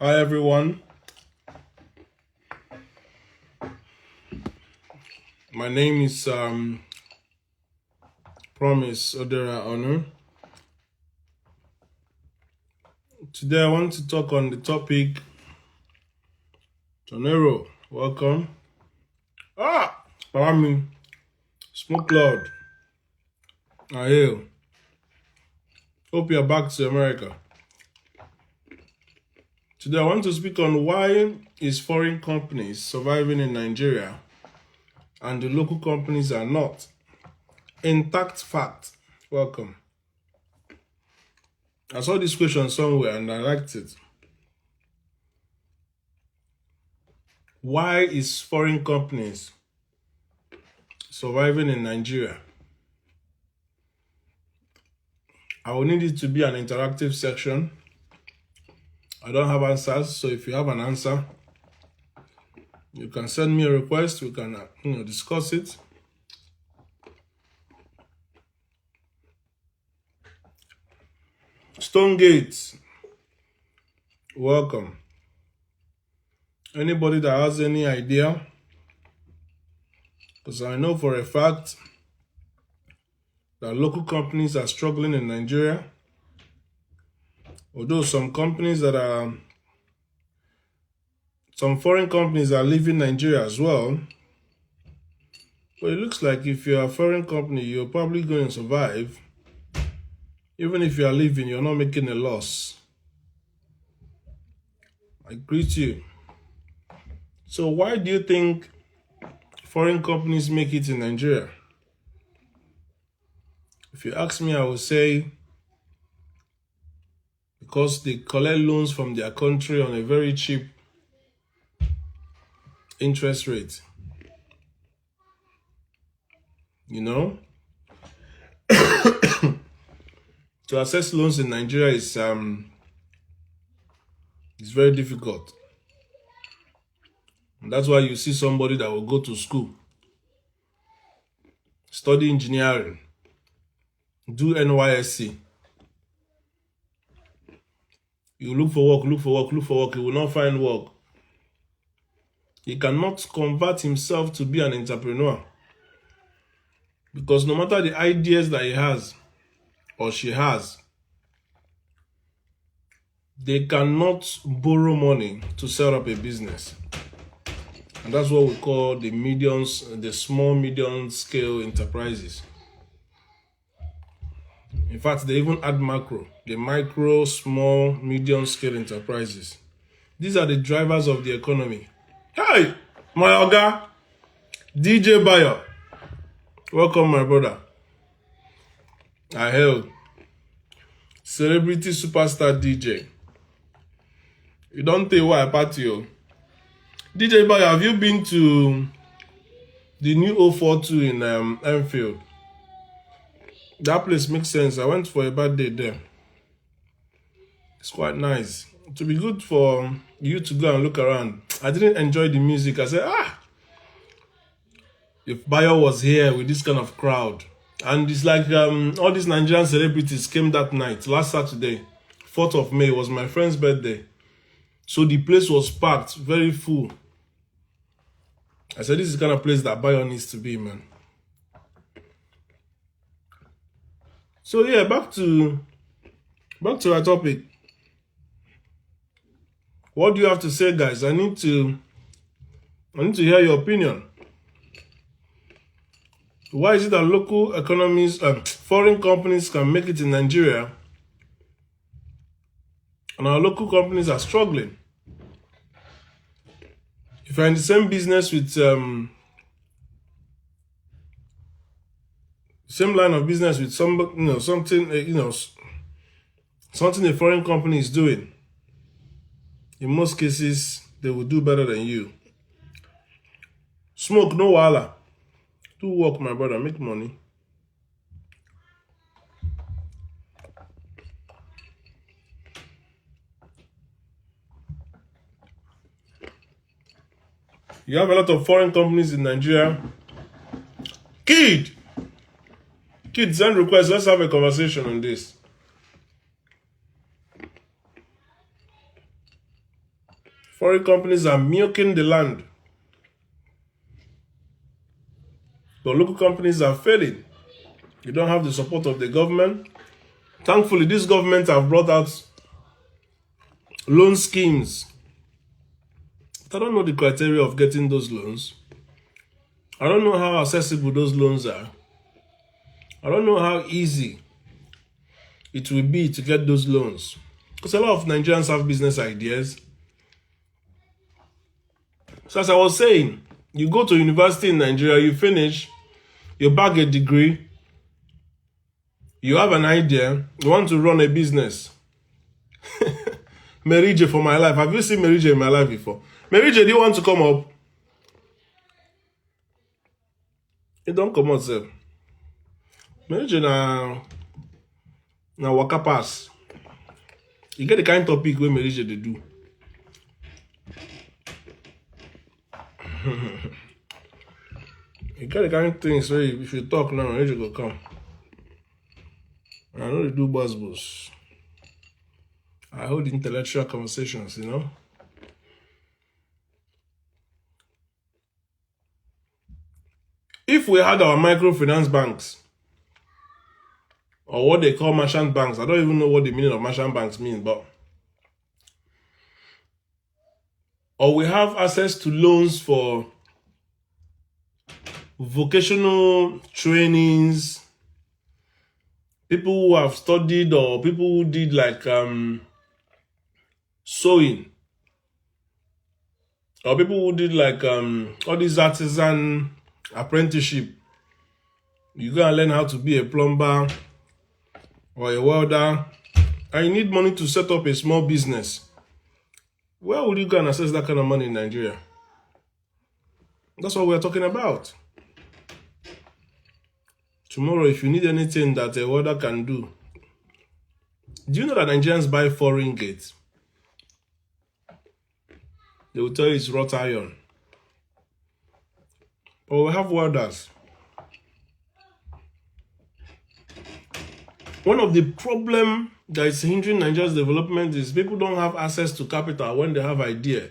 Hi everyone, my name is Promise Odera Onu. Today I want to talk on the topic Tonero. Welcome. Palami, Smoke Lord. I hail. Hope you're back to America. Today I want to speak on why is foreign companies surviving in Nigeria and the local companies are not. Intact fact. Welcome. I saw this question somewhere and I liked it. Why is foreign companies surviving in Nigeria? I will need it to be an interactive section. I don't have answers, so if you have an answer, you can send me a request. We can, discuss it. Stonegate, welcome. Anybody that has any idea? Because I know for a fact that local companies are struggling in Nigeria. Although some foreign companies are leaving Nigeria as well. But it looks like if you're a foreign company, you're probably going to survive. Even if you are leaving, you're not making a loss. I greet you. So why do you think foreign companies make it in Nigeria? If you ask me, I would say because they collect loans from their country on a very cheap interest rate. To access loans in Nigeria is very difficult. And that's why you see somebody that will go to school, study engineering, do NYSC. You look for work, he will not find work. He cannot convert himself to be an entrepreneur. Because no matter the ideas that he has or she has, they cannot borrow money to set up a business. And that's what we call the small, medium scale enterprises. In fact, they even add the micro, small, medium scale enterprises. These are the drivers of the economy. Hey, my Oga, DJ Bayo. Welcome, my brother. I hail. Celebrity superstar DJ. You don't tell why I party, yo. DJ Bayo, have you been to the new 042 in Enfield? That place makes sense. I went for a birthday there. It's quite nice. It would be good for you to go and look around. I didn't enjoy the music. I said, if Bayo was here with this kind of crowd. And it's like all these Nigerian celebrities came that night, last Saturday, 4th of May, was my friend's birthday. So the place was packed, very full. I said, this is the kind of place that Bayo needs to be, man. So yeah, back to our topic. What do you have to say, guys? I need to hear your opinion. Why is it that local economies, foreign companies can make it in Nigeria and our local companies are struggling? If you're in the same business with same line of business with something a foreign company is doing, in most cases they will do better than you. Smoke, no wahala. Do work, my brother, make money. You have a lot of foreign companies in Nigeria. Kid, send requests. Let's have a conversation on this. Foreign companies are milking the land. But local companies are failing. You don't have the support of the government. Thankfully, this government have brought out loan schemes. I don't know the criteria of getting those loans. I don't know how accessible those loans are. I don't know how easy it will be to get those loans. Because a lot of Nigerians have business ideas. So as I was saying, you go to university in Nigeria, you finish, you bag a degree, you have an idea, you want to run a business. Merije for my life. Have you seen Merije in my life before? Merije, do you want to come up? You don't come out, sir. Merije na waka pass. You get the kind of topic where Merije they do. You get the kind of things where if you talk now, Merije go come. I know they do buzz. I hold intellectual conversations, you know. If we had our microfinance banks, or what they call merchant banks, I don't even know what the meaning of merchant banks means, but or we have access to loans for vocational trainings, people who have studied or people who did like sewing, or people who did like all these artisan apprenticeship. You go and learn how to be a plumber or a welder, and you need money to set up a small business. Where would you go and access that kind of money in Nigeria? That's what we're talking about. Tomorrow, if you need anything that a welder can do you know that Nigerians buy foreign gates? They will tell you it's wrought iron. But we have welders. One of the problems that is hindering Nigeria's development is people don't have access to capital when they have idea,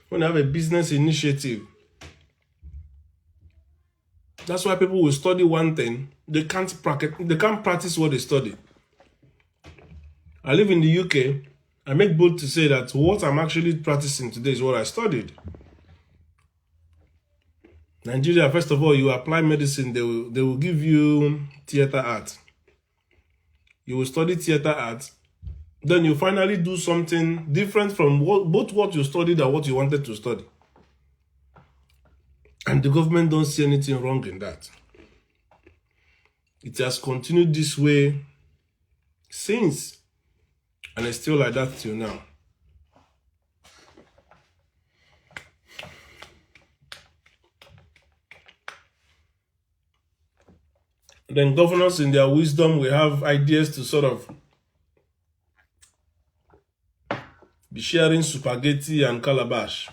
when they have a business initiative. That's why people will study one thing, they can't practice what they study. I live in the UK. I make bold to say that what I'm actually practicing today is what I studied. Nigeria, first of all, you apply medicine, they will give you theater art. You will study theater art. Then you finally do something different from both what you studied and what you wanted to study. And the government don't see anything wrong in that. It has continued this way since, and it's still like that till now. Then governors in their wisdom will have ideas to sort of be sharing spaghetti and calabash.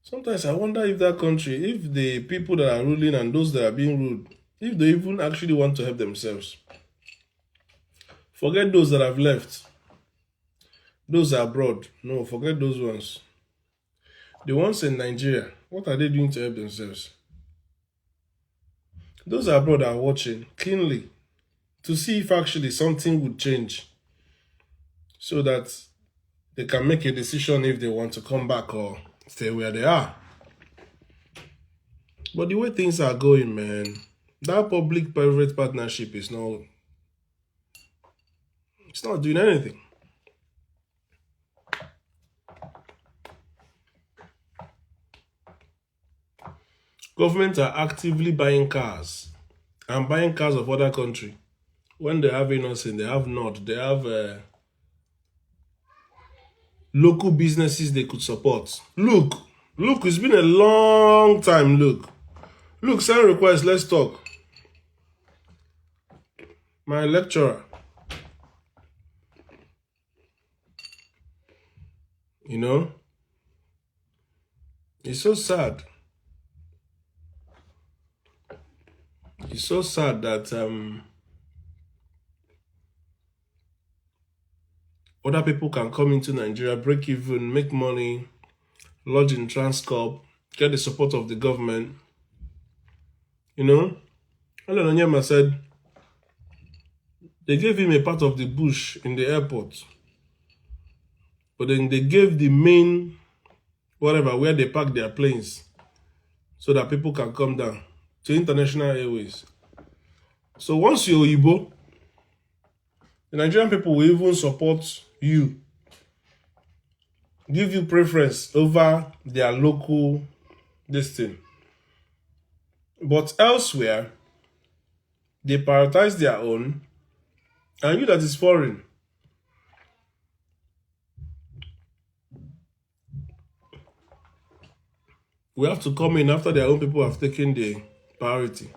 Sometimes I wonder if that country, if the people that are ruling and those that are being ruled, if they even actually want to help themselves. Forget those that have left. Those are abroad. No, forget those ones. The ones in Nigeria, what are they doing to help themselves? Those abroad are watching keenly to see if actually something would change so that they can make a decision if they want to come back or stay where they are. But the way things are going, man, that public-private partnership is not doing anything. Governments are actively buying cars and buying cars of other country. When they have innocent, they have not. They have local businesses they could support. Look, it's been a long time. Look, send request, let's talk. My lecturer. You know, it's so sad. It's so sad that other people can come into Nigeria, break even, make money, lodge in Transcorp, get the support of the government. You know, Alan Onyema said they gave him a part of the bush in the airport, but then they gave the main, whatever, where they park their planes so that people can come down to international airways. So once you're Igbo, the Nigerian people will even support you, give you preference over their local this thing. But elsewhere, they prioritize their own, and you that is foreign, we have to come in after their own people have taken the priority.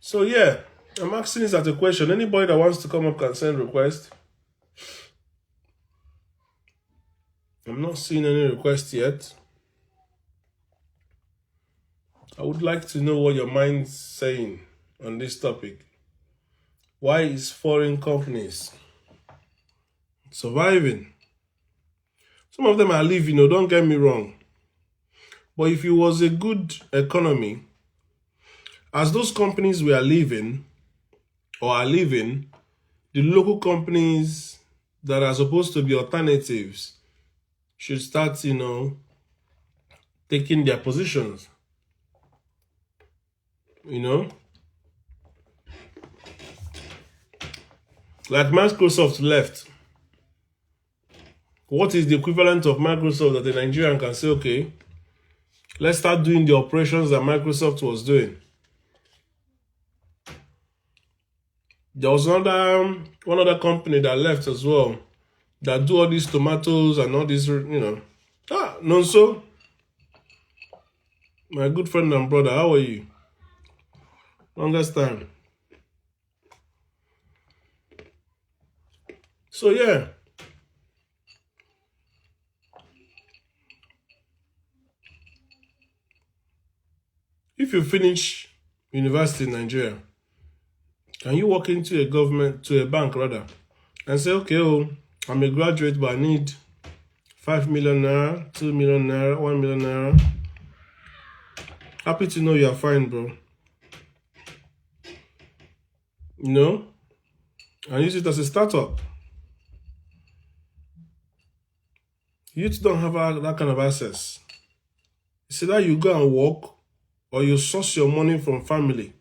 So yeah, I'm asking this as a question. Anybody that wants to come up can send request. I'm not seeing any request yet. I would like to know what your mind's saying on this topic. Why is foreign companies surviving? Some of them are leaving, don't get me wrong. But if it was a good economy, as those companies were leaving or are leaving, the local companies that are supposed to be alternatives should start, taking their positions. Like Microsoft left. What is the equivalent of Microsoft that a Nigerian can say, okay, let's start doing the operations that Microsoft was doing? There was one other company that left as well, that do all these tomatoes and all these, Nonso, my good friend and brother, how are you? Longest time. So yeah. If you finish university in Nigeria, can you walk into a bank rather, and say, okay, I'm a graduate, but I need 5 million naira, 2 million naira, 1 million naira. Happy to know you're fine, bro. And use it as a startup. Youth don't have that kind of access. It's either you go and work or you source your money from family.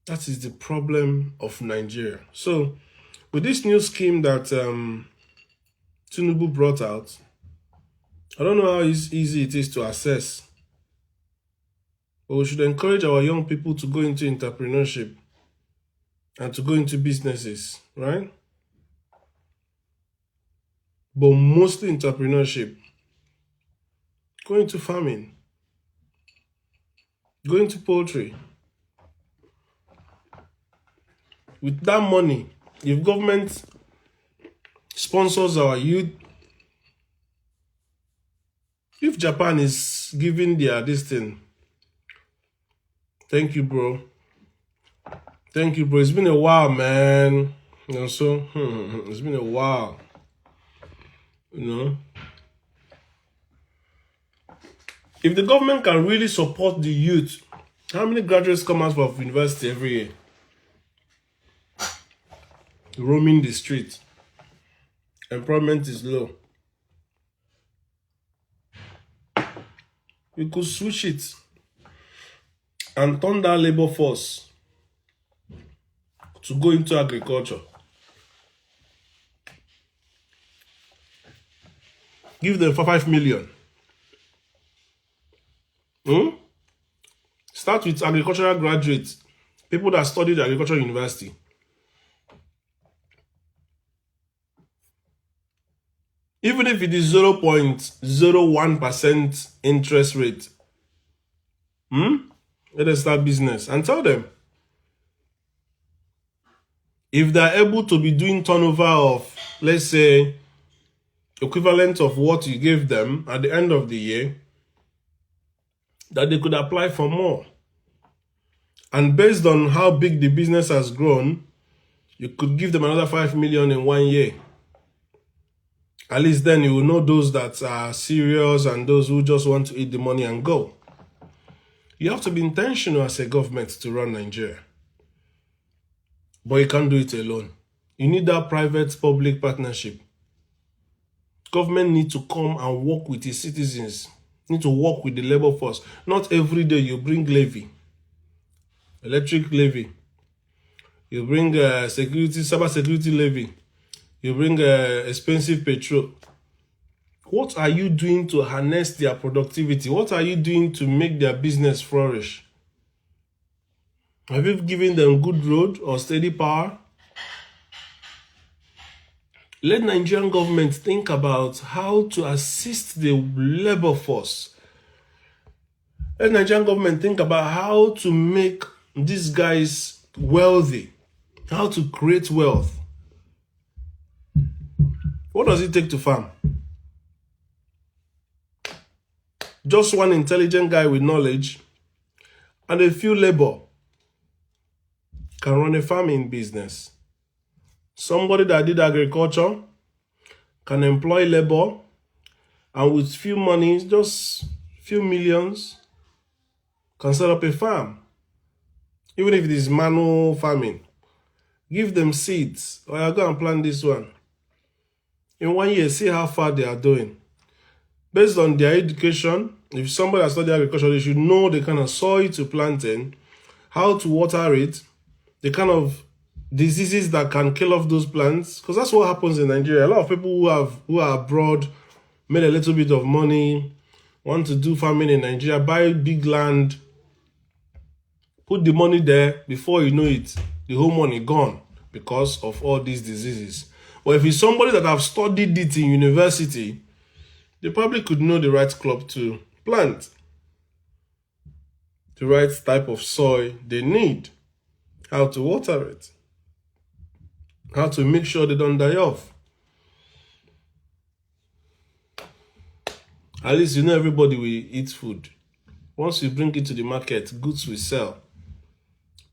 That is the problem of Nigeria. So, with this new scheme that Tinubu brought out, I don't know how easy it is to access. But we should encourage our young people to go into entrepreneurship and to go into businesses, right? But mostly entrepreneurship. Go into farming. Go into poultry. With that money, if government sponsors our youth, if Japan is giving this thing, thank you, bro. Thank you, bro. It's been a while, man. So it's been a while. If the government can really support the youth, how many graduates come out of university every year? Roaming the street. Employment is low. We could switch it and turn that labor force to go into agriculture. Give them for 5 million. Start with agricultural graduates, people that studied agricultural university. Even if it is 0.01% interest rate, let us start business and tell them. If they're able to be doing turnover of, let's say, equivalent of what you gave them at the end of the year, that they could apply for more. And based on how big the business has grown, you could give them another 5 million in 1 year. At least then you will know those that are serious and those who just want to eat the money and go. You have to be intentional as a government to run Nigeria. But you can't do it alone. You need that private-public partnership. Government need to come and work with its citizens. Need to work with the labor force. Not every day you bring levy, electric levy. You bring cyber security levy. You bring expensive petrol. What are you doing to harness their productivity? What are you doing to make their business flourish? Have you given them good road or steady power? Let Nigerian government think about how to assist the labor force. Let Nigerian government think about how to make these guys wealthy, how to create wealth. What does it take to farm? Just one intelligent guy with knowledge and a few labor can run a farming business. Somebody that did agriculture can employ labor, and with few money, just few millions, can set up a farm. Even if it is manual farming, give them seeds. Or I'll go and plant this one. In 1 year, see how far they are doing. Based on their education, if somebody has studied agriculture, they should know the kind of soil to plant in, how to water it, the kind of diseases that can kill off those plants. Because that's what happens in Nigeria. A lot of people who are abroad, made a little bit of money, want to do farming in Nigeria, buy big land, put the money there, before you know it, the whole money gone because of all these diseases. But if it's somebody that have studied it in university, they probably could know the right crop to plant, the right type of soil they need, how to water it, how to make sure they don't die off. At least you know everybody will eat food. Once you bring it to the market, goods will sell.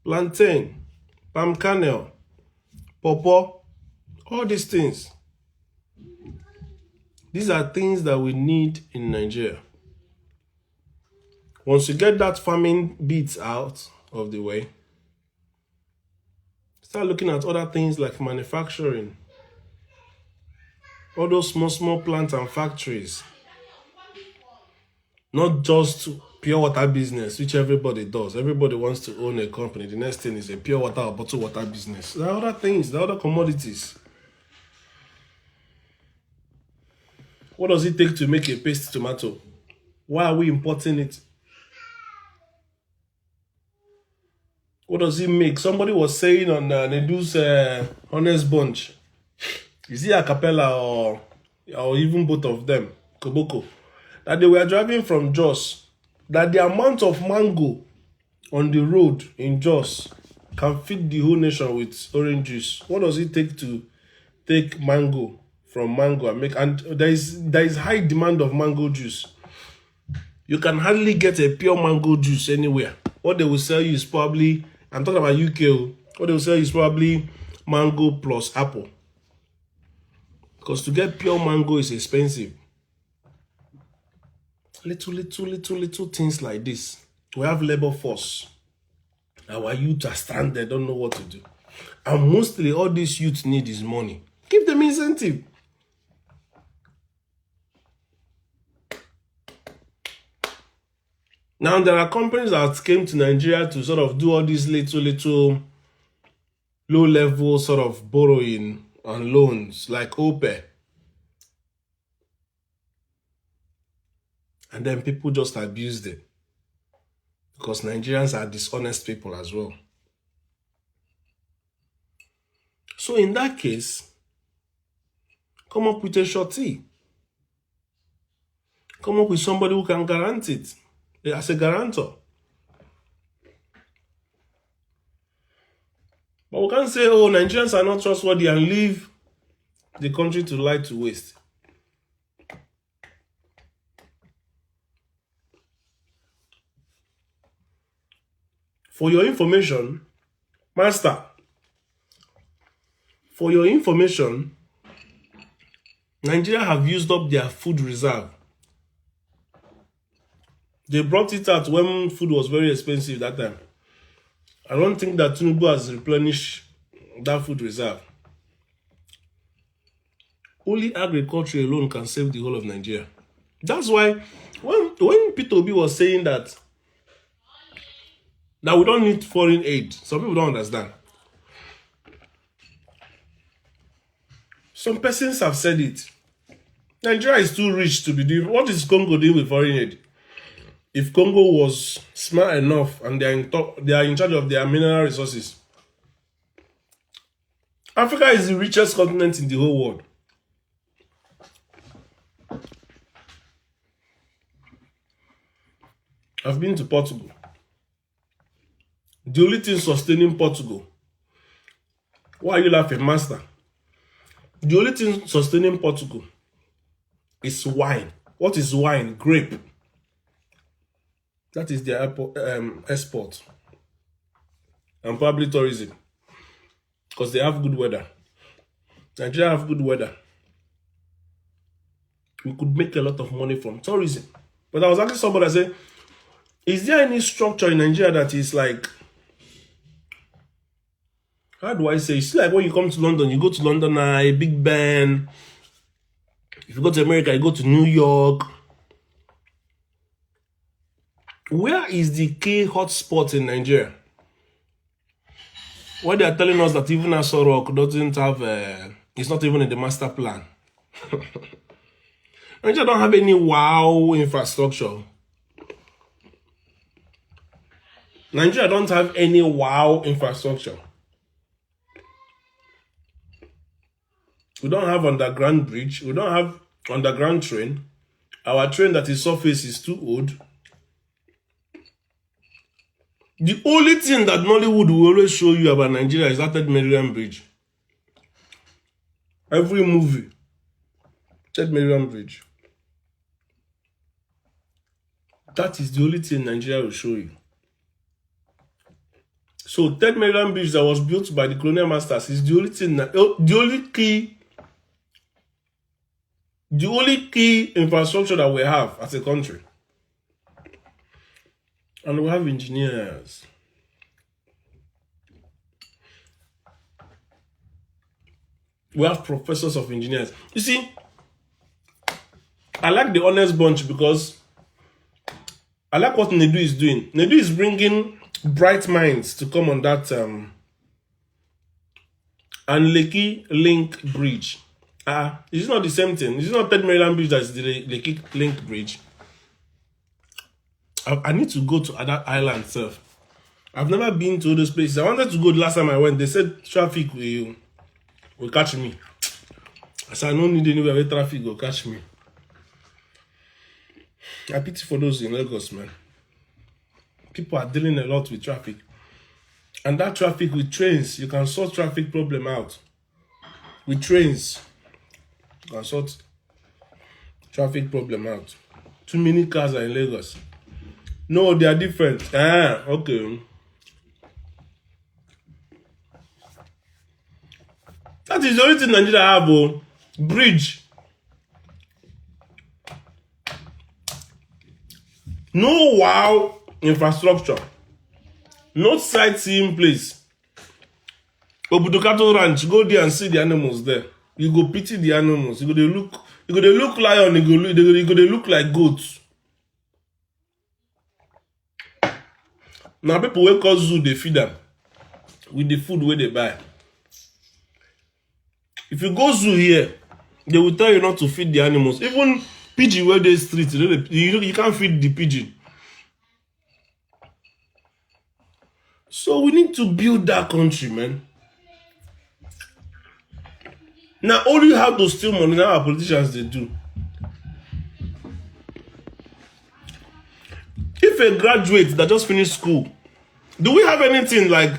Plantain, palm kernel, pawpaw, all these things. These are things that we need in Nigeria. Once you get that farming bit out of the way, start looking at other things like manufacturing. All those small plants and factories. Not just pure water business, which everybody does. Everybody wants to own a company. The next thing is a pure water or bottled water business. There are other things, there are other commodities. What does it take to make a paste tomato? Why are we importing it? What does it make? Somebody was saying on Nedu's Honest Bunch, is it a cappella or even both of them, Koboko, that they were driving from Jos, that the amount of mango on the road in Jos can feed the whole nation with orange juice. What does it take to take mango from mango and make, and there is high demand of mango juice. You can hardly get a pure mango juice anywhere. What they will sell you is probably, I'm talking about UK, what they will sell you is probably mango plus apple. Because to get pure mango is expensive. Little things like this. We have labor force. Our youth are stranded, don't know what to do. And mostly all these youth need is money. Give them incentive. Now there are companies that came to Nigeria to sort of do all these little low-level sort of borrowing and loans like OPE. And then people just abused it. Because Nigerians are dishonest people as well. So in that case, come up with a surety. Come up with somebody who can guarantee it as a guarantor. But we can't say, oh, Nigerians are not trustworthy and leave the country to lie to waste. For your information, master, for your information, Nigeria have used up their food reserve. They brought it out when food was very expensive that time. I don't think that Tinubu has replenished that food reserve. Only agriculture alone can save the whole of Nigeria. That's why when Peter Obi was saying that we don't need foreign aid, some people don't understand. Some persons have said it. Nigeria is too rich to be doing. What is Congo doing with foreign aid? If Congo was smart enough and they are in charge of their mineral resources. Africa is the richest continent in the whole world. I've been to Portugal. The only thing sustaining Portugal. Why are you laughing, master? The only thing sustaining Portugal is wine. What is wine? Grape. That is their export. And probably tourism. Because they have good weather. Nigeria have good weather. We could make a lot of money from tourism. But I was asking somebody, I said, is there any structure in Nigeria that is like, how do I say? It's like when you come to London, you go to London, a Big Ben. If you go to America, you go to New York. Where is the key hotspot in Nigeria? Why they are telling us that even Aso Rock doesn't have, it's not even in the master plan. Nigeria don't have any wow infrastructure. Nigeria don't have any wow infrastructure. We don't have underground bridge. We don't have underground train. Our train that is surface is too old. The only thing that Nollywood will always show you about Nigeria is that Third Mariam Bridge. Every movie, Third Mariam Bridge. That is the only thing Nigeria will show you. So Third Mariam Bridge that was built by the colonial masters is the only thing, the only key infrastructure that we have as a country. And we have engineers. We have professors of engineers. You see, I like the honest bunch because I like what Nedu is doing. Nedu is bringing bright minds to come on that and Lekki Link Bridge. It's not the same thing. It's not Third Mariam Bridge that's the Lekki Link Bridge. I need to go to other islands, sir. I've never been to those places. I wanted to go the last time I went. They said traffic will catch me. I said, I don't need anywhere where traffic will catch me. I pity for those in Lagos, man. People are dealing a lot with traffic. And that traffic with trains, you can sort traffic problem out. With trains, you can sort traffic problem out. Too many cars are in Lagos. No, they are different. Okay. That is the only thing Nigeria have, oh. Bridge. No wow infrastructure. No sightseeing place. Obudukato Ranch, go there and see the animals there. You go pity the animals. You go they look lion, you go they look like goats. Now people wey call zoo, they feed them with the food where they buy. If you go zoo here, they will tell you not to feed the animals. Even pigeon where they street, you can't feed the pigeon. So we need to build that country, man. Now only how to steal money, now our politicians they do. If a graduate that just finished school, do we have anything like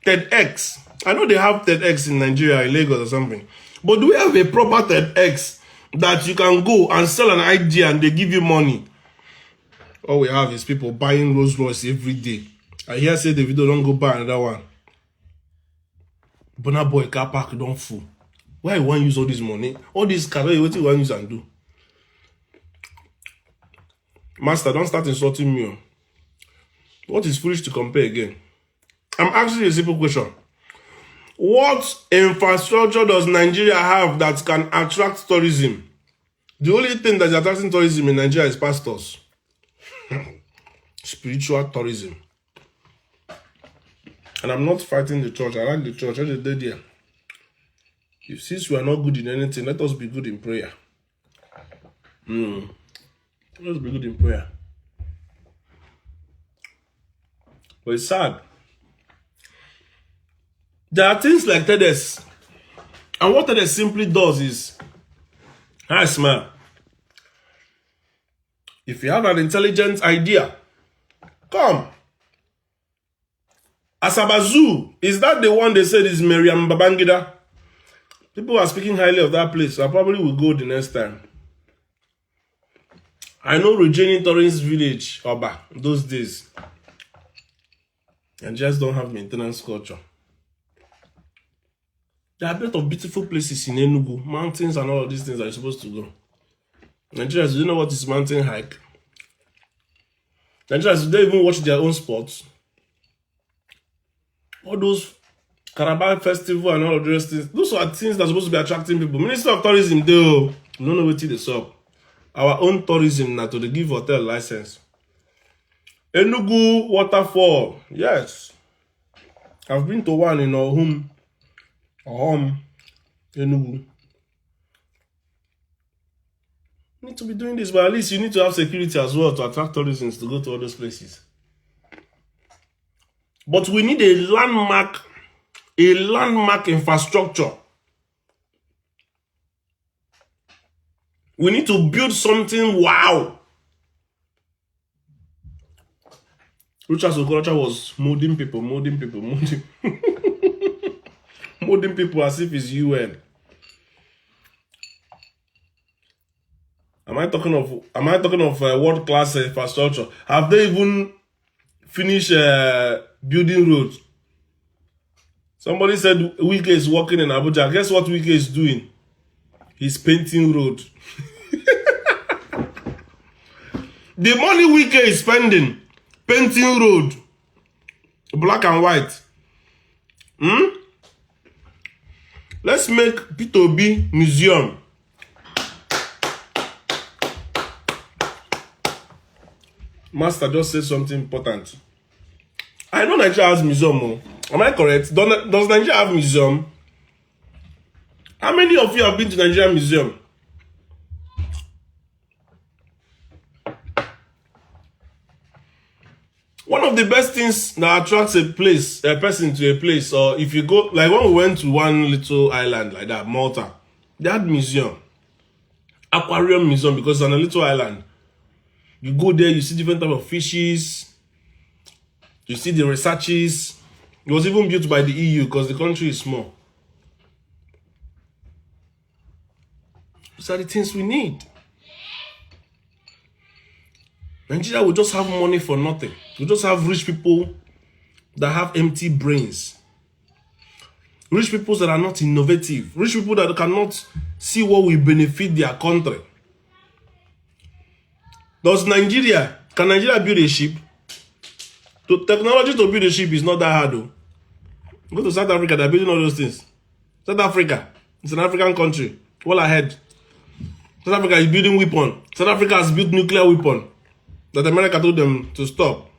TEDx? I know they have TEDx in Nigeria, in Lagos or something. But do we have a proper TEDx that you can go and sell an idea and they give you money? All we have is people buying Rolls Royce every day. I hear say the video don't go buy another one. Burna Boy car park don't full. Why you want use all this money? All this car, what you want use and do? Master, don't start insulting me. What is foolish to compare again? I'm asking you a simple question. What infrastructure does Nigeria have that can attract tourism? The only thing that is attracting tourism in Nigeria is pastors. Spiritual tourism. And I'm not fighting the church. I like the church. I did there. Since we are not good in anything, let us be good in prayer. Let us be good in prayer. But it's sad. There are things like TEDx. And what TEDx simply does is, hi, smile. If you have an intelligent idea, come. Asabazu, is that the one they said is Miriam Babangida? People are speaking highly of that place. I probably will go the next time. I know Regina Torrens Village, Oba, those days. And just don't have maintenance culture. There are a lot of beautiful places in Enugu, mountains and all of these things that you're supposed to go. Nigerians, do you know what is mountain hike? Nigerians, do they even watch their own sports? All those Carabao Festival and all of those things, those are things that are supposed to be attracting people. Minister of Tourism, they don't know what it is up. Our own tourism now to the give hotel license. Enugu waterfall, yes. I've been to one in our home, Enugu. You need to be doing this, but at least you need to have security as well to attract tourism to go to all those places. But we need a landmark infrastructure. We need to build something wow. Richard Okorocha was molding people. Molding people as if it's UN. Am I talking of world-class infrastructure? Have they even finished building roads? Somebody said Wike is working in Abuja. Guess what Wike is doing? He's painting road. The money Wike is spending painting road, black and white. Let's make P2B museum. Master just said something important. I know Nigeria has museum. Am I correct? Does Nigeria have museum? How many of you have been to Nigeria museum? One of the best things that attracts a person to a place, or if you go, like when we went to one little island like that, Malta, they had museum, aquarium museum, because it's on a little island. You go there, you see different type of fishes, you see the researches. It was even built by the EU because the country is small. Those are the things we need. Nigeria will just have money for nothing. We just have rich people that have empty brains. Rich people that are not innovative. Rich people that cannot see what will benefit their country. Can Nigeria build a ship? Technology to build a ship is not that hard though. Go to South Africa, they're building all those things. South Africa, it's an African country. Well ahead. South Africa is building weapon. South Africa has built nuclear weapon that America told them to stop.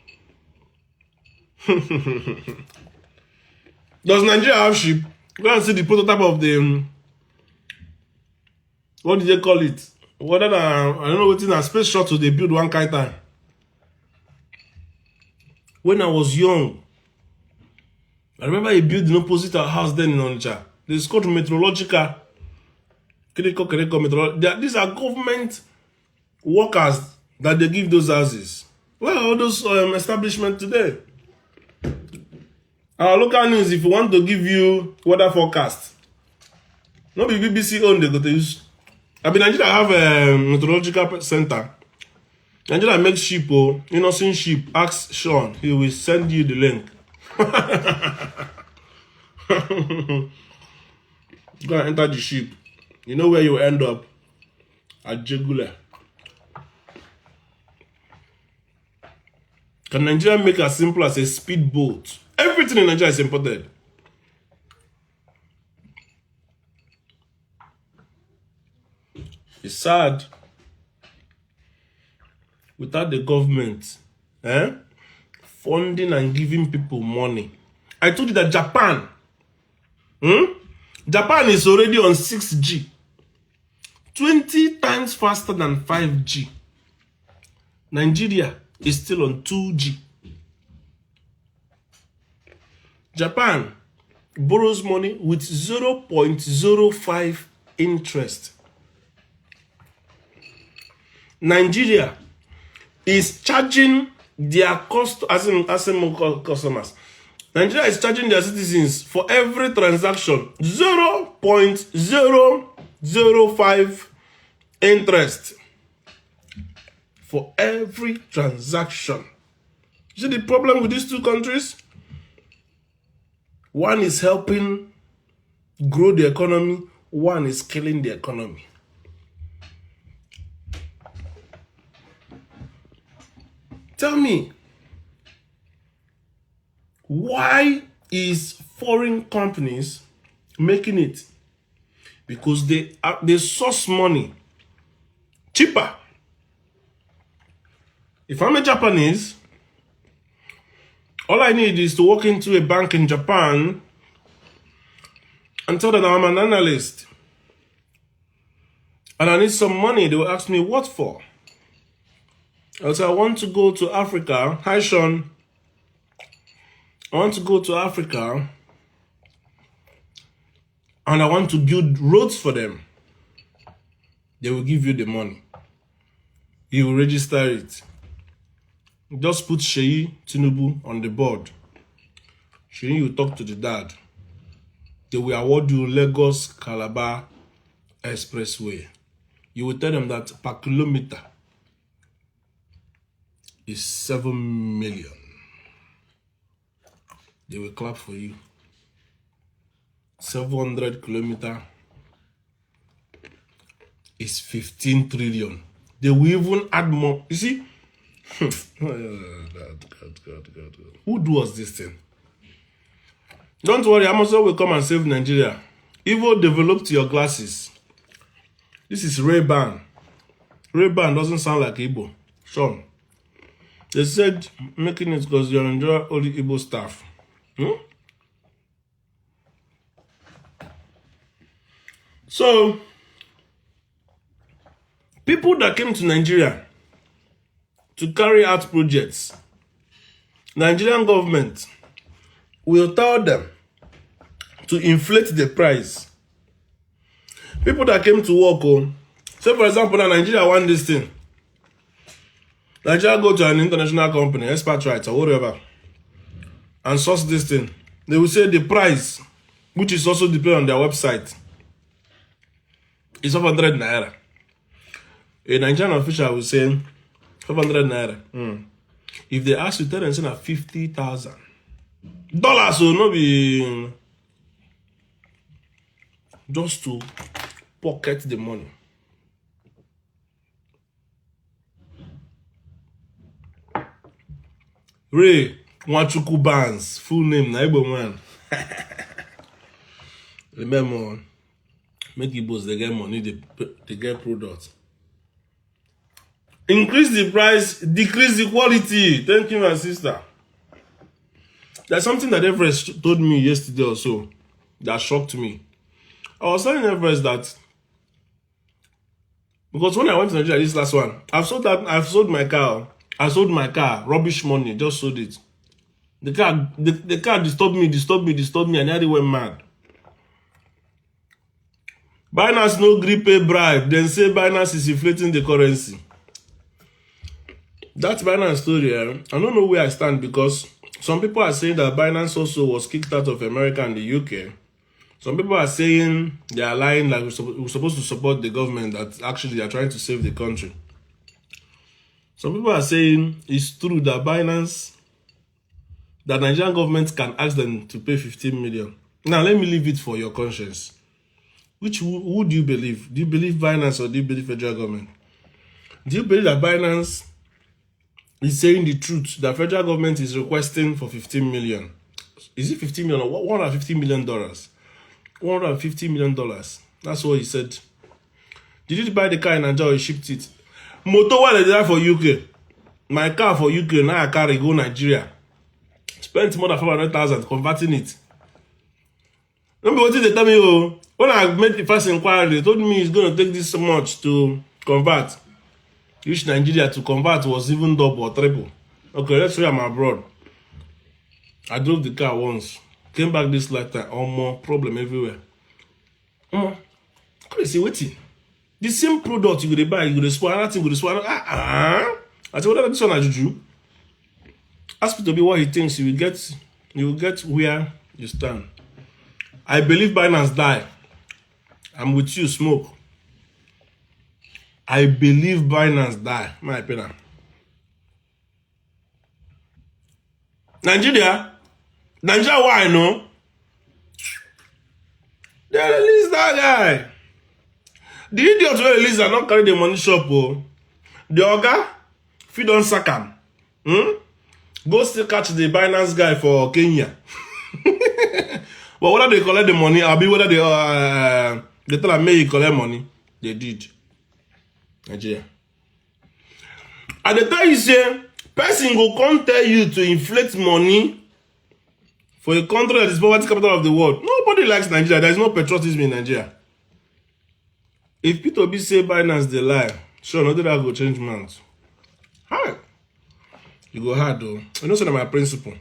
Does Nigeria have ship? Go and see the prototype of the what did they call it? I don't know what in a space shuttle they build one kind of time. When I was young, I remember a building opposite our house then in Onitsha. It's called Meteorological. These are government workers that they give those houses. Well, all those establishments today. Our local news, if you want to give you weather forecast, not be BBC own they go to use. I mean, Nigeria have a meteorological center. Nigeria makes sheep, oh, innocent sheep. Ask Sean, he will send you the link. Go and enter the sheep. You know where you end up? At Jegule. Can Nigeria make as simple as a speedboat? Everything in Nigeria is imported. It's sad. Without the government funding and giving people money. I told you that Japan is already on 6G. 20 times faster than 5G. Nigeria is still on 2G. Japan borrows money with 0.05 interest. Nigeria is charging their customers. Nigeria is charging their citizens for every transaction 0.005 interest for every transaction. You see the problem with these two countries? One is helping grow the economy, one is killing the economy. Tell me, why is foreign companies making it? Because they source money cheaper. If I'm a Japanese, all I need is to walk into a bank in Japan and tell them I'm an analyst and I need some money. They will ask me, what for? I'll say, I want to go to Africa. Hi, Sean. I want to go to Africa and I want to build roads for them. They will give you the money. You will register it. Just put Sheyi Tinubu on the board. Sheyi will talk to the dad. They will award you Lagos Calabar Expressway. You will tell them that per kilometer is 7 million. They will clap for you. 700 kilometers is 15 trillion. They will even add more. You see? God. Who does this thing? Don't worry, Amazon will come and save Nigeria. Evo developed your glasses. This is Ray-Ban. Ray-Ban doesn't sound like Igbo. Sean. They said making it because you enjoy only Igbo stuff. So, people that came to Nigeria to carry out projects, Nigerian government will tell them to inflate the price. People that came to work, say for example, now Nigeria want this thing. Nigeria go to an international company, expatriates or whatever, and source this thing. They will say the price, which is also displayed on their website, is 500 naira. A Nigerian official will say 500 naira. If they ask you, tell them it's $50,000. So no be just to pocket the money. Ray Nwachukwu Bands, full name na Igbo man. Remember, make Igbos they get money, they get products. Increase the price, decrease the quality. Thank you, my sister. There's something that Everest told me yesterday or so that shocked me. I was telling Everest that because when I went to Nigeria, this last one, I've sold my car. I sold my car, rubbish money, just sold it. The car disturbed me, and I went mad. Binance no gree pay bribe, then say Binance is inflating the currency. That Binance story, I don't know where I stand because some people are saying that Binance also was kicked out of America and the UK. Some people are saying they are lying, like we're supposed to support the government, that actually they are trying to save the country. Some people are saying it's true that that Nigerian government can ask them to pay 15 million. Now, let me leave it for your conscience. Who do you believe? Do you believe Binance or do you believe federal government? Do you believe that Binance is saying the truth, that federal government is requesting for 15 million? Is it 15 million or $150 million? $150 million. That's what he said. Did you buy the car in Nigeria or you shipped it? Motor what they did for UK. My car for UK, now I carry go Nigeria. Spent more than 500,000 converting it. Remember what they tell me, oh, when I made the first inquiry, they told me it's going to take this much to convert. Which Nigeria to convert was even double or triple. Okay, let's say I'm abroad. I drove the car once. Came back this lifetime. More problem everywhere. Come on, say waiting. The same product you go to buy, you go to spoil, another thing you go to spoil. I said, what this one are juju? Ask me to be what he thinks. You will get where you stand. I believe Binance die. I'm with you, Smoke. I believe Binance die. My opinion. Nigeria, why no? They release that guy. The idiot will release and not carry the money shop. Oh. The Oga, if you don't sack him, go still catch the Binance guy for Kenya. But whether they collect the money, I'll be whether they tell him may collect money. They did. Nigeria. At the time you say, person will come tell you to inflate money for a country that is poverty capital of the world. Nobody likes Nigeria. There is no patriotism in Nigeria. If P2B say Binance they lie, sure, nothing that will change mouth. How? You go hard though. I know that's my principle.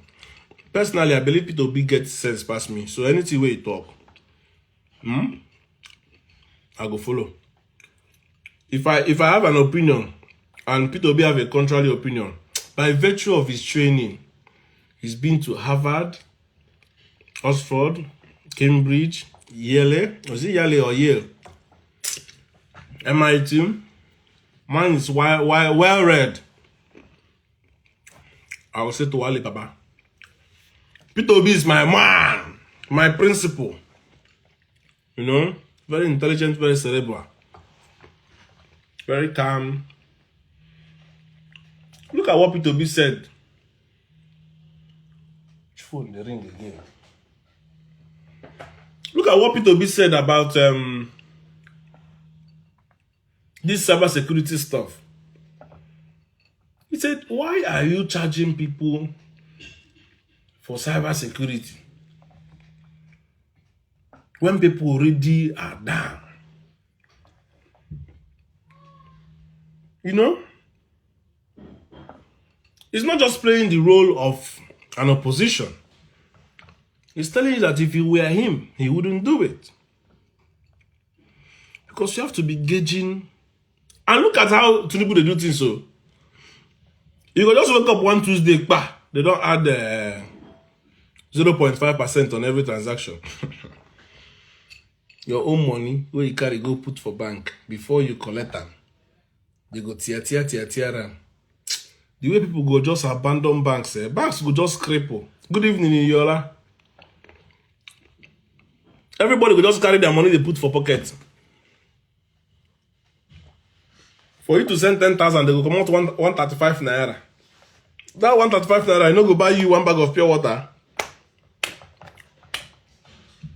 Personally, I believe P2B gets sense past me. So anything where you talk, I go follow. If I have an opinion and P2B have a contrary opinion, by virtue of his training, he's been to Harvard, Oxford, Cambridge, Yale. Was it Yale or Yale? MIT. Man is well read. I will say to Wale Baba, P2B is my man, my principal. You know, very intelligent, very cerebral, very calm. Look at what P2B said. Phone the ring again. Look at what P2B said about this cybersecurity stuff. He said, why are you charging people for cybersecurity when people already are down? You know? He's not just playing the role of an opposition. He's telling you that if you were him, he wouldn't do it. Because you have to be gauging. And look at how Tinubu they do things so. You can just wake up one Tuesday, they don't add 0.5% on every transaction. Your own money, where you carry go put for bank, before you collect them, they go tear. The way people go just abandon banks, banks go just cripple. Good evening, Yola. Everybody will just carry their money they put for pocket. For you to send 10,000, they will come out 135 naira. That 135 naira, you know, go buy you one bag of pure water.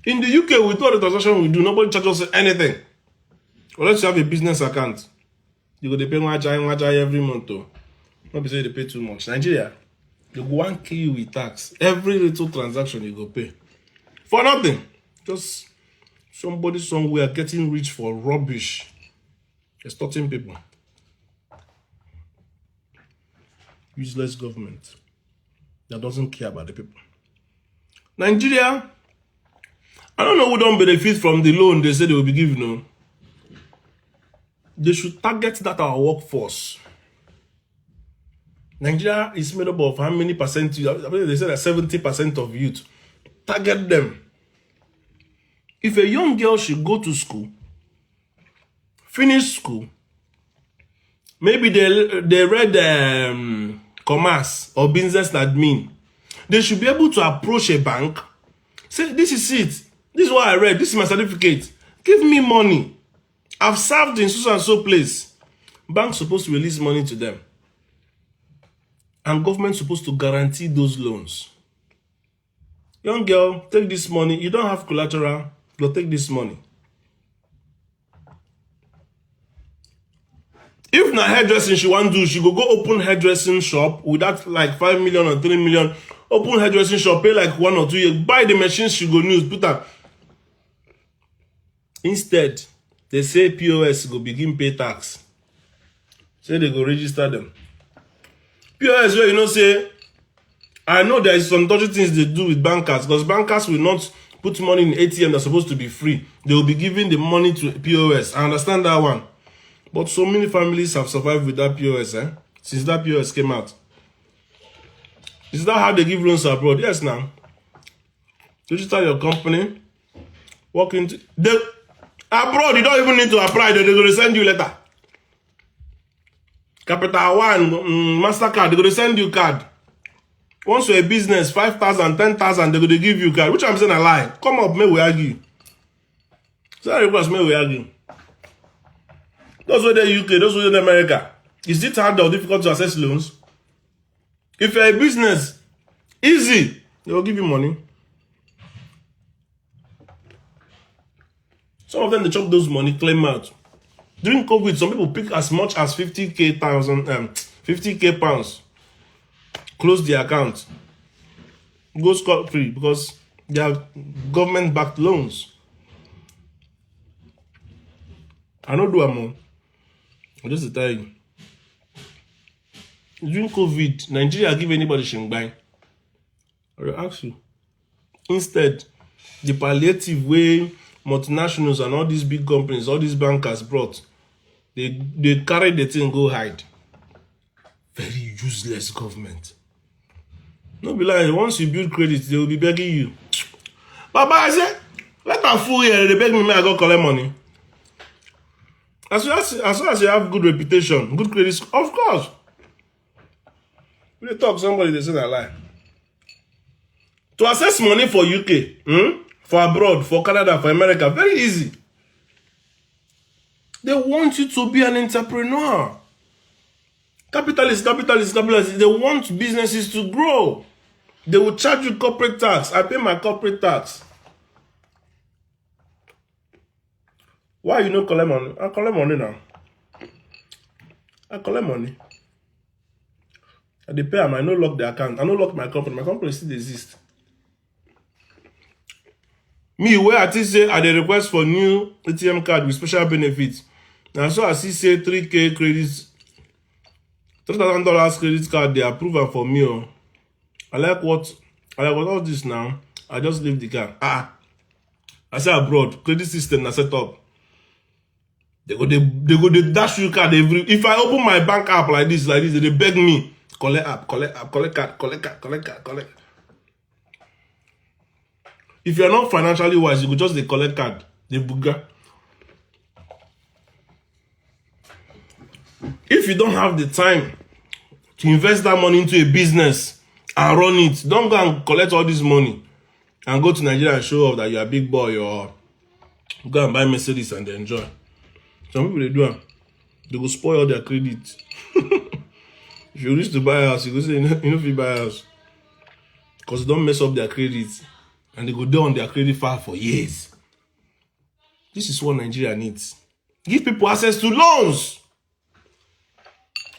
In the UK, with all the transaction we do, nobody charges us anything. Unless you have a business account. You go to pay wajai every month. Not be say they pay too much. Nigeria, they go and kill you with tax. Every little transaction you go pay. For nothing. Just somebody somewhere getting rich for rubbish. Extorting people. Useless government that doesn't care about the people. Nigeria, I don't know who don't benefit from the loan they say they will be giving. No. They should target that our workforce. Nigeria is made up of how many percent? They say that 70% of youth. Target them. If a young girl should go to school, finish school, Maybe they read commerce or business admin. They should be able to approach a bank, say, this is it. This is what I read. This is my certificate. Give me money. I've served in so and so place. Bank's supposed to release money to them. And government's supposed to guarantee those loans. Young girl, take this money. You don't have collateral. Go take this money. If na hairdressing she want do, she go open hairdressing shop with that like 5 million or 3 million. Open hairdressing shop, pay like 1 or 2 years. Buy the machines she go use, put her. Instead, they say POS go begin pay tax. Say they go register them. POS where you know say, I know there is some dodgy things they do with bankers, because bankers will not put money in ATM that's supposed to be free. They will be giving the money to POS. I understand that one. But so many families have survived with that POS, since that POS came out. Is that how they give loans abroad? Yes, now. Register your company, walk into abroad. You don't even need to apply. They're going to send you a letter. Capital One, MasterCard, they're going to send you card. Once you're a business, 5,000, 10,000, they're going to give you card. Which I'm saying a lie. Come up, may we argue. Sorry, request, may we argue. Those who are in the UK, those who are in America. Is it hard or difficult to access loans? If you're a business, easy. They will give you money. Some of them, they chop those money, claim out. During COVID, some people pick as much as 50k pounds. Close the account. Go scot-free because they have government-backed loans. I don't do a more. Just to tell you. During COVID, Nigeria give anybody shingbai. I will ask you. Instead, the palliative way multinationals and all these big companies, all these bankers brought, they carry the thing, go hide. Very useless government. No be like, once you build credit, they will be begging you. Baba, I say, let them fool here, they beg me, I go collect money. As long as you have good reputation, good credit, of course. When they talk somebody, they say that lie. To access money for UK, for abroad, for Canada, for America, very easy. They want you to be an entrepreneur. Capitalists. They want businesses to grow. They will charge you corporate tax. I pay my corporate tax. Why you no collect money? I collect money now. I collect money. I dey pay am. I no lock the account. I no lock my company. My company still exists. Me, where I think say I dey request for new ATM card with special benefits. Now so I see say 3K credits, $3,000 credit card, they approve am for me. Oh. I like what all this now. I just leave the car. I say abroad, credit system na set up. They go they dash you card every. If I open my bank app like this, they beg me collect card. If you're not financially wise, you could just collect card. They booga. If you don't have the time to invest that money into a business and run it, don't go and collect all this money and go to Nigeria and show off that you're a big boy or go and buy Mercedes and enjoy. Some people, they do it. They go spoil all their credit. If you wish to buy a house, you go say, you know if you buy a house. Because they don't mess up their credit. And they go down on their credit file for years. This is what Nigeria needs. Give people access to loans.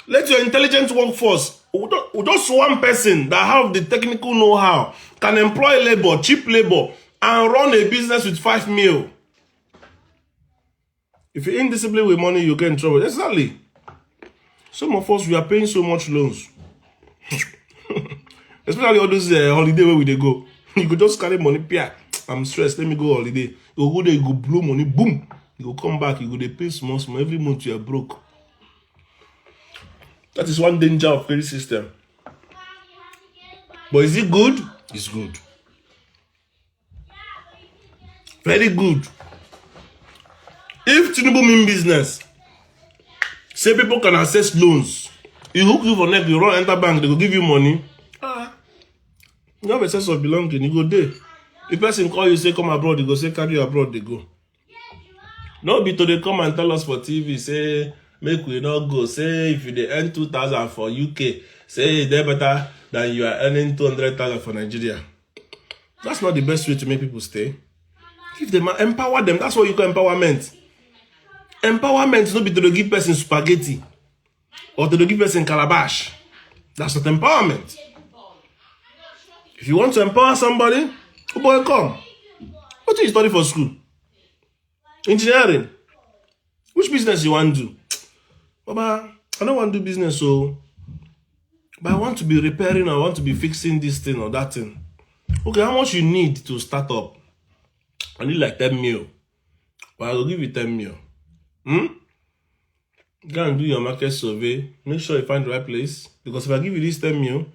Let your intelligent workforce, just one person that have the technical know-how, can employ labor, cheap labor, and run a business with 5 mil. If you're indisciplined with money, you get in trouble. Exactly. Some of us, we are paying so much loans. Especially all those holiday where we they go. You could just carry money, Pia. I'm stressed, let me go holiday. You go there, you go blow money, boom. You go come back, you go they pay small. Every month you are broke. That is one danger of credit system. But is it good? It's good. Very good. If Tinubu mean business, say people can access loans. You hook you for neck, you run enter bank, they go give you money. You have a sense of belonging, you go there. If person call you, say come abroad, you go say carry you abroad, they go. No be to they come and tell us for TV, say make we not go. Say if you dey earn 2,000 for UK, say they better than you are earning 200,000 for Nigeria. That's not the best way to make people stay. Give them, empower them. That's what you call empowerment. Empowerment is not be to give person spaghetti or to give person calabash. That's not empowerment. If you want to empower somebody, oh boy, come. What do you study for school? Engineering. Which business you want to do? Baba, I don't want to do business, so but I want to be repairing, I want to be fixing this thing or that thing. Okay, how much you need to start up? I need like 10 mil. But I will give you 10 mil. Go and do your market survey. Make sure you find the right place. Because if I give you this 10 mil,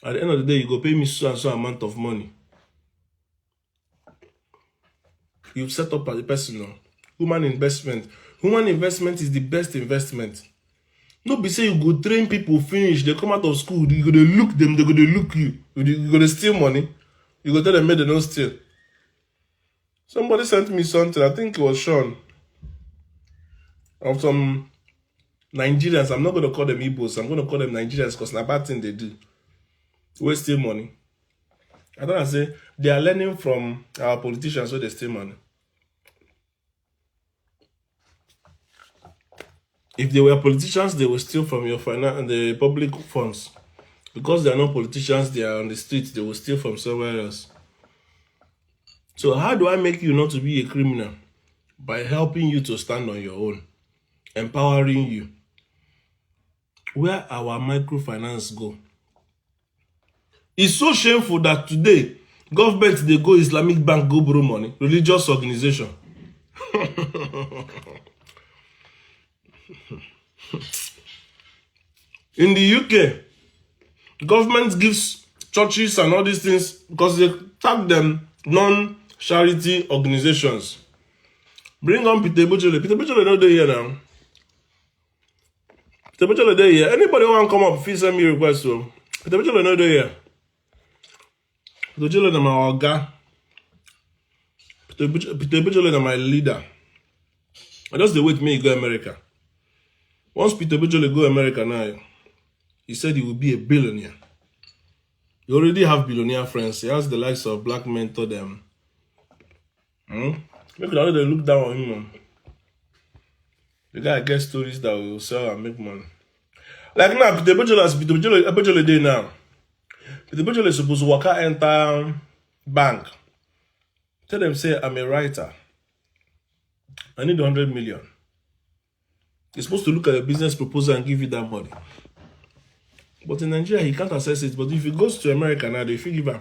at the end of the day, you go pay me so and so amount of money. You've set up as a personal. Human investment. Human investment is the best investment. No be say you go train people finish, they come out of school, you go to look them, they go to look you. You go to steal money. You go tell them, make they don't steal. Somebody sent me something, I think it was Sean, of some Nigerians. I'm not going to call them Igbos, I'm going to call them Nigerians because it's a bad thing they do. Waste steal money. I don't say they are learning from our politicians, so they steal money. If they were politicians, they will steal from your finance and the public funds. Because they are not politicians, they are on the streets, they will steal from somewhere else. So how do I make you not to be a criminal? By helping you to stand on your own, empowering you. Where our microfinance go? It's so shameful that today, government, they go Islamic bank, go borrow money, religious organization. In the UK, government gives churches and all these things because they tag them non-charity organizations. Bring on Peter Bojole. Peter Bojole not there here now. Peter Bojole there here. Anybody want to come up, please send me a request. So Peter Bojole not there here. Peter Bojole is my orga. Peter Bojole is my leader. I just wait me go America. Once Peter Bojole go America now, he said he will be a billionaire. He already have billionaire friends. He has the likes of Black Mentor them. Maybe they look down on him. The guy gets stories that will sell and make money. Like now, Peter Bojole day now. Peter Bojole is supposed to work out enter bank. Tell them, say, I'm a writer. I need 100 million. He's supposed to look at the business proposal and give you that money. But in Nigeria, he can't access it. But if he goes to America now, they feel give him.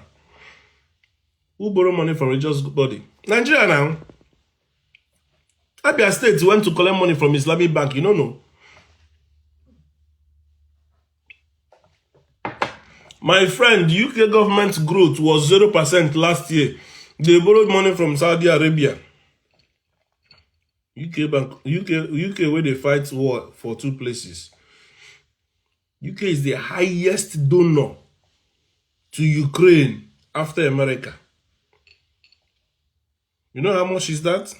Who borrow money from religious body? Nigeria now. Abia State went to collect money from Islamic bank. You don't know. My friend, UK government growth was 0% last year. They borrowed money from Saudi Arabia. UK where they fight war for 2 places. UK is the highest donor to Ukraine after America. You know how much is that?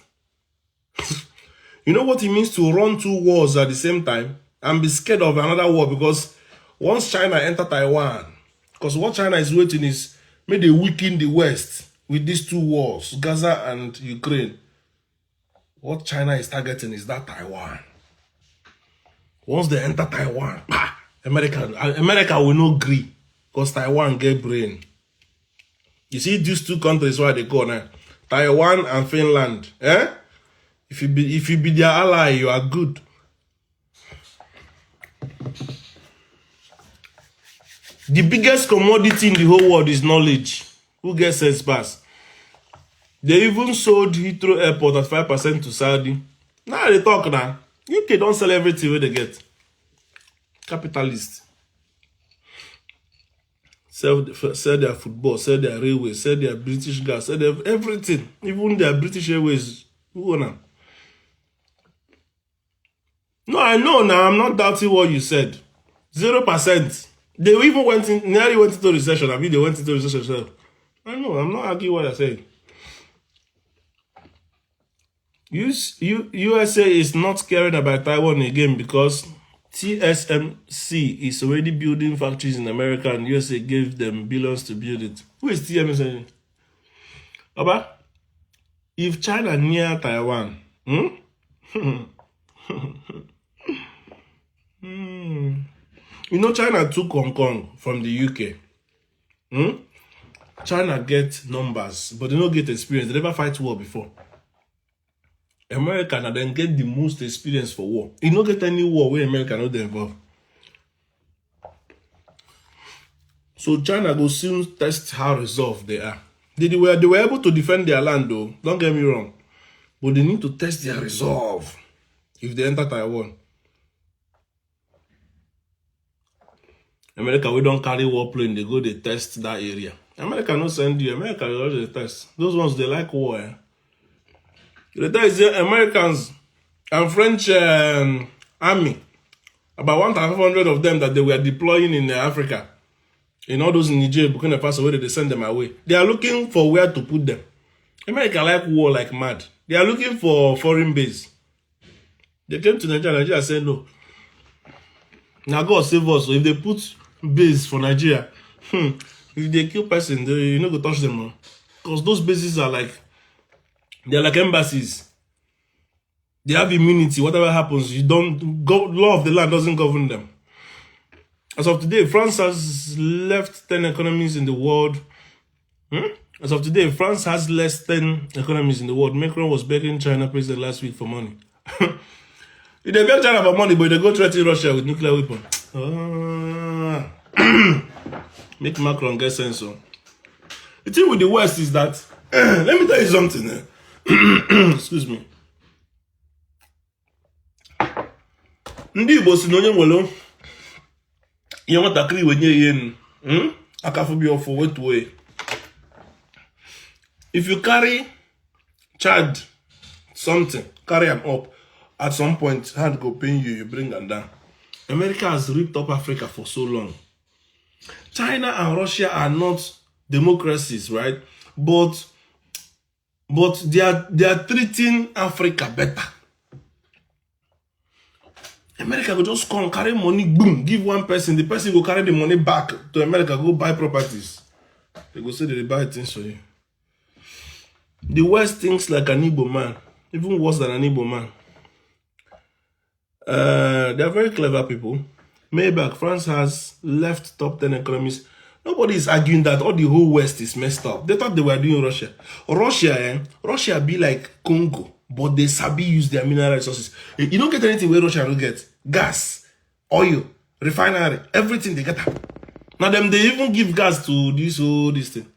You know what it means to run 2 wars at the same time and be scared of another war? Because once China enter Taiwan, because what China is waiting is may they weaken the West with these 2 wars, Gaza and Ukraine. What China is targeting is that Taiwan. Once they enter Taiwan, America will not agree because Taiwan get brain. You see these 2 countries where they go now, Taiwan and Finland. If you be their ally, you are good. The biggest commodity in the whole world is knowledge. Who gets sense pass? They even sold Heathrow Airport at 5% to Saudi. Now they talk now. UK don't sell everything where they get. Capitalists. Sell their football, sell their railways, sell their British gas, sell their everything. Even their British Airways. Who own them? No, I know now. I'm not doubting what you said. 0%. They even nearly went into recession. I mean, they went into recession. So I know. I'm not arguing what I say. USA is not caring about Taiwan again because TSMC is already building factories in America and USA gave them billions to build it. Who is TSMC? Baba, if China near Taiwan, You know, China took Hong Kong from the UK. China get numbers, but they don't get experience. They never fight war before. America and then get the most experience for war. You don't get any war where America not involved. So China go soon test how resolved they are. They were able to defend their land though, don't get me wrong. But they need to test their resolve if they enter Taiwan. America, we don't carry warplane, they go, they test that area. America no send you, America they test. Those ones, they like war. The thing is, Americans and French army, about 1,500 of them that they were deploying in Africa, in all those in Nigeria, Burkina Faso, where they send them away. They are looking for where to put them. America like war like mad. They are looking for foreign base. They came to Nigeria, Nigeria said no. Now God save us. So if they put base for Nigeria, if they kill person, you know go touch them. Because those bases are like, they're like embassies. They have immunity. Whatever happens, you don't go. Law of the land doesn't govern them. As of today, France has left 10 economies in the world. As of today, France has less 10 economies in the world. Macron was begging China president last week for money. If they beg China for money, but they go threaten Russia with nuclear weapon. Make Macron get sense. So. The thing with the West is that, let me tell you something. Excuse me. Ndị Igbo si na onye nwere ihe nwatakịrị wenye ihe enu akafubi ọfọ wetuo. If you carry child something, carry them up, at some point hand go pain you, you bring them down. America has ripped up Africa for so long. China and Russia are not democracies, right? But they are treating Africa better. America will just come, carry money, boom, give one person, the person will carry the money back to America, go buy properties. They go say they buy things for you. The West thinks like an Igbo man, even worse than an Igbo man. They are very clever people. Maybach, France has left top 10 economies. Nobody is arguing that all the whole West is messed up. They thought they were doing Russia. Russia be like Congo, but they sabi use their mineral resources. You don't get anything where Russia don't get. Gas, oil, refinery, everything they get. Now them, they even give gas to this thing.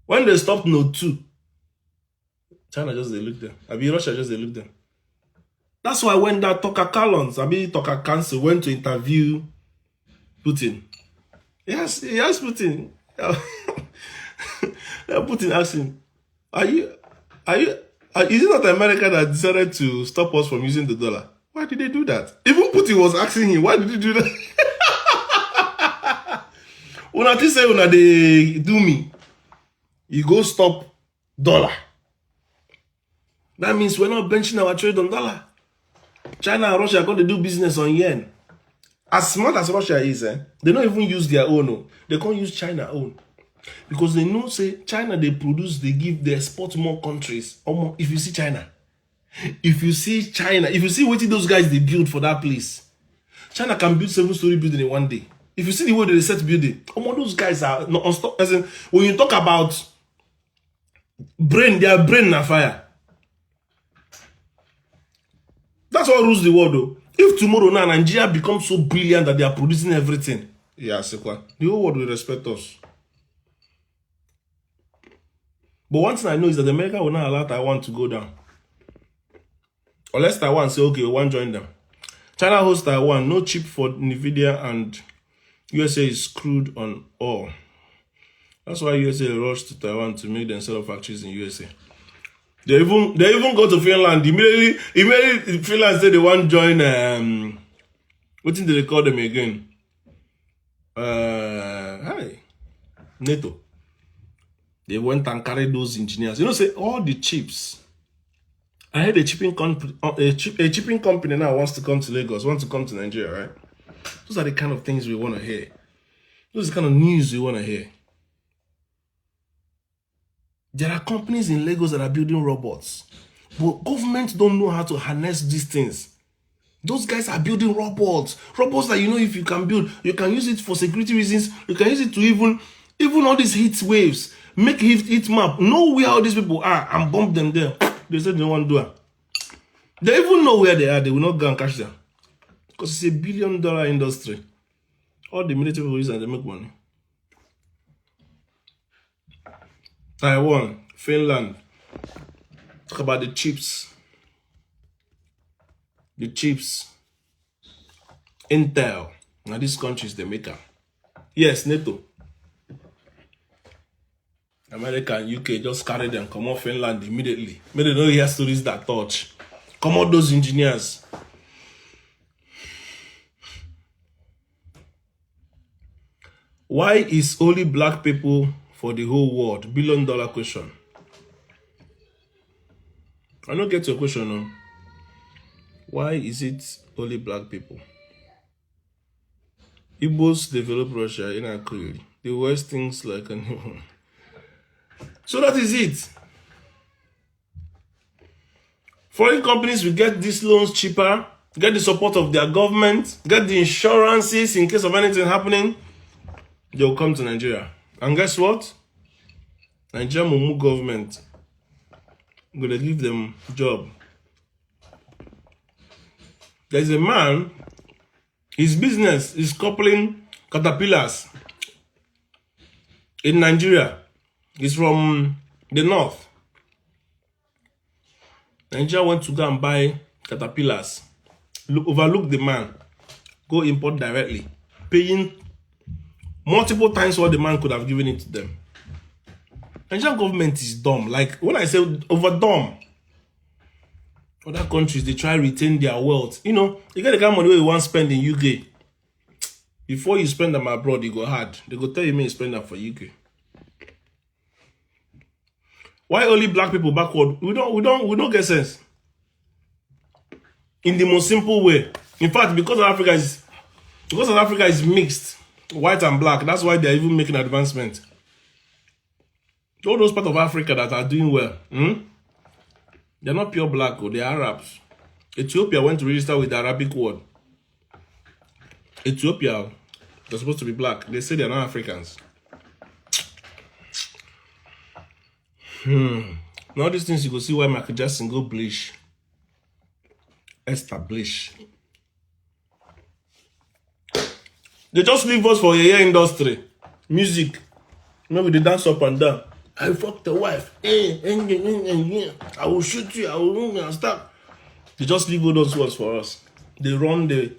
When they stopped Node 2, China just they look them. Russia just they look them. That's why when that Tucker Carlson went to interview Putin, yes, Putin. Putin asked him, is it not America that decided to stop us from using the dollar? Why did they do that? Even Putin was asking him, why did you do that? When I say when they do me, you go stop dollar. That means we're not benching our trade on dollar. China and Russia are going to do business on yen. As smart as Russia is, they don't even use their own. They can't use China own. Because they know, say, China, they produce, they give, they export more countries. If you see China, if you see what those guys they build for that place, China can build 7-story building in one day. If you see the way they set building, those guys are not unstoppable. As in, when you talk about brain, their brain na fire. That's what rules the world, though. If tomorrow now Nigeria becomes so brilliant that they are producing everything, the whole world will respect us. But one thing I know is that America will not allow Taiwan to go down. Unless Taiwan say, okay, we want to join them. China hosts Taiwan, no chip for Nvidia, and USA is screwed on all. That's why USA rushed to Taiwan to make themselves factories in USA. They even go to Finland. Immediately Finland said they want to join what did they call them again? Hi. NATO. They went and carried those engineers. You know, say all the chips. I heard a shipping company now wants to come to Lagos, wants to come to Nigeria, right? Those are the kind of things we want to hear. Those are the kind of news we want to hear. There are companies in Lagos that are building robots, but government don't know how to harness these things. Those guys are building robots that, you know, if you can build, you can use it for security reasons. You can use it to even all these heat waves, make heat map, know where all these people are and bomb them there. They said they don't want to do it. They even know where they are. They will not go and catch them because it's a $1 billion industry. All the military people use and they make money. Taiwan, Finland. Talk about the chips. The chips. Intel. Now these countries they make up. Yes, NATO. America and UK just carry them, come off Finland immediately. May they know hear stories that touch. Come out those engineers. Why is only black people for the whole world? $1 billion question. I don't get your question now. Why is it only black people? Igbos develop Russia in a clearly. The West things like an So that is it. Foreign companies will get these loans cheaper, get the support of their government, get the insurances in case of anything happening. They'll come to Nigeria. And guess what? Nigerian Mumu government gonna give them job. There's a man, his business is coupling caterpillars in Nigeria. He's from the north. Nigeria went to go and buy caterpillars. Overlook the man. Go import directly. Paying multiple times what the man could have given it to them. Nigerian government is dumb. Like, when I say over dumb, other countries, they try to retain their wealth. You know, you get the kind of money you want to spend in UK. Before you spend them abroad, you go hard. They go tell you, may spend them for UK. Why only black people backward? We don't get sense. In the most simple way. In fact, because South Africa is mixed, white and black, that's why they're even making advancement. All those parts of Africa that are doing well, they're not pure black, they're Arabs. Ethiopia went to register with the Arabic word. Ethiopia, they're supposed to be black. They say they're not Africans. Now these things you go see why Michael Jackson go bleach. Establish. They just leave us for a year industry. Music. Maybe they dance up and down. I fucked the wife. I will shoot you. I will stop. They just leave all those words for us. They run the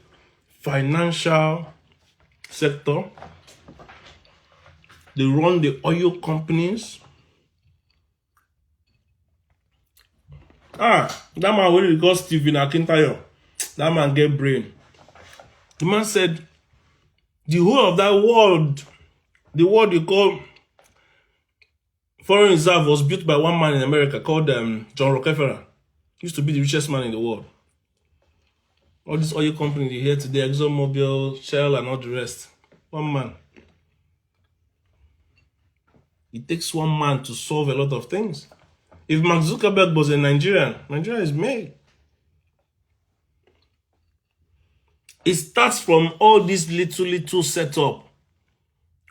financial sector. They run the oil companies. That man really got Stephen Akintayo. That man get brain. The man said, the whole of that world, the world you call foreign reserve was built by one man in America called John Rockefeller. He used to be the richest man in the world. All these oil companies you hear today, ExxonMobil, Shell, and all the rest. One man. It takes one man to solve a lot of things. If Mark Zuckerberg was a Nigerian, Nigeria is made. It starts from all this little setup.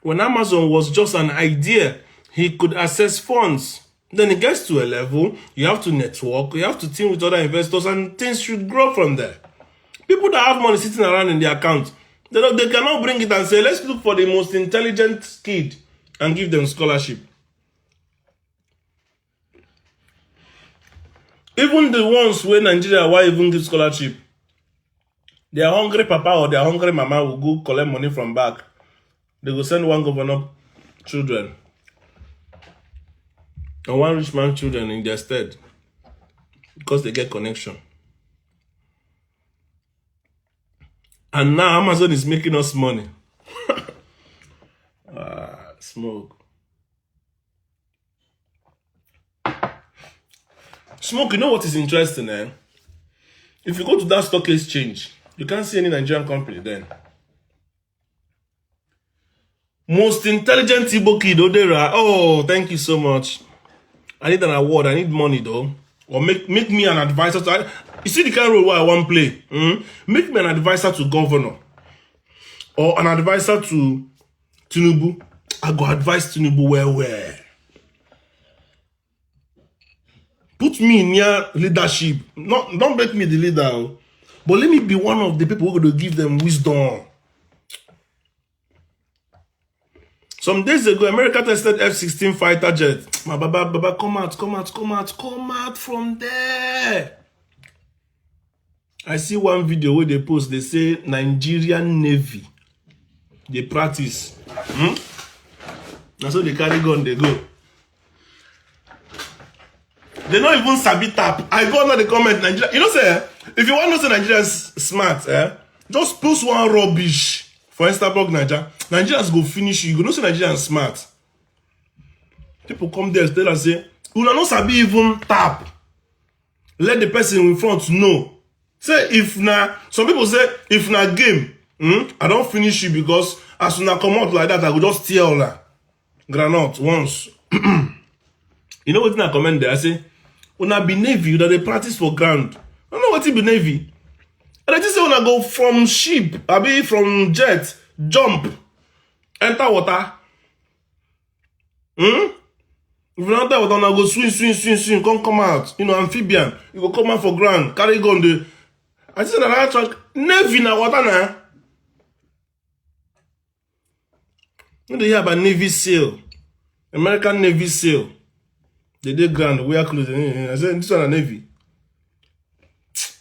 When Amazon was just an idea, he could access funds. Then it gets to a level, you have to network, you have to team with other investors, and things should grow from there. People that have money sitting around in their account, they cannot bring it and say, let's look for the most intelligent kid and give them scholarship. Even the ones where Nigeria, why even give scholarship? Their hungry papa or their hungry mama will go collect money from back. They will send one governor children and one rich man children in their stead. because they get connection. And now Amazon is making us money. Smoke. Smoke, you know what is interesting, eh? If you go to that stock exchange, you can't see any Nigerian company then. Most intelligent Igbo kid, Odera. Oh, thank you so much. I need an award. I need money though. Or make me an advisor to... You see the kind of role where I want to play? Make me an advisor to governor. Or an advisor to Tinubu. I go advise Tinubu where. Put me in your leadership. Don't make me the leader. But let me be one of the people who are going to give them wisdom. Some days ago, America tested F-16 fighter jet. My baba, come out from there. I see one video where they post, they say Nigerian Navy. They practice. And so they carry gun, they go. They don't even sabi tap. I go under the comment, Nigeria. You know, say, if you want to say Nigerians smart, just post one rubbish for Instablog Nigeria. Nigerians go finish you. You know, say Nigerians smart. People come there and tell us, say, you don't sabi even tap. Let the person in front know. Say, if na, some people say, if na game, I don't finish you because as soon as I come out like that, I will just tear all that. Granite once. You know what I comment there? I say, una be Navy, that they practice for ground. I don't know what it be Navy. And I just say, una go from ship, I be from jet, jump, enter water. If you enter water, una go swim, come out. You know, amphibian. You go come out for ground, carry gun. I just said that truck, Navy na water na. You hear about Navy SEAL, American Navy SEAL. They did ground, wear clothes. I said, this one a Navy.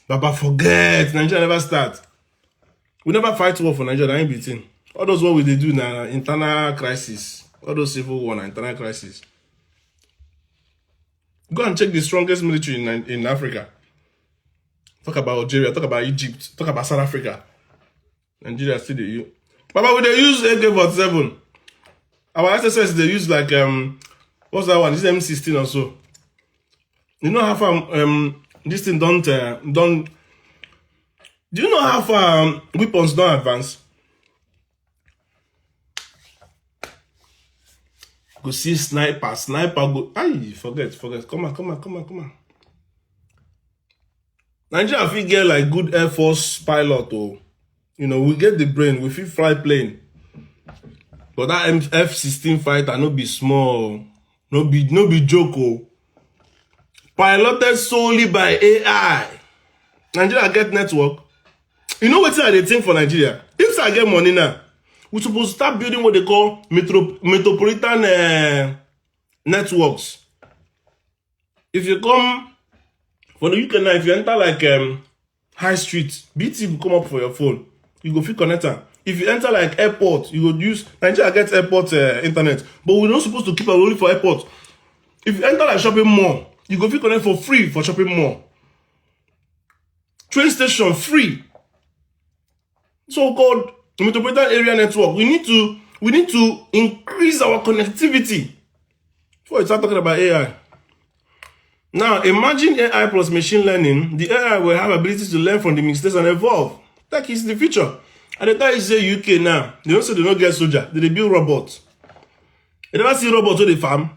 Baba, forget. Nigeria never start. We never fight war for Nigeria. That ain't between. All those what we they do now, internal crisis. All those civil war, internal crisis. Go and check the strongest military in Africa. Talk about Algeria, talk about Egypt, talk about South Africa. Nigeria still they use. Baba, we they use AK-47. Our SSS they use like what's that one? This M16 or so. You know how far this thing don't. Do you know how far weapons don't advance? Go see sniper go. Ay, forget. Come on. Nigeria fit get like good Air Force pilot or you know, we get the brain, we fit fly plane. But that F-16 fighter no be small, no be joke. Piloted solely by AI. Nigeria get network. You know what they think for Nigeria? If I get money now, we're supposed to start building what they call metropolitan networks. If you come for the UK now, if you enter like high street, BT will come up for your phone. You go fit connect am. If you enter like airport, you go use Nigeria get airport internet, but we're not supposed to keep it only for airport. If you enter like shopping mall, you go fit connect for free for shopping mall. Train station free. So-called metropolitan area network. We need to increase our connectivity before you start talking about AI. Now imagine AI plus machine learning. The AI will have ability to learn from the mistakes and evolve. That is the future. And the time you say UK now, they don't say they don't get soldier. They build robots. You never see robots where they farm.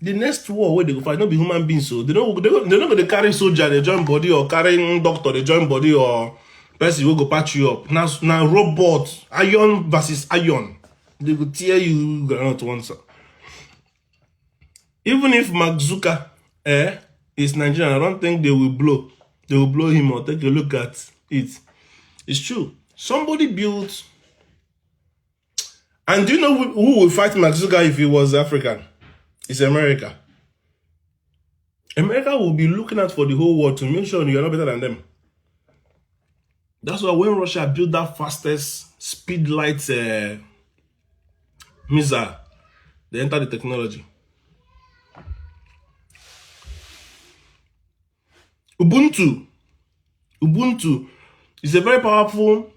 The next war where they go fight, not be human beings. So they're not going to carry soldier, they join body, or carrying doctor, they join body, or person will go patch you up. Now robot, iron versus iron. They will tear you not once. Even if Mark Zucker is Nigerian, I don't think they will blow. They will blow him or take a look at it. It's true. Somebody built. And do you know who will fight Mark Zucker if he was African? It's America. America will be looking out for the whole world to make sure you're not better than them. That's why when Russia built that fastest speed light missile, they entered the technology. Ubuntu is a very powerful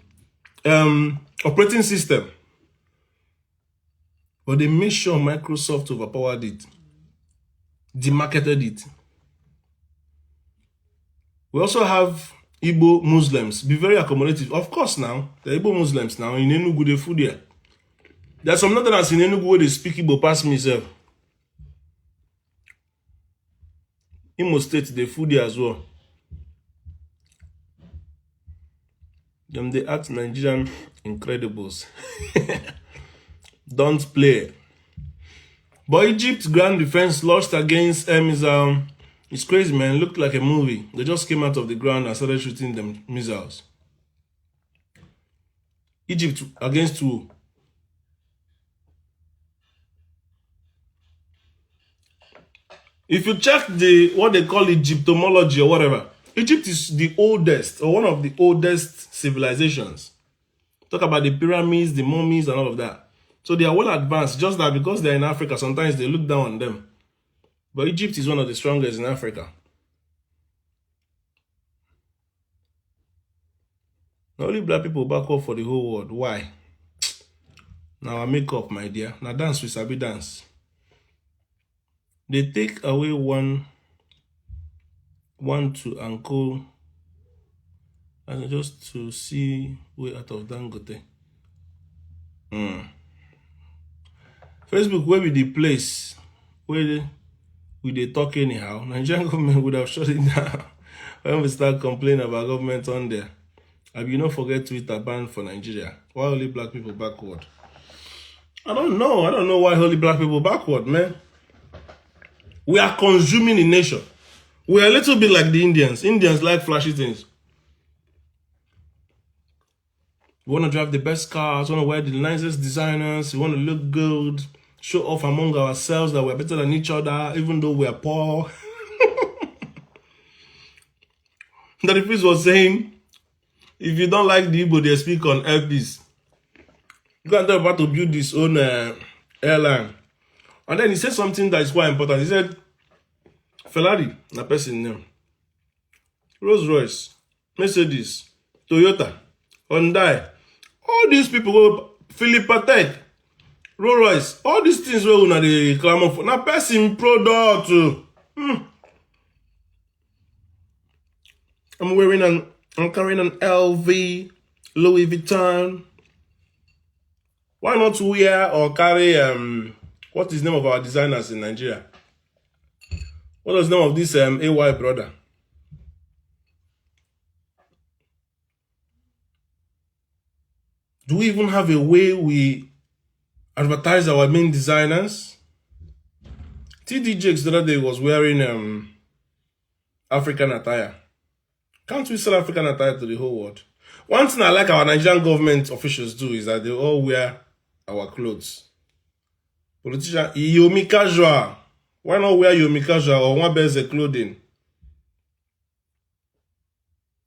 operating system. But they made sure Microsoft overpowered it, demarketed it. We also have Igbo Muslims. Be very accommodative. Of course now, the Igbo Muslims now in Enugu, they food there. There's some northerners in Enugu where they speak Igbo past myself. Imo State, they food there as well. Them they act Nigerian Incredibles. Don't play. But Egypt's ground defense lost against it's crazy, man. It looked like a movie. They just came out of the ground and started shooting them missiles. Egypt against who? If you check what they call Egyptomology or whatever, Egypt is the oldest or one of the oldest civilizations. Talk about the pyramids, the mummies, and all of that. So they are well advanced, just that because they're in Africa, sometimes they look down on them. But Egypt is one of the strongest in Africa. Not only black people back up for the whole world. Why? Now I make up, my dear. Now dance with Sabi dance. They take away one to uncle and just to see way out of Dangote. Facebook, where be the place where they talk anyhow? Nigerian government would have shut it down when we start complaining about government on there. And you not forget Twitter ban for Nigeria. Why only black people backward? I don't know. I don't know why only black people backward, man. We are consuming the nation. We are a little bit like the Indians. Indians like flashy things. We want to drive the best cars, we want to wear the nicest designers, we want to look good, show off among ourselves that we're better than each other, even though we're poor. That if was saying, if you don't like the Igbo, they speak on LPs. You can't tell about to build his own airline. And then he said something that is quite important. He said, Ferrari, na person name. Rolls Royce, Mercedes, Toyota, Hyundai. All these people go Philip Patek, Rolls Royce, all these things where una dey clamor for. Na person product. I'm carrying an LV, Louis Vuitton. Why not wear or carry what is the name of our designers in Nigeria? What is the name of this AY brother? Do we even have a way we advertise our main designers? TD Jakes the other day was wearing African attire. Can't we sell African attire to the whole world? One thing I like our Nigerian government officials do is that they all wear our clothes. Politician, Yomi casual. Why not wear Yomi casual or one bears the clothing?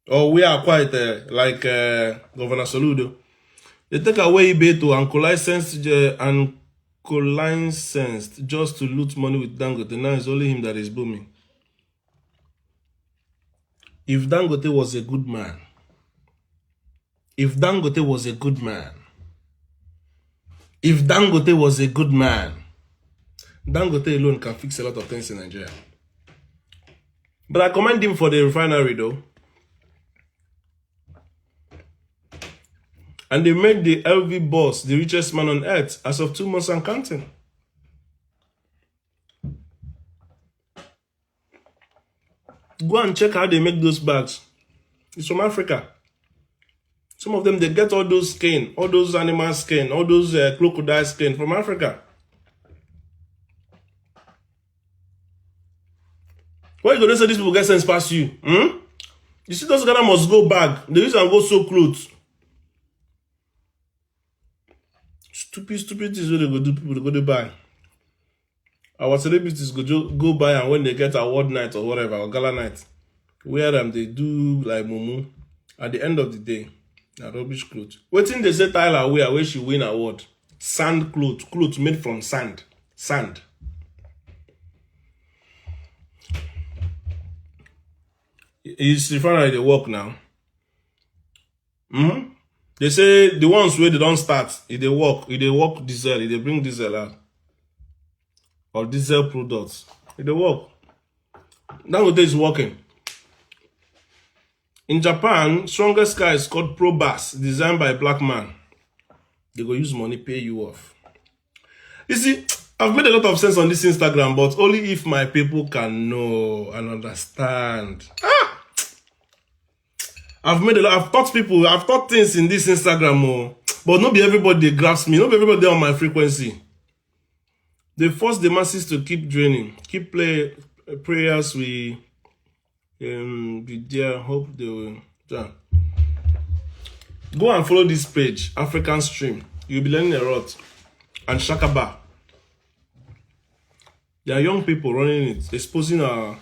Or we are quite like Governor Soludo. They take away eBay to unlicensed just to loot money with Dangote. Now it's only him that is booming. If Dangote was a good man, if Dangote was a good man, if Dangote was a good man, Dangote alone can fix a lot of things in Nigeria. But I commend him for the refinery though. And they made the LV boss the richest man on earth as of 2 months and counting. Go and check how they make those bags. It's from Africa. Some of them, they get all those skin, all those animal skin, all those crocodile skin from Africa. Why you gonna say these people get sense past you? You see those Ghana must go back. They use and go sew clothes. Stupid things where they go do, people they go to buy. Our celebrities go buy, and when they get award night or whatever, or gala night, wear them, they do like mumu. At the end of the day, a rubbish clothes. Waiting they say Tyler wear where she win award. Sand clothes made from sand. Sand. His refinery they work now. They say the ones where they don't start, if they work diesel, if they bring diesel out. Or diesel products. If they work. Dangote is working. In Japan, strongest car is called Probus, designed by a black man. They go use money, pay you off. You see, I've made a lot of sense on this Instagram, but only if my people can know and understand. I've taught things in this Instagram, but not be everybody grasps me, not be everybody on my frequency. They force the masses to keep draining, keep prayers. We be there, hope they will. Yeah. Go and follow this page, African Stream. You'll be learning a lot. And Shakaba. There are young people running it, exposing what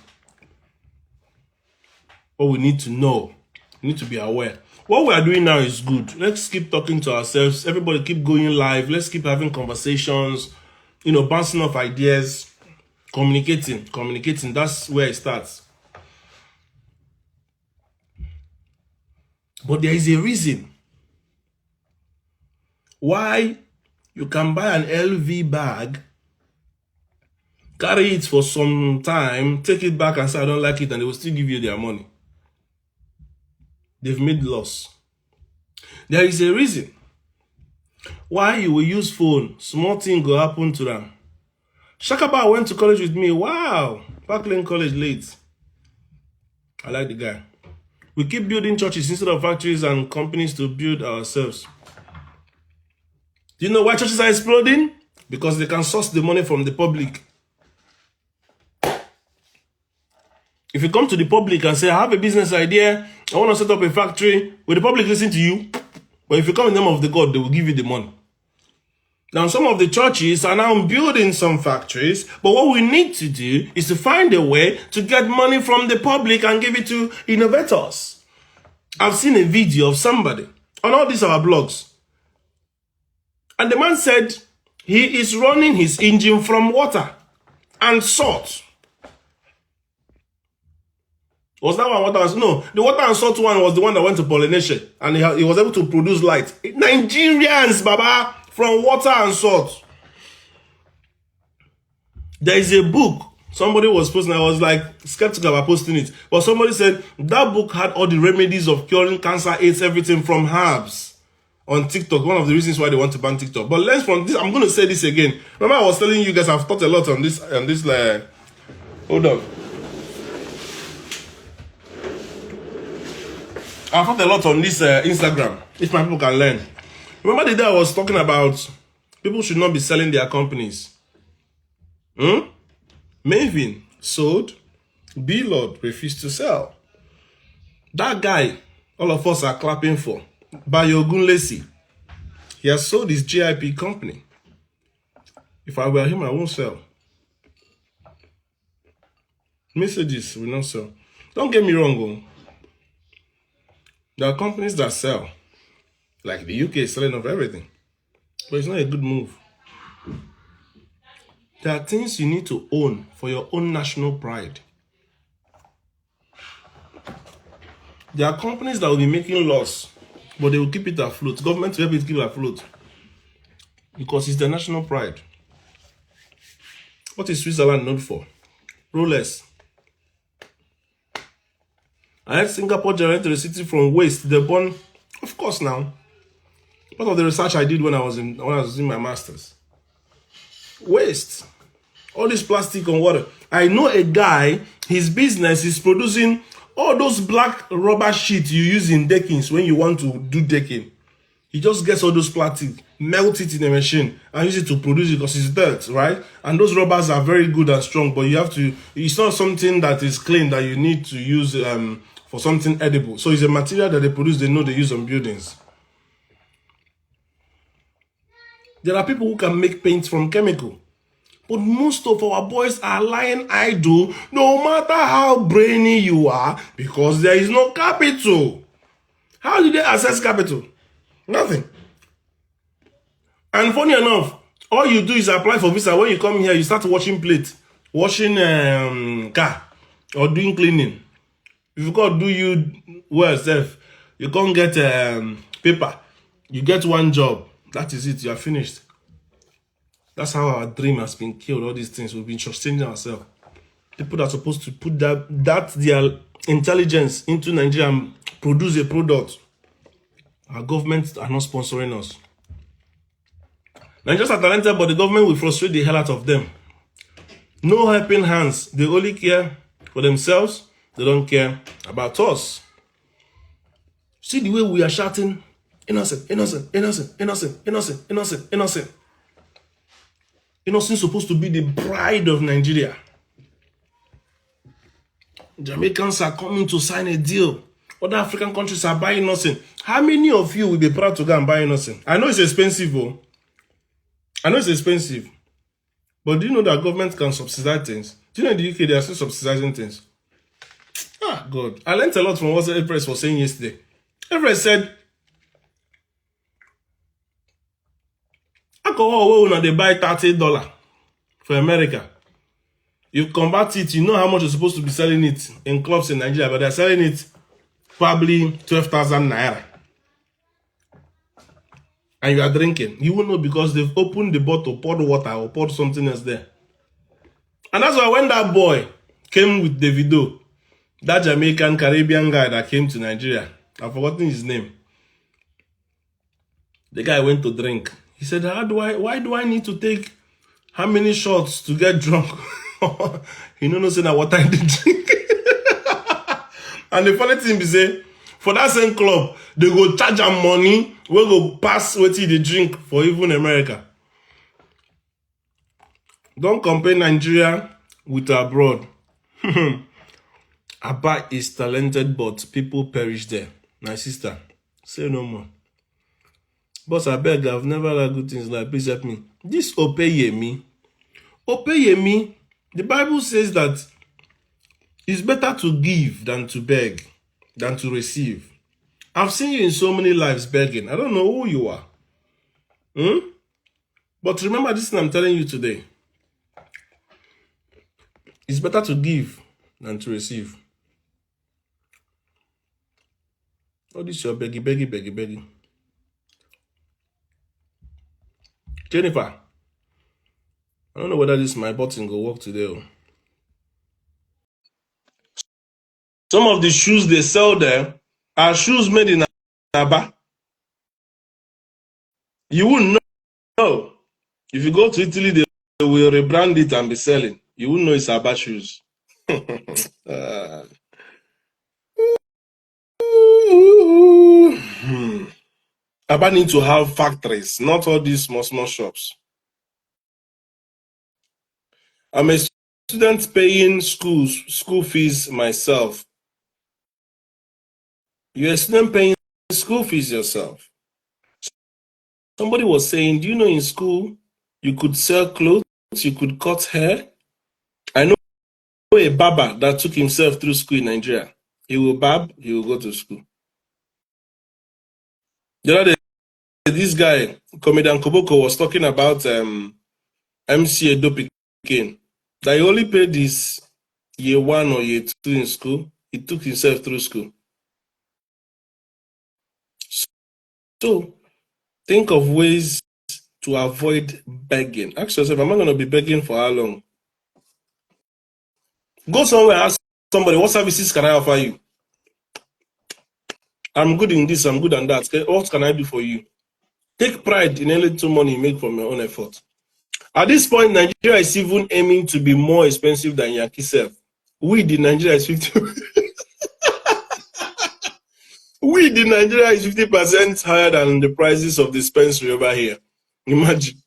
we need to know. We need to be aware. What we are doing now is good. Let's keep talking to ourselves. Everybody keep going live. Let's keep having conversations. Bouncing off ideas. Communicating. That's where it starts. But there is a reason why you can buy an LV bag, carry it for some time, take it back and say, I don't like it, and they will still give you their money. They've made loss. There is a reason why you will use phone, small thing will happen to them. Shakaba went to college with me. Wow. Parkland College late. I like the guy. We keep building churches instead of factories and companies to build ourselves. Do you know why churches are exploding? Because they can source the money from the public. If you come to the public and say, I have a business idea, I want to set up a factory, will the public listen to you? But if you come in the name of the God, they will give you the money. Now, some of the churches are now building some factories, but what we need to do is to find a way to get money from the public and give it to innovators. I've seen a video of somebody on all these our blogs. And the man said he is running his engine from water and salt. Was that one water? No, the water and salt one was the one that went to Polynesia and he was able to produce light. Nigerians, Baba, from water and salt. There is a book. Somebody was posting, I was like skeptical about posting it. But somebody said that book had all the remedies of curing cancer, AIDS, everything from herbs on TikTok. One of the reasons why they want to ban TikTok. But learn from this. I'm going to say this again. Remember I was telling you guys I've thought a lot on this hold on. I've thought a lot on this Instagram. If my people can learn. Remember the day I was talking about people should not be selling their companies. Maven sold, B-Lord refused to sell. That guy, all of us are clapping for, Bayogun Lacey. He has sold his GIP company. If I were him, I won't sell. Messages will not sell. Don't get me wrong, there are companies that sell. Like the UK is selling off everything. But it's not a good move. There are things you need to own for your own national pride. There are companies that will be making loss, but they will keep it afloat. Government will help it keep it afloat. Because it's their national pride. What is Switzerland known for? Rolex. I heard Singapore generated electricity from waste. They burn, of course now. Part of the research I did when I was in my masters. Waste. All this plastic and water. I know a guy, his business is producing all those black rubber sheets you use in deckings when you want to do decking. He just gets all those plastic, melt it in a machine and use it to produce it because it's dirt, right? And those rubbers are very good and strong, but you have to, it's not something that is clean that you need to use for something edible. So it's a material that they produce, they know they use on buildings. There are people who can make paint from chemical. But most of our boys are lying idle, no matter how brainy you are, because there is no capital. How do they access capital? Nothing. And funny enough, all you do is apply for visa. When you come here, you start washing plate, washing car, or doing cleaning. If God do you well, self, you can't get paper. You get one job. That is it. You are finished. That's how our dream has been killed. All these things. We've been changing ourselves. People that are supposed to put that their intelligence into Nigeria and produce a product. Our governments are not sponsoring us. Nigerians are talented, but the government will frustrate the hell out of them. No helping hands. They only care for themselves. They don't care about us. See the way we are shouting, innocent, innocent, innocent, innocent, innocent, innocent, innocent. Innocent supposed to be the pride of Nigeria. Jamaicans are coming to sign a deal. Other African countries are buying innocent. How many of you will be proud to go and buy innocent? I know it's expensive, oh. I know it's expensive. But do you know that government can subsidize things? Do you know in the UK they are still subsidizing things? Ah, God. I learned a lot from what Everest was saying yesterday. Everest said, alcohol when they buy $30 for America. You convert it, you know how much you're supposed to be selling it in clubs in Nigeria, but they're selling it probably 12,000 naira. And you are drinking. You will know because they've opened the bottle, poured water, or poured something else there. And that's why when that boy came with Davido, that Jamaican Caribbean guy that came to Nigeria, I've forgotten his name. The guy went to drink. He said, why do I need to take how many shots to get drunk? He no say that water in the drink. And the funny thing be say, for that same club, they go charge them money, we go pass what they drink for even America. Don't compare Nigeria with abroad. Abba is talented, but people perish there. My sister, say no more. Boss, I beg, I've never had good things like, please help me. This Opeyemi, the Bible says that it's better to give than to beg, than to receive. I've seen you in so many lives begging. I don't know who you are. But remember this thing I'm telling you today. It's better to give than to receive. Oh, this is your beggy. Jennifer, I don't know whether this my button will work today. Some of the shoes they sell there are shoes made in Aba. You wouldn't know. If you go to Italy, they will rebrand it and be selling. You wouldn't know it's Aba shoes. Aba need to have factories, not all these small shops. I'm a student paying school fees myself. You're a student paying school fees yourself. Somebody was saying, do you know in school, you could sell clothes, you could cut hair? I know a barber that took himself through school in Nigeria. He will barb, he will go to school. The other day, this guy, comedian Koboko, was talking about MCA Dopikin, that he only paid his year 1 or year 2 in school. He took himself through school. So, think of ways to avoid begging. Ask yourself, am I going to be begging for how long? Go somewhere, ask somebody, what services can I offer you? I'm good in this, I'm good in that. What can I do for you? Take pride in any little money you make from your own effort. At this point, Nigeria is even aiming to be more expensive than Yankee self. Weed in Nigeria is 50%. Weed in Nigeria is 50% higher than the prices of dispensary over here. Imagine.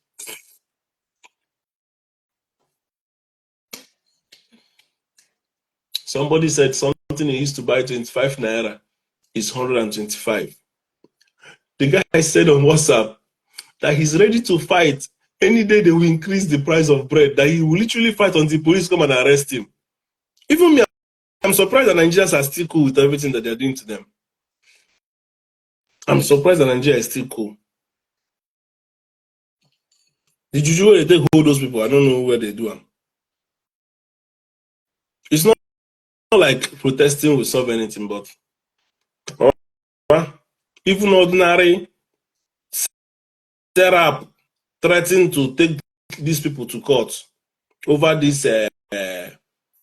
Somebody said something he used to buy 25 naira is 125. The guy said on WhatsApp that he's ready to fight any day they will increase the price of bread, that he will literally fight until police come and arrest him. Even me, I'm surprised that Nigerians are still cool with everything that they're doing to them. I'm surprised that Nigeria is still cool. The juju where they take hold those people, I don't know where they do them. It's not like protesting will solve anything, but even ordinary setup threatening to take these people to court over this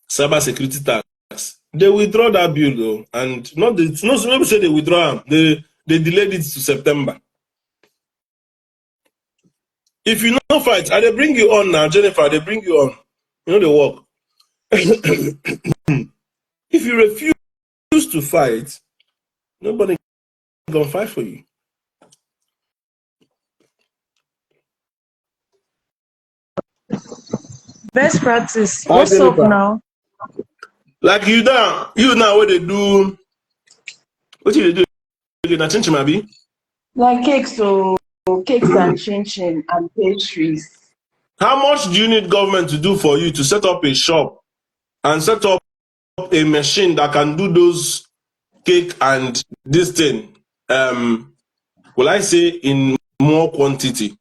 cyber security tax. They withdraw that bill though, and not the no say they withdraw them. They delayed it to September. If you no fight, they bring you on now, Jennifer. They bring you on. You know the work. If you refuse to fight, nobody gonna fight for you. Best practice. Hi, What's up Jennifer. now? Like you now what they do. What you do? Na chin abi? Like cakes, so cakes and chin and pastries. How much do you need government to do for you to set up a shop and set up a machine that can do those cake and this thing? Will I say in more quantity?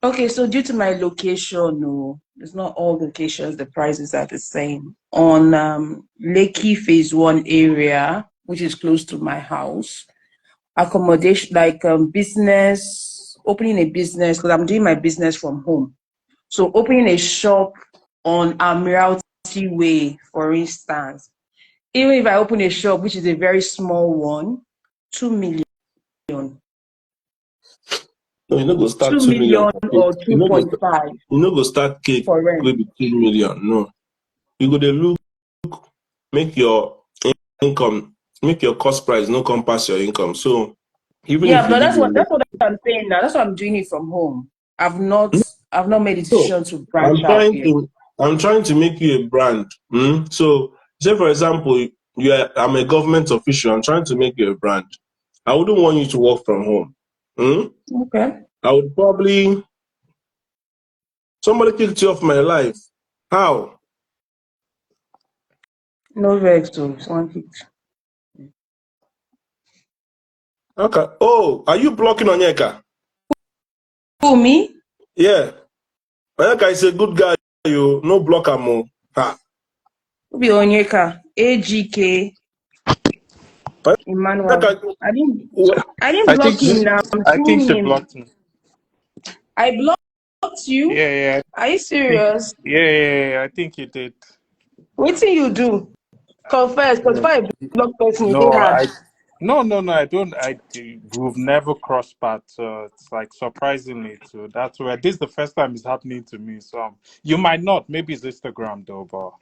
Okay, so due to my location, no, it's not all locations, the prices are the same. On Lekki Phase 1 area, which is close to my house, accommodation, like business, opening a business, because I'm doing my business from home. So opening a shop on Admiralty Way, for instance, even if I open a shop, which is a very small one, 2 million. No, you no go start 2 2 million million for cake. or 2.5 You no go start cake for rent. will be 2 million. No. You go to look, make your income, make your cost price no come pass your income. So even if Yeah, you but leave your that's what I'm saying now. That's why I'm doing it from home. I've not made a so decision to branch out yet. I'm trying to make you a brand. So say for example, I'm a government official, I'm trying to make you a brand. I wouldn't want you to work from home. Okay. I would probably somebody kicked you off my life. How? No vex to one kick. Okay. Oh, are you blocking Onyeka? Who, me? Yeah. Onyeka is a good guy, you no block him. Ha. Who be Onyeka? AGK Emmanuel. Onyeka, I didn't I think block him she, now. I'm I think seeing she him. blocked me. I blocked you? Yeah, Are you I think serious? yeah, I think you did. What till you do? Confess, because if No, I block person, it no, dey hard. no, I don't. We've never crossed paths. It's like surprisingly too. That's where this is the first time it's happening to me. So you might not. Maybe it's Instagram though, but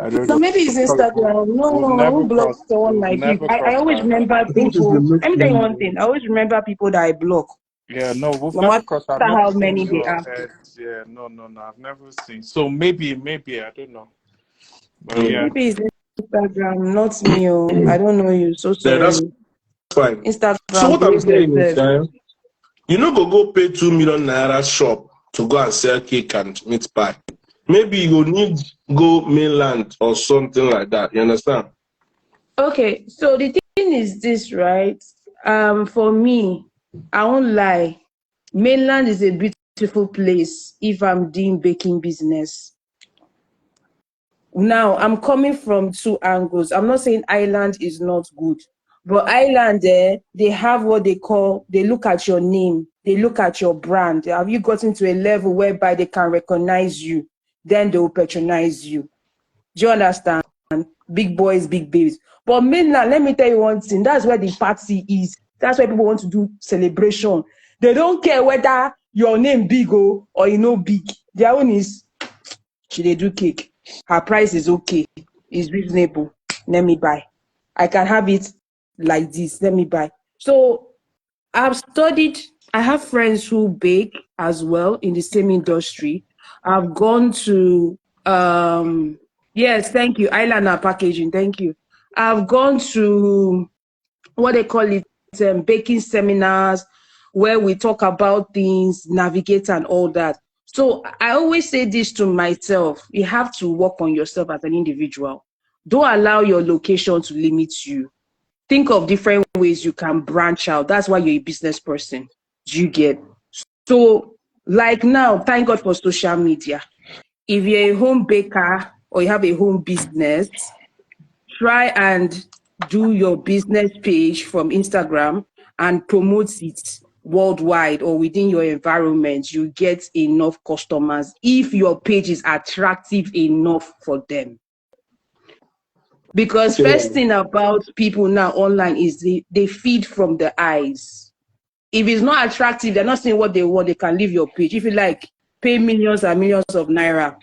I don't No, know. maybe it's Instagram. We've No, I never won't block crossed. someone We've like you. never I crossed always paths. remember I think it's a people. Let me tell you one mixed. thing. I always remember people that I block, Yeah, no, we've no never matter crossed. I've never how seen many they your are. head. Yeah, no, I've never seen. So maybe I don't know. But yeah. Maybe it's Instagram, not me. Oh, I don't know you. So Yeah, that's sorry. fine. So Instagram, what I'm behave saying is, yourself. you know, go pay 2 million naira shop to go and sell cake and meat pie. Maybe you need go mainland or something like that. You understand? Okay, so the thing is this, right? For me, I won't lie. Mainland is a beautiful place if I'm doing baking business. Now, I'm coming from two angles. I'm not saying island is not good, but island they have what they look at your name, they look at your brand. Have you gotten to a level whereby they can recognize you? Then they will patronize you. Do you understand? Big boys, big babes. But mainland, let me tell you one thing. That's where the party is. That's where people want to do celebration. They don't care whether your name big or you know big. Their own is she dey do cake. Her price is okay. It's reasonable. Let me buy. I can have it like this. Let me buy. So I've studied, I have friends who bake as well in the same industry. I've gone to yes, thank you. Eyeliner packaging, thank you. I've gone to what they call it baking seminars where we talk about things, navigate and all that. So I always say this to myself, you have to work on yourself as an individual. Don't allow your location to limit you. Think of different ways you can branch out. That's why you're a business person. Do you get? So Like now, thank God for social media. If you're a home baker or you have a home business, try and do your business page from Instagram and promote it worldwide or within your environment. You get enough customers if your page is attractive enough for them. Because first thing about people now online is they feed from the eyes. If it's not attractive, they're not seeing what they want, they can leave your page. If you like, pay millions and millions of naira,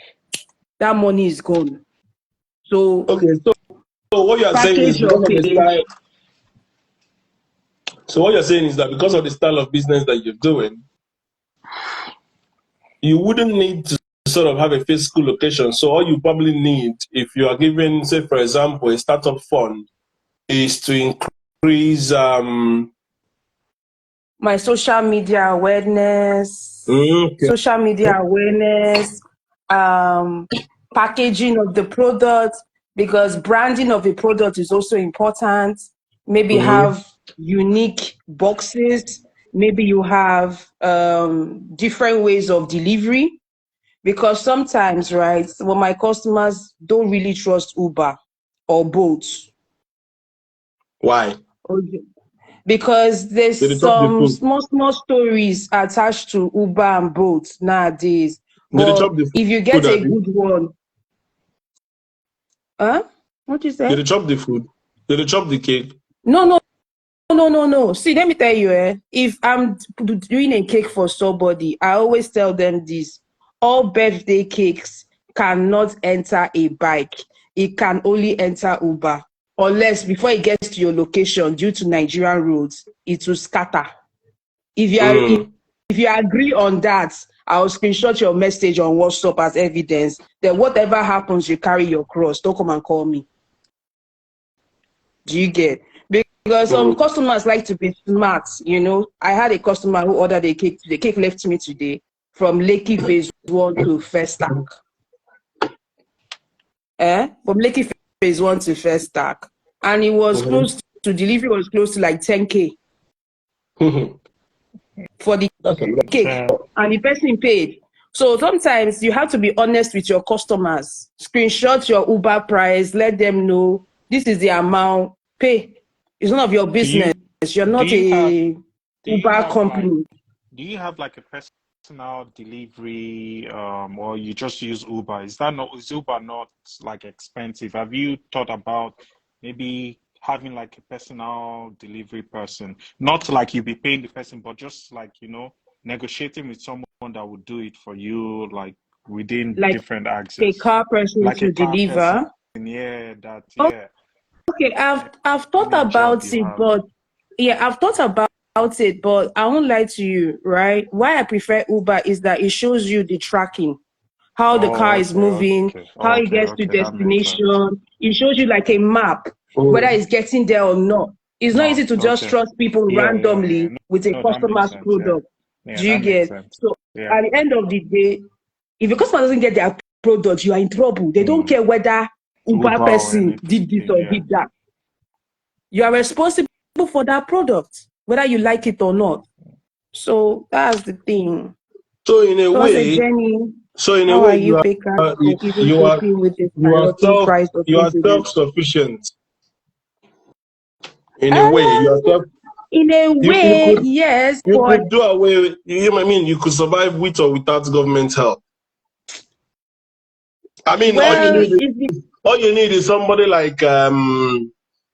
that money is gone. So Okay, so what you are saying package is your because of the page. style. So what you're saying is that because of the style of business that you're doing, you wouldn't need to sort of have a physical location. So all you probably need, if you are given, say for example, a startup fund, is to increase My social media awareness, okay. packaging of the product, because branding of a product is also important. Maybe Mm-hmm. have unique boxes. Maybe you have different ways of delivery. Because sometimes, right, well, my customers don't really trust Uber or Bolt. Why? Because there's Did they drop the some food? small stories attached to Uber and Bolt nowadays. Did they But chop the if you food, get a Abby? good one, huh? What you Did say? they chop the food? Did they chop the cake? No. See, let me tell you, if I'm doing a cake for somebody, I always tell them this: all birthday cakes cannot enter a bike. It can only enter Uber, unless before it gets to your location, due to Nigerian roads, it will scatter. If you are Mm. if you agree on that, I'll screenshot your message on WhatsApp as evidence. Then whatever happens, you carry your cross. Don't come and call me. Do you get? Because some Mm. customers like to be smart, you know. I had a customer who ordered a cake. The cake left me today from Lekki Phase 1 to First Stack. From Lekki Phase 1 to First Stack. And it was close to delivery, was close to like 10K for the That's a lot. cake. And the person paid. So sometimes you have to be honest with your customers. Screenshot your Uber price, let them know this is the amount, pay. It's none of your Do business. you You're do not you have a do you Uber have like company. do you have like a personal delivery or you just use Uber? Is Uber not like expensive? Have you thought about maybe having like a personal delivery person? Not like you be paying the person, but just like, negotiating with someone that would do it for you, like within Like different a axes. car person Like a to car person. deliver. Yeah, that yeah. Okay, I've thought Any job about you it, have. but yeah, I've thought about it, but I won't lie to you, right? Why I prefer Uber is that it shows you the tracking, how the car Oh, is okay, moving, okay, how it okay, gets to okay. That makes sense. destination. It shows you like a map, whether Mm. it's getting there or not. It's not easy Not to just okay. trust people Yeah. randomly No, with a no, that makes customer's sense. Yeah, product. yeah, Do you that makes get? sense. So Yeah. at the end of the day, if a customer doesn't get their product, you are in trouble. They don't Mm. care whether Uber Uber or person did this anything. or Yeah. did that. You are responsible for that product, whether you like it or not. So that's the thing. So in a So as a way, Jenny, so in a how way, are you, Baker, you, even you are coping with the you are skyrocketing price of you are ingredients? self-sufficient. In a way, you are Um, self. in a You way, could yes, you but could do away with, you know what I mean, you could survive with or without government help. I mean, well, it's all you need is somebody like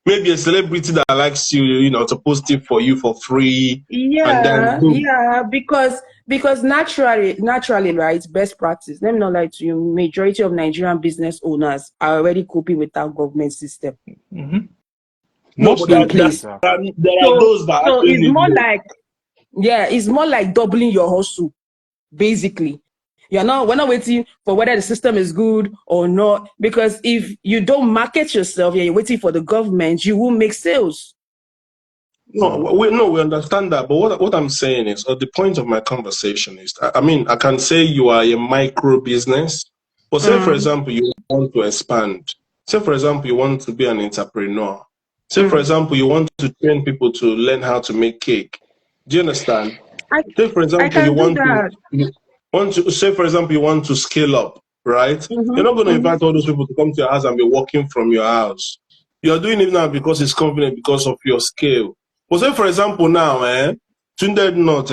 maybe a celebrity that likes you, to post it for you for free, and then boom. yeah, because naturally, right, best practice. Let me not lie to you. Majority of Nigerian business owners are already coping with our government system, Hmm. No, but Most in of them, place. sir. there are So those that so actually it's need more more. like, yeah, it's more like doubling your hustle, basically. We're not waiting for whether the system is good or not. Because if you don't market yourself, yeah, you're waiting for the government, you will make sales. No, we understand that. But what I'm saying is, or the point of my conversation is, I mean, I can say you are a micro business, but say for Mm, example you want to expand. Say for example you want to be an entrepreneur. Say for mm. example you want to train people to learn how to make cake. Do you understand? I Say for I example you can do want to that. want to say, for example, you want to scale up, right? You're not going to invite all those people to come to your house and be working from your house. You're doing it now because it's convenient, because of your scale. But say, for example, now, Tunde Not,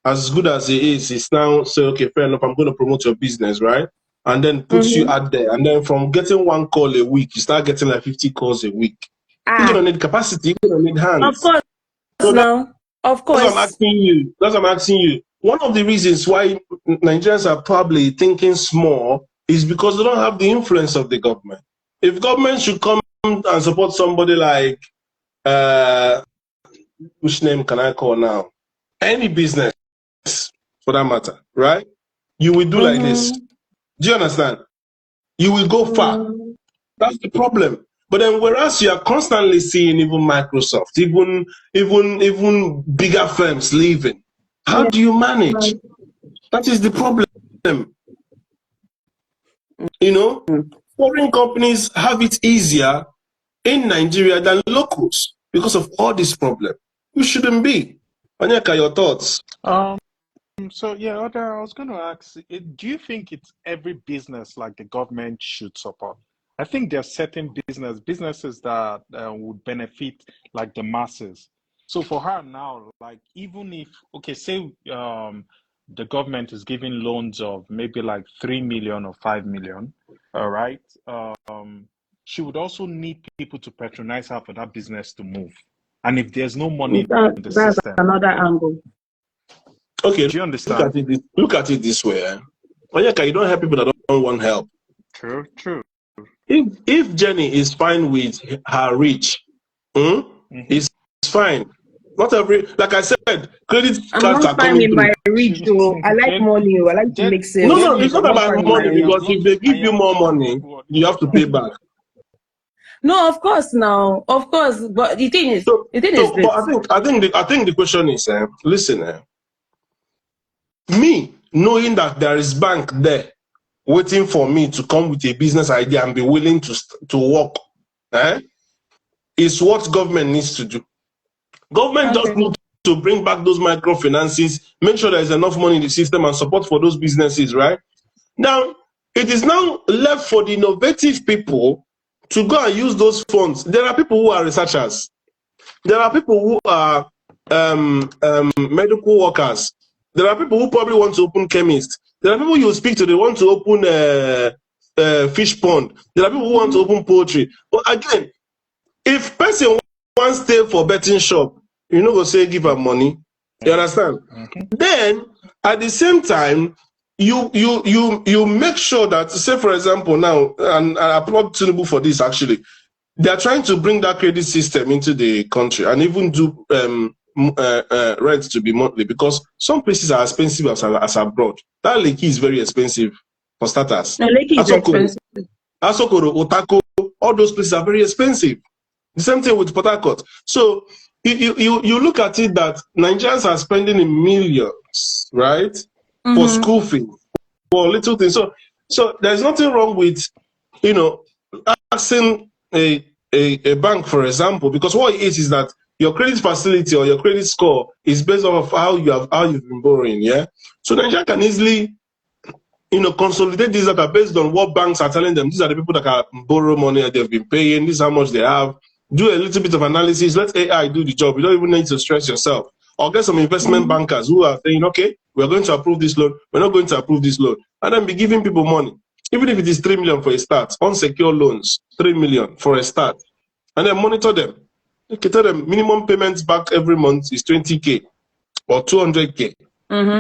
as good as he is, he's now say, okay, fair enough, I'm going to promote your business, right? And then puts you out there. And then from getting one call a week, you start getting like 50 calls a week. You're going to need capacity, you're going to need hands. Of course, So now. Of course. that's what I'm asking you. One of the reasons why Nigerians are probably thinking small is because they don't have the influence of the government. If government should come and support somebody like, which name can I call now? Any business, for that matter, right? You will do like this. Do you understand? You will go far. That's the problem. But then, whereas you are constantly seeing even Microsoft, even bigger firms leaving, how do you manage? That is the problem. You know, foreign companies have it easier in Nigeria than locals because of all this problem. You shouldn't be. Onyeka, your thoughts? So yeah, Oda, I was going to ask, do you think it's every business like the government should support? I think there are certain businesses that would benefit like the masses. So for her now, like even if, okay, say the government is giving loans of maybe like 3 million or 5 million, all right, she would also need people to patronize her for that business to move. And if there's no money in the That's system, another angle. Okay, do you understand? Look at it this way. Onyeka, you don't help people that don't want help. True, true. If Jenny is fine with her rich, it's fine. Not every, like I said, credit cards are coming through. My rich, I like money. I like to make sales. No, it's not about money, because if they give you more money, you have to pay back. No, of course now, of course. But the thing is, But I think the question is, listen, me knowing that there is bank there waiting for me to come with a business idea and be willing to work, is what government needs to do. Government just needs to bring back those microfinances, make sure there is enough money in the system and support for those businesses, right? Now, it is now left for the innovative people to go and use those funds. There are people who are researchers. There are people who are medical workers. There are people who probably want to open chemists. There are people you speak to, they want to open a fish pond. There are people who want to open poultry. But again, if person wants to stay for betting shop, you know, go say give her money. You understand? Then at the same time, you make sure that, say for example now, and I applaud Tinubu for this actually, they are trying to bring that credit system into the country and even do rent to be monthly, because some places are expensive as abroad. That Lekki is very expensive for starters. No, Lekki is expensive. Asokoro, Otako, all those places are very expensive. The same thing with Port Harcourt. So you look at it that Nigerians are spending in millions, right, for school fees, for little things. So there's nothing wrong with, you know, asking a bank, for example, because what it is that your credit facility or your credit score is based off of how you've been borrowing, yeah. So Nigeria can easily, you know, consolidate these data based on what banks are telling them. These are the people that can borrow money that they've been paying. This is how much they have. Do a little bit of analysis. Let AI do the job. You don't even need to stress yourself. Or get some investment bankers who are saying, okay, we're going to approve this loan. We're not going to approve this loan. And then be giving people money. Even if it is 3 million for a start, unsecured loans, 3 million for a start. And then monitor them. Okay, tell them minimum payments back every month is 20K or 200K.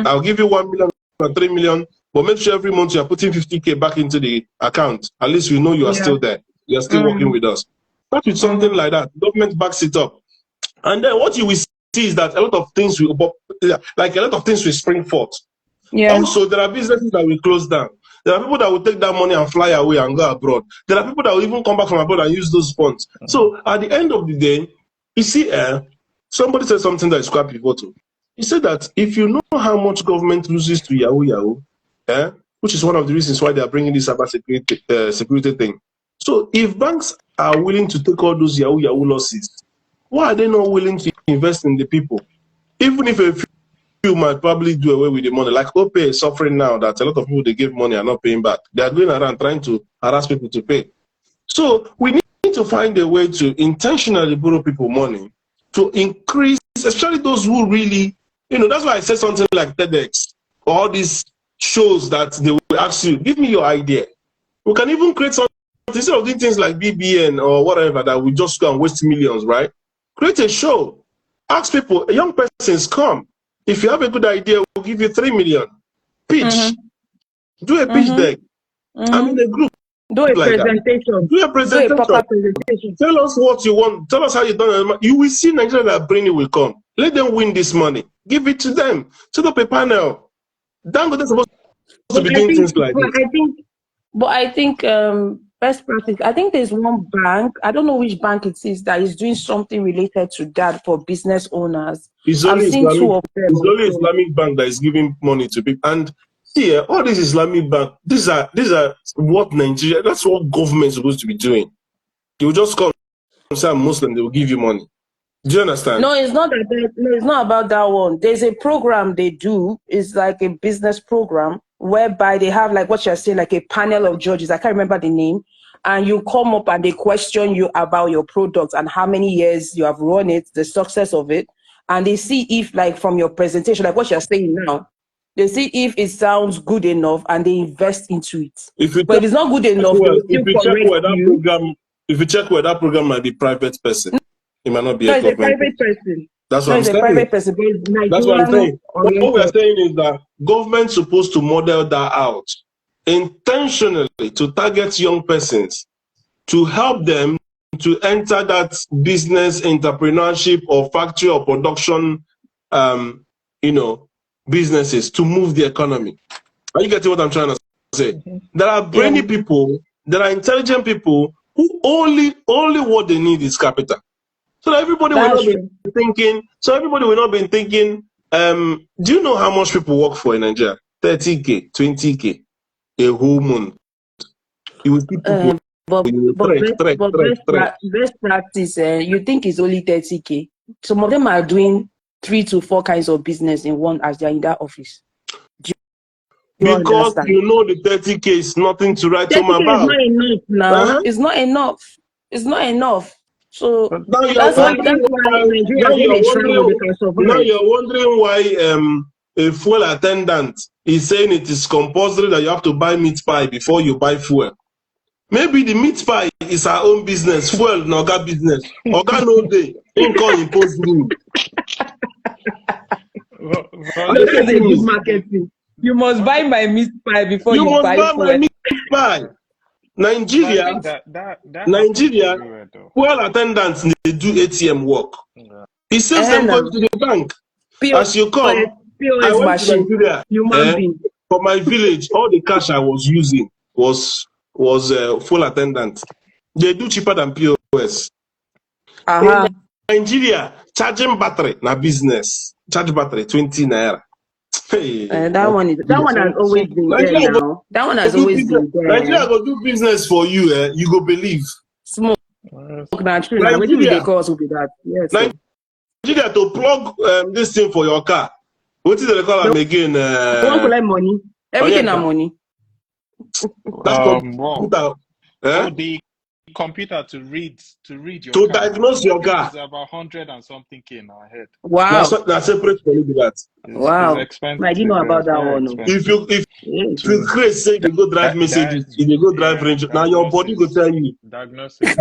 I'll give you 1 million or 3 million, but make sure every month you're putting 50K back into the account. At least we know you are still there. You're still working with us. Start with something like that. Government backs it up. And then what you will see is that a lot of things will spring forth. Yeah. Also, there are businesses that will close down. There are people that will take that money and fly away and go abroad. There are people that will even come back from abroad and use those funds. So at the end of the day, you see, somebody said something that is quite pivotal. He said that if you know how much government loses to Yahoo, which is one of the reasons why they are bringing this cyber security thing. So if banks are willing to take all those Yahoo losses, why are they not willing to invest in the people? Even if a few might probably do away with the money. Like OPay is suffering now that a lot of people they give money are not paying back. They are going around trying to harass people to pay. So we need to find a way to intentionally borrow people money to increase, especially those who really, that's why I said something like TEDx, or all these shows that they will ask you, give me your idea. We can even create something, instead of doing things like BBN or whatever that we just go and waste millions, right? Create a show. Ask people, young persons, come. If you have a good idea, we'll give you 3 million. Pitch. Do a pitch deck. I'm in a group Do a like that. presentation. Do a presentation. Do a proper presentation. Tell us what you want. Tell us how you done it. You will see Nigeria that brainy will come. Let them win this money. Give it to them. Set up a panel. Dangote is supposed to be doing things like this. But I think best practice. I think there's one bank. I don't know which bank it is that is doing something related to that for business owners. It's I've only seen Islamic, two of them. it's only Islamic bank that is giving money to people. And see, all this Islamic bank, these are what Nigeria. That's what government is supposed to be doing. You will just come and say I'm Muslim. They will give you money. Do you understand? No, it's not that. No, it's not about that one. There's a program they do. It's like a business program whereby they have, like what you're saying, like a panel of judges. I can't remember the name. And you come up and they question you about your product and how many years you have run it, the success of it. And they see if, like, from your presentation, like what you're saying now, they see if it sounds good enough and they invest into it. If it's not good enough, if you check where that program might be private person, it might not be a government. Private person. That's what I'm saying. Private person. That's what I'm saying. What we're saying is that government's supposed to model that out intentionally to target young persons, to help them to enter that business, entrepreneurship, or factory or production, businesses to move the economy. Are you getting what I'm trying to say? There are brainy people, there are intelligent people who only what they need is capital. So everybody will not be thinking. Do you know how much people work for in Nigeria? 30K, 20K, a whole month. You will see people. Best practice, you think it's only 30K. Some of them are doing 3 to 4 kinds of business in one as they're in that office. Because you know the 30K is nothing to write home about. It's not enough now. It's not enough. It's not enough. So that's why you're wondering why a fuel attendant is saying it is compulsory that you have to buy meat pie before you buy fuel. Maybe the meat pie is our own business, fuel no Oga business. Oga no day, income impose rule. Marketing. You must buy my meat pie before you buy fuel. My meat pie. Nigeria, fuel attendants they do ATM work. It says them go to the bank. As you come, I went to Nigeria. For my village, all the cash I was using was full attendant. They do cheaper than POS. In Nigeria, charging battery na business. Charge battery 20 naira. Hey, that one has always been there now. That one has always been there. Nigeria go do business for you, you go believe. Smoke. Nigeria will be that. Yes. Nigeria to plug this thing for your car. What is the call them again? You want to collect money? Everything is money. The computer to read your to car. Diagnose your car is about 100 and something K in our head. Wow, that's separate for you that. Wow, it's expensive. I didn't know about that one. If you create say you go drive messages, you go drive range. Now your body go tell you diagnosis.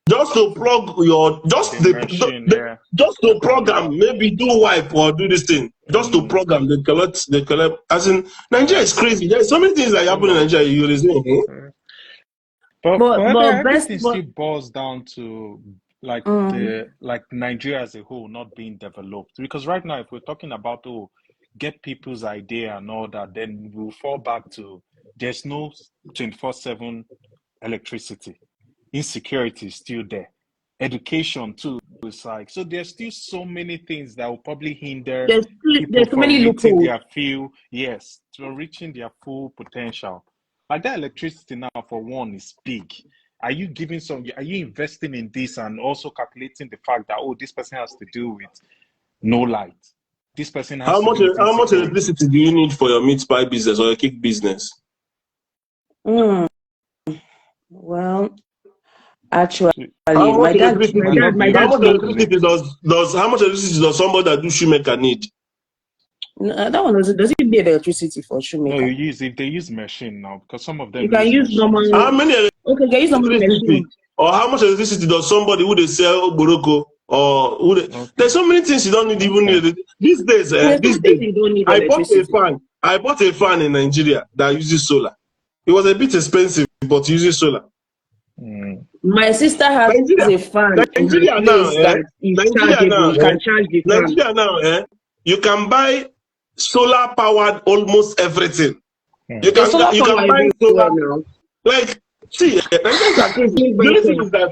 Just to plug your just to program, maybe do wipe or do this thing. Just to program, they collect. As in Nigeria is crazy. There's so many things that happen in Nigeria. You resume. But everything still boils down to like Nigeria as a whole not being developed. Because right now, if we're talking about get people's idea and all that, then we'll fall back to there's no 24/7 electricity. Insecurity is still there. Education too is like so. There's still so many things that will probably hinder people from reaching their reaching their full potential. Like that electricity now, for one, is big. Are you investing in this and also calculating the fact that this person has to deal with no light? this person has How to much do this again. electricity do you need for your meat pie business or your cake business? Well, actually, How much my dad, It might not be my dad enough to make. how much electricity does somebody that do shoemaker need? no, that one does it need electricity for No, you shoemaker? use it. They use machine now because some of You them can use use machine as normal. How well. many Okay, you can use normal electricity machine. or how much electricity does somebody who they sell boroko or there's Okay. so many things you don't need even Okay. need these days. There's These some things days, you don't need I bought a electricity. fan. I bought a fan in Nigeria that uses solar. It was a bit expensive, but uses solar. Mm. My sister has Nigeria, a fan in her Nigeria now, place that is Nigeria chargeable. now, You can charge the fan. Nigeria now, you can buy solar powered almost everything. You Mm. The can solar you can power is buy everywhere solar. now. Like, see, Nigerians are crazy. It's The only thing vehicle. is that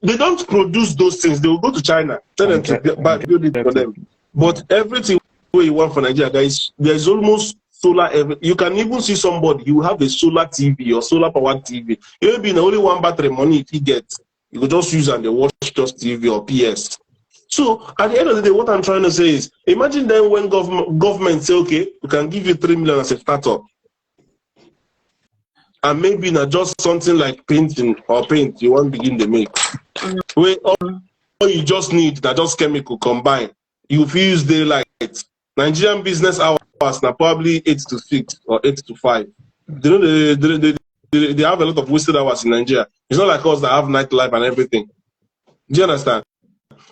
they don't produce those things. They will go to China, tell them And to get and build it for get it. them. But Mm. everything where you want for Nigeria, there's almost solar. You can even see somebody. You have a solar TV or solar powered TV. It will be in only one battery money if you get. You could just use and they watch just TV or PS. So at the end of the day, what I'm trying to say is, imagine then when government say, okay, we can give you 3 million as a startup. And maybe not just something like painting or paint you want to begin to make. Where all you just need that just chemical combine. You use daylight. Nigerian business hours now probably 8 to 6 or 8 to 5. They know they have a lot of wasted hours in Nigeria. It's not like us that have nightlife and everything. Do you understand?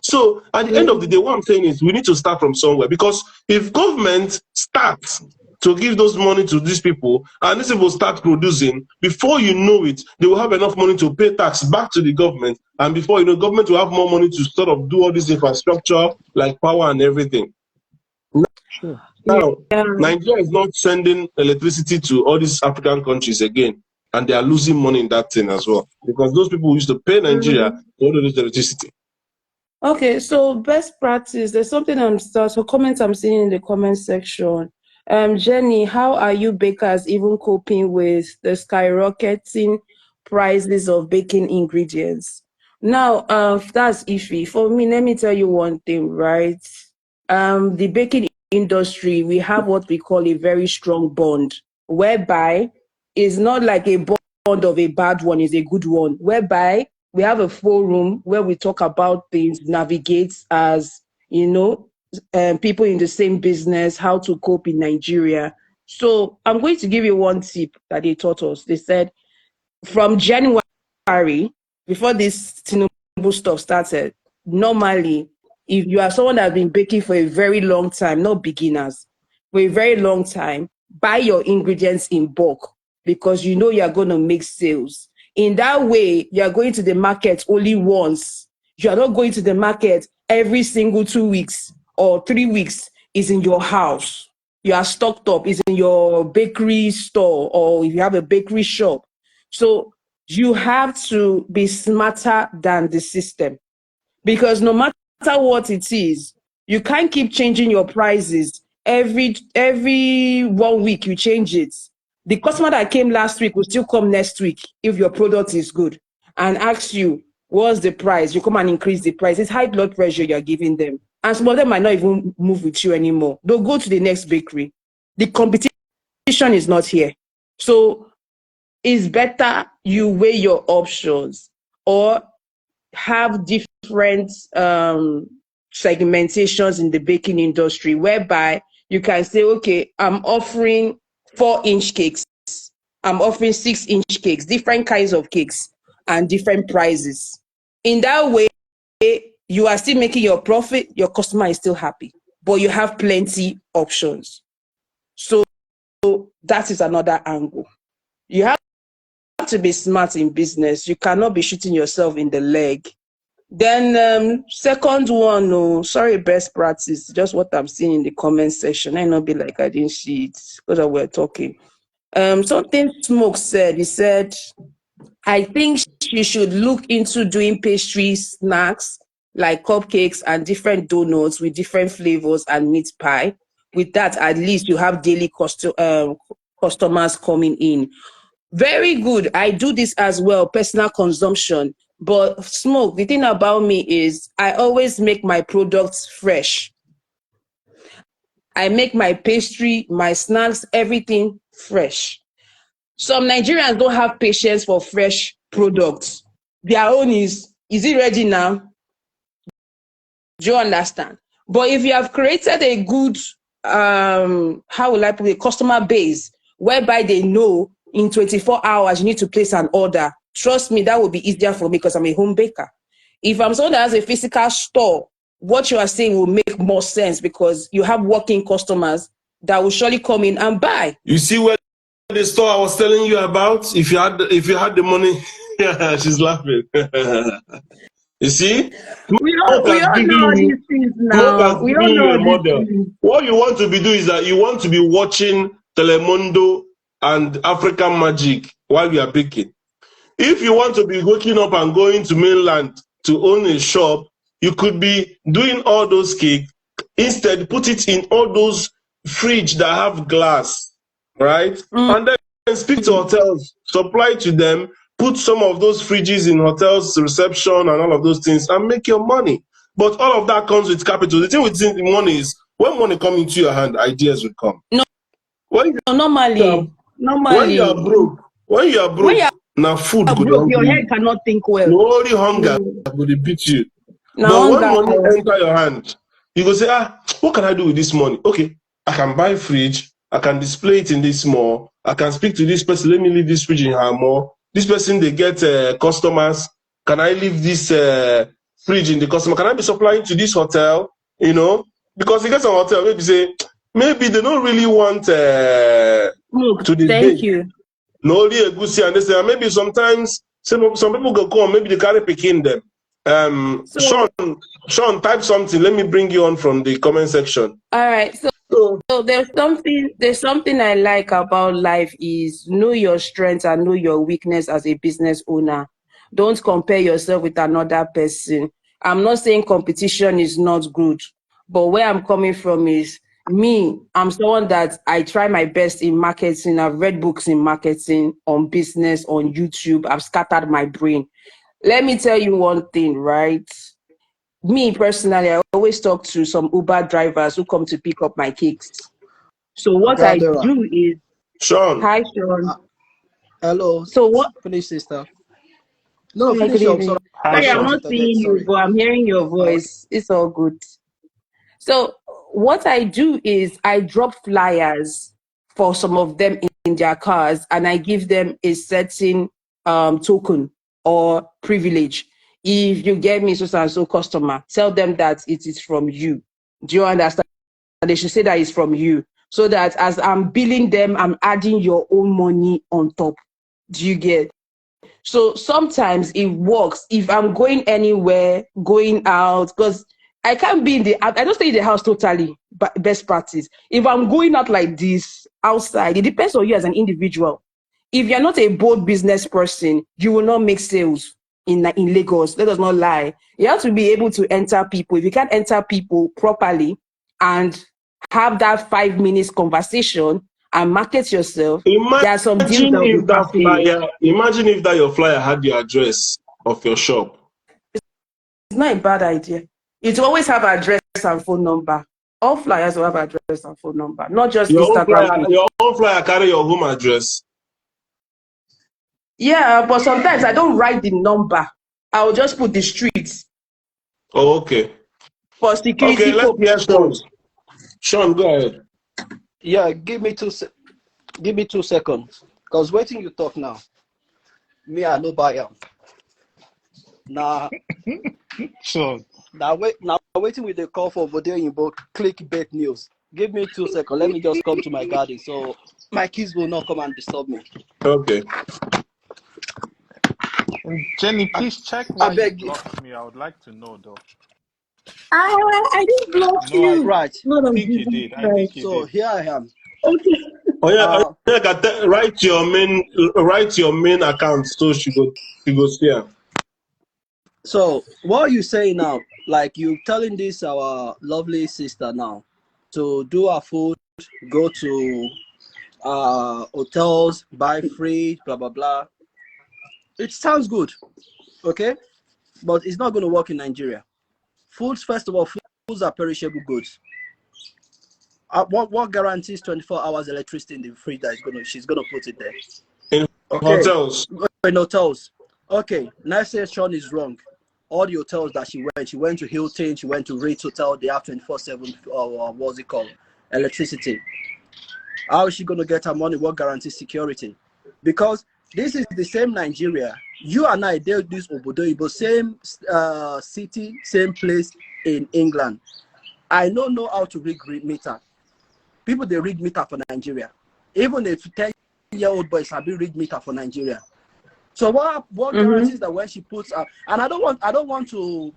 So at the end of the day, what I'm saying is we need to start from somewhere, because if government starts to give those money to these people and these people start producing, before you know it, they will have enough money to pay tax back to the government. And before you know, government will have more money to sort of do all this infrastructure like power and everything. Sure. Now, Yeah. Nigeria is not sending electricity to all these African countries again. And they are losing money in that thing as well. Because those people used to pay Nigeria to order this electricity. Okay, so best practice. There's something so comments I'm seeing in the comment section. Jenny, how are you bakers even coping with the skyrocketing prices of baking ingredients? Now, that's iffy. For me, let me tell you one thing, right? The baking industry, we have what we call a very strong bond, whereby it's not like a bond of a bad one, is a good one, whereby we have a forum where we talk about things, navigate as, people in the same business, how to cope in Nigeria. So I'm going to give you one tip that they taught us. They said from January, before this Tinubu stuff started, normally, if you are someone that has been baking for a very long time, not beginners, for a very long time, buy your ingredients in bulk because you know you are going to make sales. In that way, you are going to the market only once. You are not going to the market every single 2 weeks or 3 weeks. Is in your house. You are stocked up. Is in your bakery store, or if you have a bakery shop. So you have to be smarter than the system, because no matter what it is, you can't keep changing your prices every 1 week. You change it. The customer that came last week will still come next week if your product is good and ask you what's the price. You come and increase the price. It's high blood pressure you're giving them, and some of them might not even move with you anymore. They'll go to the next bakery. The competition is not here. So it's better you weigh your options or have different segmentations in the baking industry, whereby you can say, okay, I'm offering 4-inch cakes, I'm offering 6-inch cakes, different kinds of cakes and different prices. In that way, you are still making your profit, your customer is still happy, but you have plenty options. So that is another angle. You have to be smart in business. You cannot be shooting yourself in the leg. Then second one, oh, sorry, best practice, just what I'm seeing in the comment section. I not be like I didn't see it because we're talking. Something Smoke said. He said, I think she should look into doing pastry snacks like cupcakes and different donuts with different flavors and meat pie. With that, at least you have daily customers coming in. Very good. I do this as well, personal consumption. But Smoke, the thing about me is I always make my products fresh. I make my pastry, my snacks, everything fresh. Some Nigerians don't have patience for fresh products. Their own is it ready now? Do you understand? But if you have created a good, how will I put it, customer base, whereby they know in 24 hours you need to place an order, trust me, that will be easier for me because I'm a home baker. If I'm someone that has a physical store, what you are saying will make more sense because you have working customers that will surely come in and buy. You see where the store I was telling you about? If you had the money, she's laughing. You see, Smoke We has all given know all you these things Smoke now. has We given all know you a all these model. things. What you want to be doing is that you want to be watching Telemundo and African Magic while you are baking. If you want to be waking up and going to mainland to own a shop, you could be doing all those cake. Instead, put it in all those fridge that have glass, right? Mm. And then speak to hotels, supply to them, put some of those fridges in hotels, reception, and all of those things, and make your money. But all of that comes with capital. The thing with money is when money comes into your hand, ideas will come. No, When you are, normally, when you are normally, when broke, you now food are go dey broke, your hungry head you. cannot think well. No only hunger Mm. go dey beat you. Now, But when hunger, money enter your hand, you go say, what can I do with this money? Okay, I can buy fridge, I can display it in this mall, I can speak to this person, let me leave this fridge in her mall. This person, they get customers. Can I leave this fridge in the customer? Can I be supplying to this hotel? You know, because you get some hotel, maybe they don't really want look, to the thank bake. you. No only a goosey and they say, maybe sometimes some people go come, maybe they carry picking them. So, Sean, type something. Let me bring you on from the comment section. all right. So So there's something I like about life is know your strengths and know your weakness as a business owner. Don't compare yourself with another person. I'm not saying competition is not good, but where I'm coming from is me, I'm someone that I try my best in marketing. I've read books in marketing, on business, on YouTube. I've scattered my brain. Let me tell you one thing, right? Me personally, I always talk to some Uber drivers who come to pick up my cakes. So what I Adora. do is, Sean, hi Sean. Uh, hello, So what? finish, sister. No, Hi, good finish up. Sorry, evening. Hi, I Sorry, I'm Sean. not interject. seeing you, Sorry. but I'm hearing your Okay. voice. It's all good. So what I do is I drop flyers for some of them in their cars, and I give them a certain token or privilege. If you get me so and so customer, tell them that it is from you. Do you understand? They should say that it's from you, so that as I'm billing them, I'm adding your own money on top. Do you get? So sometimes it works if I'm going anywhere, going out, because I can't be in the, I don't stay in the house totally, but best practice. If I'm going out like this outside, it depends on you as an individual. If you're not a bold business person, you will not make sales in Lagos. Let us not lie. You have to be able to enter people. If you can't enter people properly and have that 5 minutes conversation and market yourself, there are some deals that will be passing you. imagine if that your flyer had your address of your shop. It's not a bad idea. It will always have address and phone number. All flyers will have address and phone number, not just Instagram page. Your own flyer carry your home address. Yeah, but sometimes I don't write the number. I will just put the street Oh, okay. for Okay, security let's hear Sean. purposes. Sean, go ahead. Yeah, give me 2 seconds. Cause waiting you talk now. Me, I no buy am. Now, Sean. now waiting with the call for video in both clickbait news. Give me 2 seconds. Let me just come to my garden so my kids will not come and disturb me. Okay. Jenny, please check I why you beg you. blocked me. I would like to know, though. I didn't block No, I you. Right. Lord of think you Jesus did. I think Christ. you So did. here I am. Okay. Oh yeah, Uh, write your main account so she go see her. so what are you saying now? Like you telling this our lovely sister now to do our food, go to hotels, buy free, blah blah blah. It sounds good, okay, but it's not going to work in Nigeria. Foods, first of all, foods are perishable goods. what guarantees 24 hours electricity in the fridge that she's gonna put it there? In Okay, hotels. in hotels. Okay, let's say Sean is wrong. All the hotels that she went to Hilton, she went to Ritz Hotel. They have 24/7. What's it called? Electricity. How is she gonna get her money? What guarantees security? Because this is the same Nigeria. You and I did this Obodo, same city, same place in England. I don't know how to read meter. People they read meter for Nigeria. Even if 10-year-old boys have been read meter for Nigeria. So what guarantees that when she puts and I don't want to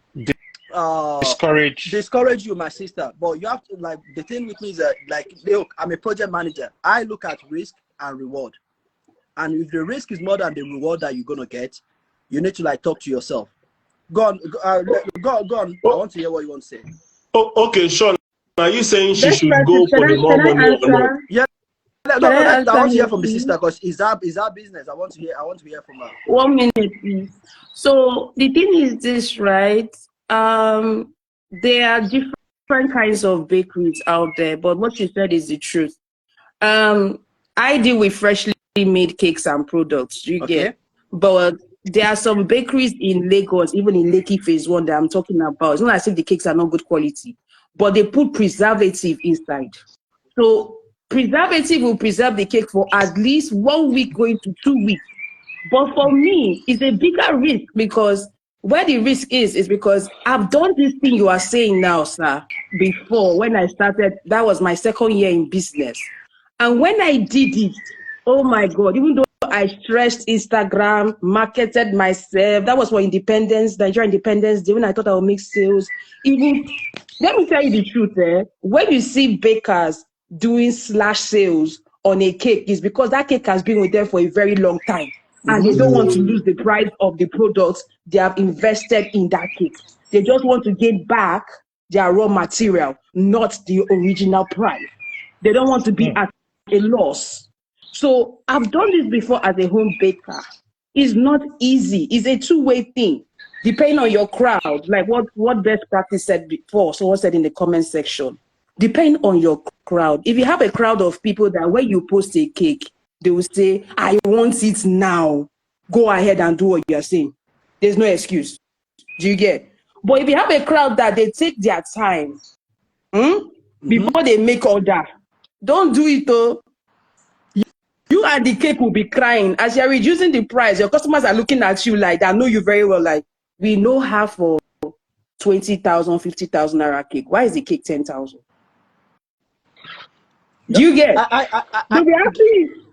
discourage you, my sister, but you have to, like, the thing with me is that, like, look, I'm a project manager. I look at risk and reward. And if the risk is more than the reward that you're gonna get, you need to, like, talk to yourself. Go on. I want to hear what you want to say. Oh, okay, Sean. Are you saying she Best should practice, go for the more can I money or not? answer? Yeah. I Can I want to answer hear you, from the please? sister, because it's our business. I want to hear from her. 1 minute, please. So the thing is this, right? There are different kinds of bakeries out there, but what you said is the truth. I deal with freshly made cakes and products. You Okay. get, but there are some bakeries in Lagos, even in Lekki Phase 1, that I'm talking about. It's not as if the cakes are not good quality, but they put preservative inside. So preservative will preserve the cake for at least 1 week going to 2 weeks. But for me, it's a bigger risk, because where the risk is because I've done this thing you are saying now, sir, before. When I started, that was my 2nd year in business. And when I did it, oh my God, even though I stressed Instagram, marketed myself, that was for independence, Nigerian Independence Day, when I thought I would make sales. Even, let me tell you the truth, when you see bakers doing slash sales on a cake, it's because that cake has been with them for a very long time. And they don't want to lose the price of the products they have invested in that cake. They just want to get back their raw material, not the original price. They don't want to be at a loss. So I've done this before as a home baker. It's not easy. It's a two-way thing, depending on your crowd. Like what best practice said before, someone said in the comment section. Depend on your crowd. If you have a crowd of people that when you post a cake, they will say, I want it now. Go ahead and do what you're saying. There's no excuse. Do you get? But if you have a crowd that they take their time before they make order, don't do it though. You and the cake will be crying. As you're reducing the price, your customers are looking at you like, they know you very well, like, we know her for 20,000, 50,000 naira cake. Why is the cake 10,000? Do you get?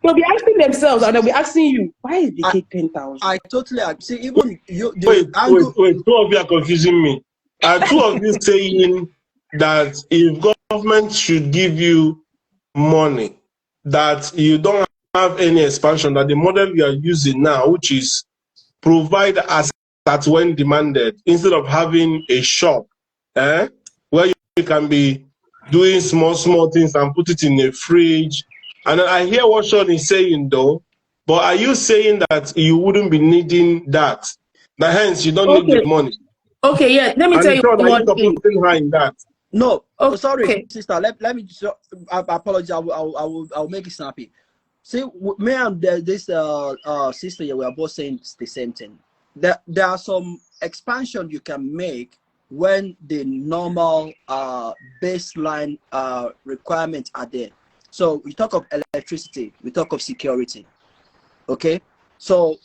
They'll be asking themselves, and they'll be asking you, why is the cake 10,000? I totally agree. See, even you. Wait. 2 of you are confusing me. Are 2 of you saying that if government should give you money, that you don't have any expansion, that the model you are using now, which is provide as at when demanded, instead of having a shop, where you can be doing small things and put it in a fridge? And I hear what Sean is saying though, but are you saying that you wouldn't be needing that? That hence you don't need the money? Okay, yeah. Let me tell you Sean, are you one thing. supporting her in that? No, Okay. Sorry, sister. Let me. I apologize. I'll make it snappy. See, me and this sister here, we are both saying the same thing. There are some expansion you can make when the normal baseline requirements are there. So we talk of electricity, we talk of security. Okay, so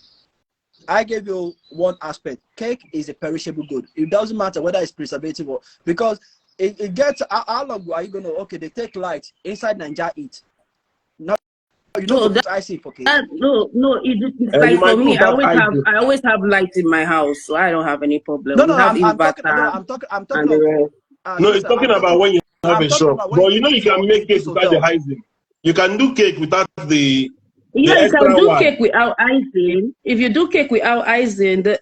I gave you one aspect. Cake is a perishable good. It doesn't matter whether it's preservative or, because it gets, how long are you gonna, okay, they take light inside Nigeria eat. No, you don't put icing for cake. No, it's like for me, I always have light in my house, so I don't have any problem. No, I'm talking of, no, it's talking about when you have a shop. But you know you can make cake without the icing. You can do cake without the you can do one. Cake without icing. If you do cake without icing, the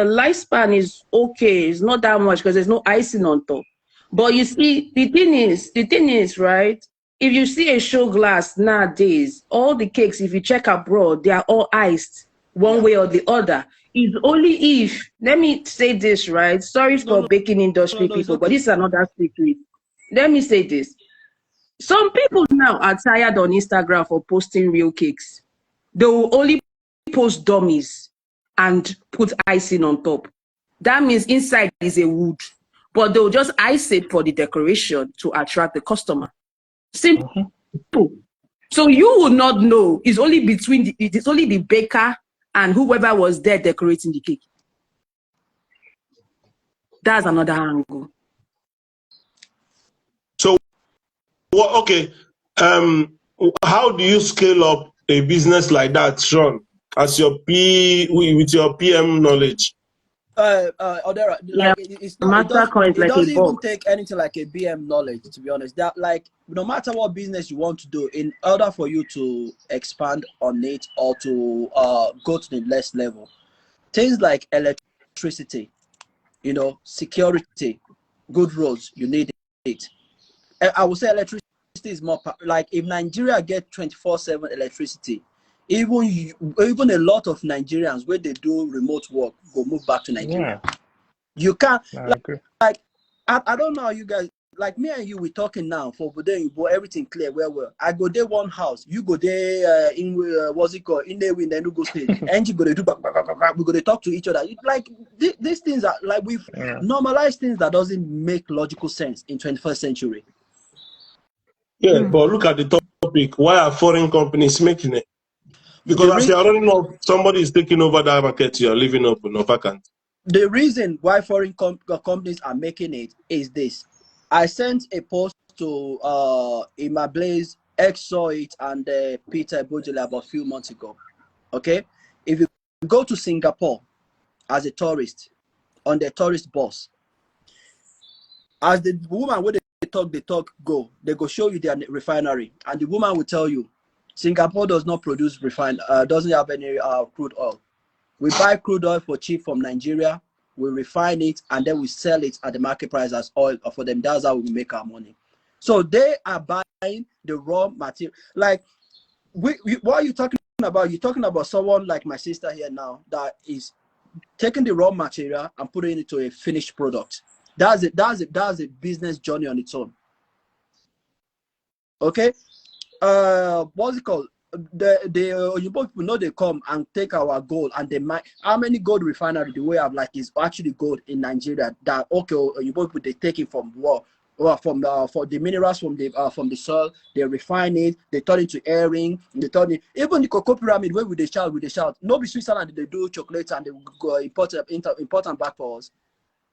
lifespan is okay. It's not that much because there's no icing on top. But you see, the thing is, right? If you see a show glass nowadays, all the cakes, if you check abroad, they are all iced one way or the other. It's only if, let me say this, right? Sorry for baking industry people, but this is another secret. Let me say this. Some people now are tired on Instagram for posting real cakes. They will only post dummies and put icing on top. That means inside is a wood, but they'll just ice it for the decoration to attract the customer. Simple. So you will not know. It's only it's only the baker and whoever was there decorating the cake. That's another angle. So, okay, how do you scale up a business like that, Sean? As your with your PM knowledge. Odera, Yeah, like Mastercard is it like a doesn't even box. take anything like a BM knowledge, to be honest. That, like, no matter what business you want to do, in order for you to expand on it or to go to the next level, things like electricity, security, good roads, you need it. I would say electricity is more like, if Nigeria get 24/7 electricity, even a lot of Nigerians where they do remote work go move back to Nigeria. Yeah, You can't, I agree. like, I don't know how you guys, like me and you, we talking now for today, you everything clear well. I go there one house, you go there in what's it called, in there in the Enugu state, and you go to do we go to talk to each other. Like these things are like, we've normalized things that doesn't make logical sense in 21st century. Yeah, but look at the topic. Why are foreign companies making it? Because as you're running off, somebody is taking over that market, you're leaving open or vacant. The reason why foreign companies are making it is this. I sent a post to Ima Blaze, X saw it, and Peter Bojele about a few months ago. Okay? If you go to Singapore as a tourist, on the tourist bus, as the woman where they talk go, they go show you their refinery, and the woman will tell you, Singapore does not produce doesn't have any crude oil. We buy crude oil for cheap from Nigeria, we refine it, and then we sell it at the market price as oil for them. That's how we make our money. So they are buying the raw material. Like, what are you talking about? You're talking about someone like my sister here now that is taking the raw material and putting it into a finished product. That's a business journey on its own. Okay? What's it called? The people know they come and take our gold, and they might, how many gold refinery do we have, like, is actually gold in Nigeria that, okay, you people they take it from war or from for the minerals from the soil, they refine it, they turn it to earring, they turn it, even the cocoa pyramid where they shout nobody Switzerland they do chocolate and they go import and back for us.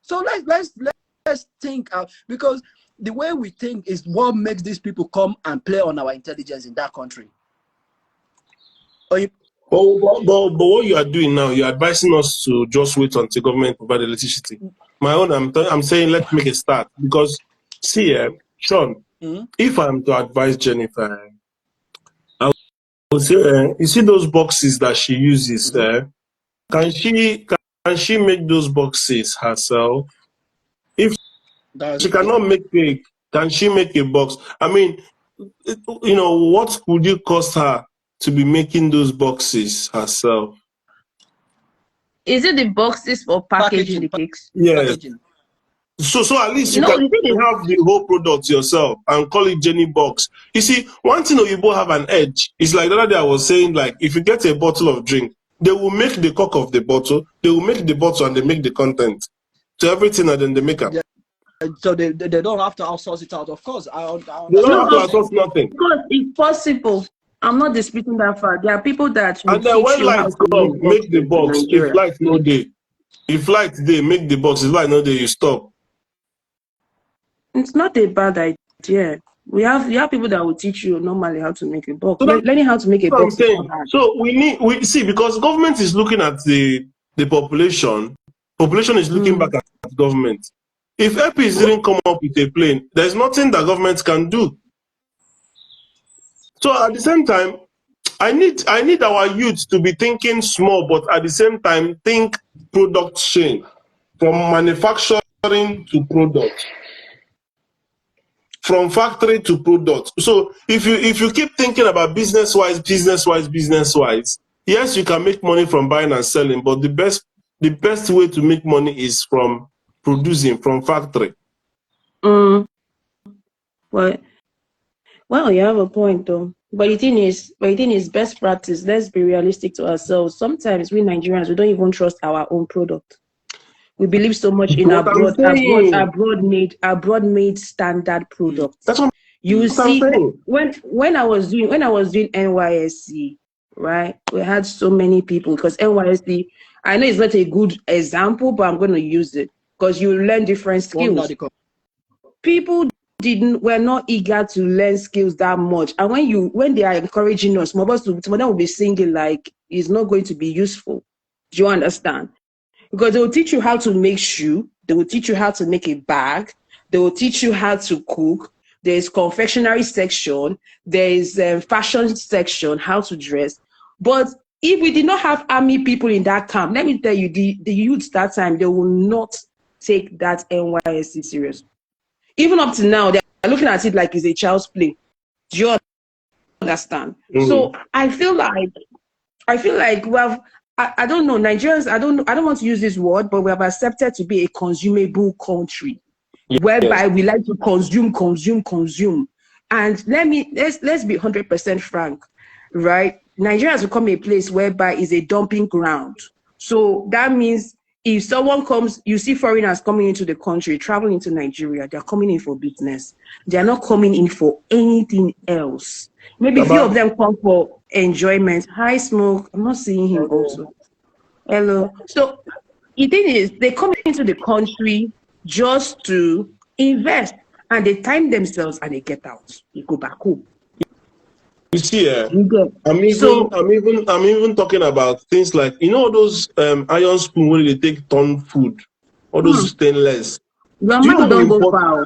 So let's think out, because the way we think is what makes these people come and play on our intelligence in that country. But what you are doing now, you're advising us to just wait until government provide electricity. My own, I'm saying let's make a start, because see, Sean, if I'm to advise Jennifer, I would say, you see those boxes that she uses, can she make those boxes herself? If she cannot make cake, can she make a box? I mean, what would it cost her to be making those boxes herself? Is it the boxes for packaging the cakes? Yes. Packaging. So at least you No, can have the whole product yourself and call it Jenny Box. You see, one thing you both have an edge. It's like the other day I was saying, like, if you get a bottle of drink, they will make the cork of the bottle, they will make the bottle, and they make the content. So everything, and then they make up. Yeah. So they don't have to outsource it out. Of course, I understand. They don't have to outsource nothing. Because it's possible. I'm not disputing that fact. There are people that will And then teach when you how lights to come, make the box. If lights no day, make the box. If light no day, you stop. It's not a bad idea. We have people that will teach you normally how to make a box. So learning how to make a box is not hard. So we see, because government is looking at the population. Population is looking back at government. If EPIs didn't come up with a plane, there's nothing that government can do. So at the same time, I need our youth to be thinking small, but at the same time think product chain, from manufacturing to product, from factory to product. So if you keep thinking about business wise, yes, you can make money from buying and selling, but the best way to make money is from producing, from factory. Well, Well, you have a point though. But the thing is, best practice. Let's be realistic to ourselves. Sometimes we Nigerians, we don't even trust our own product. We believe so much in What I'm saying. abroad made standard products. That's what You will I'm see saying. when I was doing NYSC, right? We had so many people because NYSC, I know it's not a good example, but I'm going to use it because you learn different skills. People didn't were not eager to learn skills that much, and when they are encouraging us, some of them will be singing like it's not going to be useful. Do you understand? Because they will teach you how to make shoe, they will teach you how to make a bag, they will teach you how to cook. There's confectionery section, there's fashion section, how to dress. But if we did not have army people in that camp, let me tell you, the youths that time, they will not take that NYSC serious. Even up to now, they're looking at it like it's a child's play. Do you understand? So I feel like we have, I don't know, Nigerians, I don't want to use this word, but we have accepted to be a consumable country Yes. whereby we like to consume. And let's be 100% frank, right? Nigeria has become a place whereby is a dumping ground. So that means if someone comes, you see foreigners coming into the country, traveling into Nigeria, they're coming in for business. They're not coming in for anything else. Maybe a few of Baba, them come for enjoyment. Hi, Smoke. I'm not seeing him also. Hello. So the thing is, they come into the country just to invest, and they time themselves and they get out. They go back home. you see, You get so I'm even talking about things like all those iron spoon where they take ton food, all those stainless. your Do you know mouth don't go far.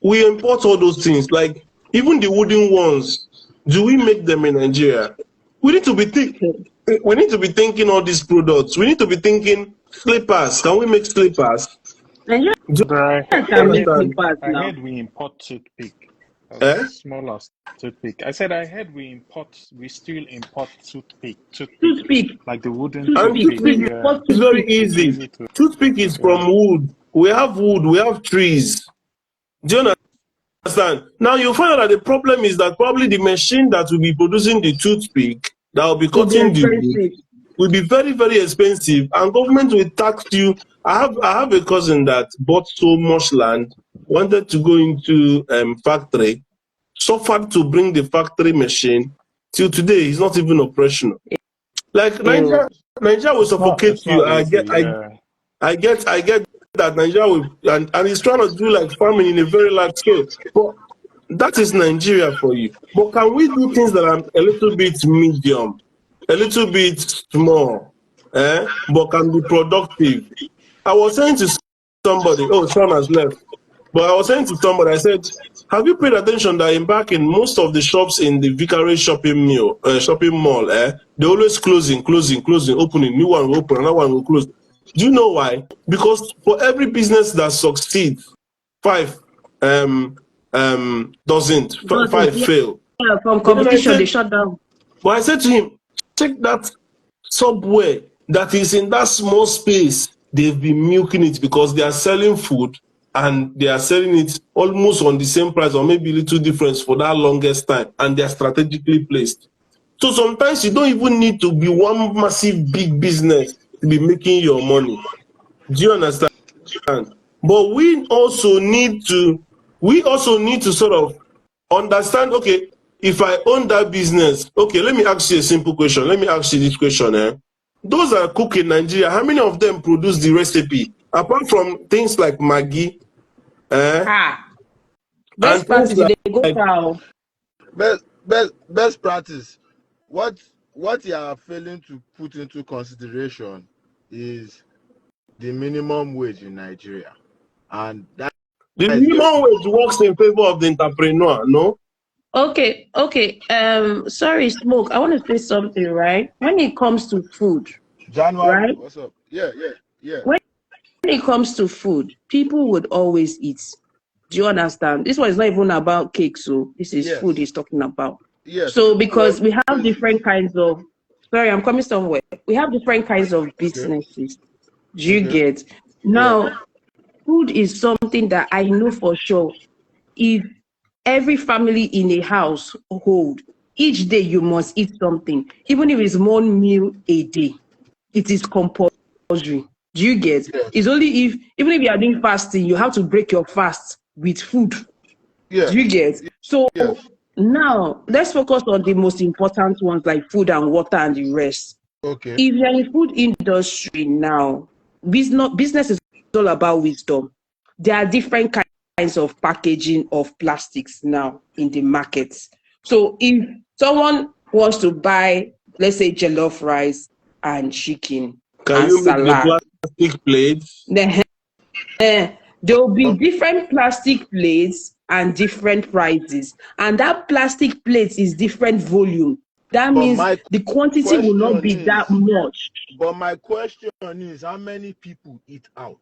we import all those things? Like even the wooden ones, do we make them in Nigeria? We need to be we need to be thinking all these products. We need to be thinking slippers. Can we make slippers? Nigerians Do But I you can make heard understand? slippers I now. heard we import toothpick. As Eh? small as toothpick. I said I heard we still import toothpick, Toothpick, like the wooden And toothpick, toothpick. we toothpick Yeah, import is very toothpick. it's easy. easy to. Toothpick is Yeah. from wood. We have trees. Do you understand? Now you find out that the problem is that probably the machine that will be producing the toothpick that will be Will be cutting the wood expensive. will be very, very expensive, and government will tax you. I have a cousin that bought so much land, wanted to go into factory, suffered to bring the factory machine. Till today, he's not even operational. Like Ew. Nigeria will suffocate It's you. not easy. Yeah. I get that Nigeria will, and he's trying to do like farming in a very large scale. But that is Nigeria for you. But can we do things that are a little bit medium, a little bit small, but can be productive? I was saying to somebody, oh, Sean has left. But I was saying to somebody, I said, have you paid attention that in most of the shops in the Vicarage shopping mall, they always closing, opening, new one will open, another one will close. Do you know why? Because for every business that succeeds, five doesn't, Doesn't, five fail. yeah, from Then competition, they shut down. I said to him, check that Subway that is in that small space. They've been milking it because they are selling food and they are selling it almost on the same price or maybe a little difference for that longest time, and they are strategically placed. So sometimes you don't even need to be one massive big business to be making your money. Do you understand? But we also need to sort of understand, okay, if I own that business, okay, let me ask you a simple question. Let me ask you this question. Those that cook in Nigeria, how many of them produce the recipe? Apart from things like Maggi, eh, Ah, and best things practice, like, they go far. Best practice. What you are failing to put into consideration is the minimum wage in Nigeria, and that the is just minimum wage works in favor of the entrepreneur, no? Okay. Sorry, Smoke. I want to say something, right? When it comes to food, January. right? What's up? Yeah. When it comes to food, people would always eat. Do you understand? This one is not even about cake, so this is food Yes. he's talking about. Yes. So People because we have always eat. different kinds of, sorry, I'm coming somewhere. We have different kinds of Okay. businesses. Do you Okay. get? Yeah. Now, food is something that I know for sure. If every family in a household, each day you must eat something, even if it's 1 meal a day. It is compulsory. Do you get? Yes. It's only if, even if you are doing fasting, you have to break your fast with food. Yes. Do you get? So Yes. now let's focus on the most important ones like food and water and the rest. Okay. If you're in the food industry now, business is all about wisdom. There are different kinds of packaging of plastics now in the markets. So if someone wants to buy, let's say, jollof rice and chicken Can and you make the salad, plastic plates? then there will be But, different plastic plates and different prices. And that plastic plate is different volume. That but means my the quantity will not question be that is, much. how many people eat out?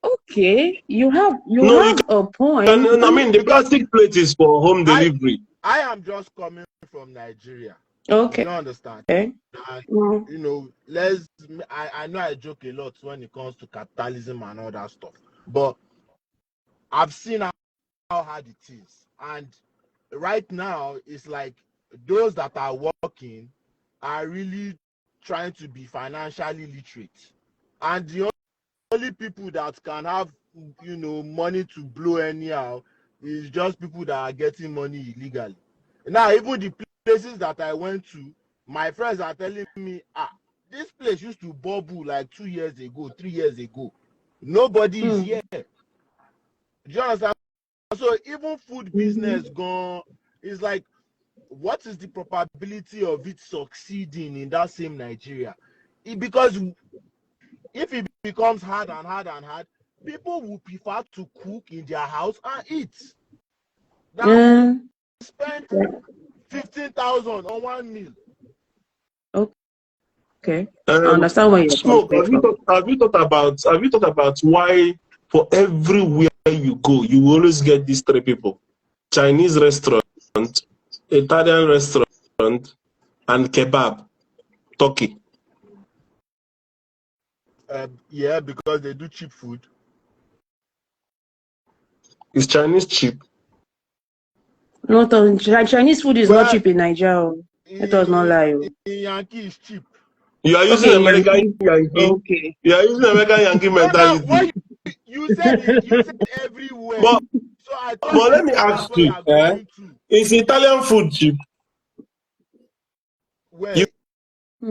Okay, you No, you have a can. point. I mean, the Because plastic plate is for home I delivery. I am just coming from Nigeria. Okay. You understand? And Mm. you know, I know I joke a lot when it comes to capitalism and all that stuff, but I've seen how hard it is. And right now, it's like those that are working are really trying to be financially literate. And the only people that can have, money to blow anyhow is just people that are getting money illegally. Now, even the places that I went to, my friends are telling me, this place used to bubble like 2 years ago, 3 years ago. Nobody is here. Do you understand? So even food business gone is like, what is the probability of it succeeding in that same Nigeria? Because if it becomes hard and hard and hard, people will prefer to cook in their house and eat than spend 15,000 on one meal. Okay, I understand where you're Smoke. coming from. Have you thought about why for everywhere you go, you always get these three people: Chinese restaurant, Italian restaurant, and kebab, Turkey. Yeah, because they do cheap food. Is Chinese cheap? Not on Chinese food is not Well, cheap in Nigeria. Let us not lie. in Yankee is cheap. You are using Okay, American Yankee. Yankee. Okay. You are using American Yankee No, no, what mentality. you said everywhere. But So I thought but let me maybe ask that's what you you, are going to. is Italian food cheap? Where? You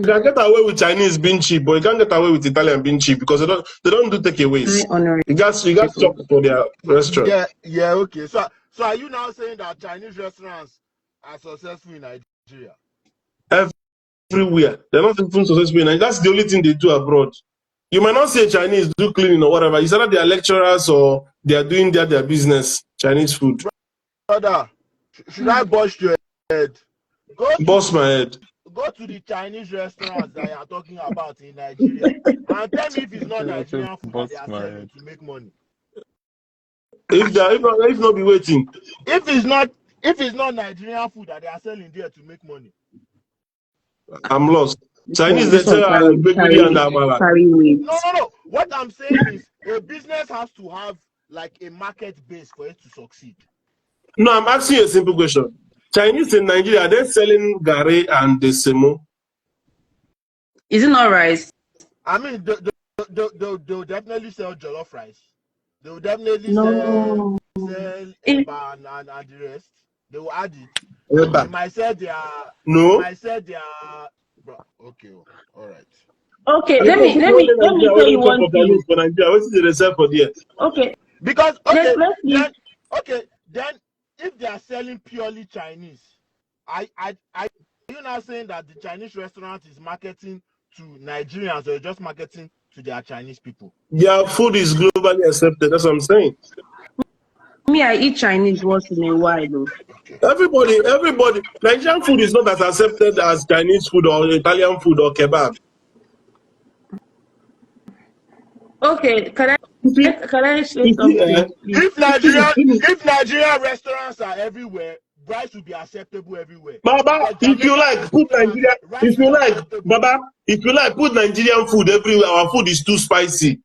can get away with Chinese being cheap, but you can't get away with Italian being cheap because they don't do takeaways. Hi, honorable. You got shop for their restaurant. Yeah, okay. So are you now saying that Chinese restaurants are successful in Nigeria? Everywhere. They're not even successful. And that's the only thing they do abroad. You might not say Chinese do cleaning or whatever. It's either they are lecturers or they are doing their business, Chinese food. Brother, should I bust your head? Boss my head. Go to the Chinese restaurants that you are talking about in Nigeria and tell me if it's not Nigerian food that they are selling to make money. If not be waiting. If it's not Nigerian food that they are selling there to make money. I'm lost. Chinese they This one tell bakery and amala. carry weight. No. What I'm saying is a business has to have like a market base for it to succeed. No, I'm asking you a simple question. Chinese in Nigeria, are they selling gare and the semo? Is it not rice? I mean, they'll definitely sell jollof rice. They'll definitely No. sell eba and the rest. They will add it. Eba. They might sell No. Bro, okay, all right. Okay, let me tell you one thing. For Nigeria, what is the reserve for there? Okay. Because Let's then if they are selling purely Chinese, are you now saying that the Chinese restaurant is marketing to Nigerians or just marketing to their Chinese people? Their food is globally accepted. That's what I'm saying. me, I eat Chinese once in a while though. Everybody. Nigerian food is not as accepted as Chinese food or Italian food or kebab. Okay, can I say You see, something? If Nigerian restaurants are everywhere, rice will be acceptable everywhere. Baba, if you like, put Nigeria. If you like, Baba, if you like, put Nigerian food everywhere. Our food is too spicy.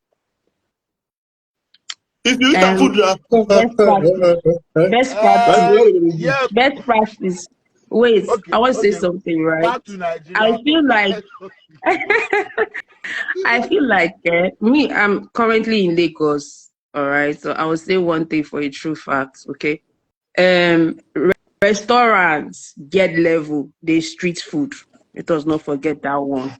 If you eat a food, Best practice. Best that's practice. what we're gonna do. Yeah. Best practice. Wait, Okay. I want to say Okay. something, right? Back to I Nigeria. feel like me, I'm currently in Lagos. All right. So I will say one thing for a true fact, okay? Restaurants get level, they street food. Let us not forget that one.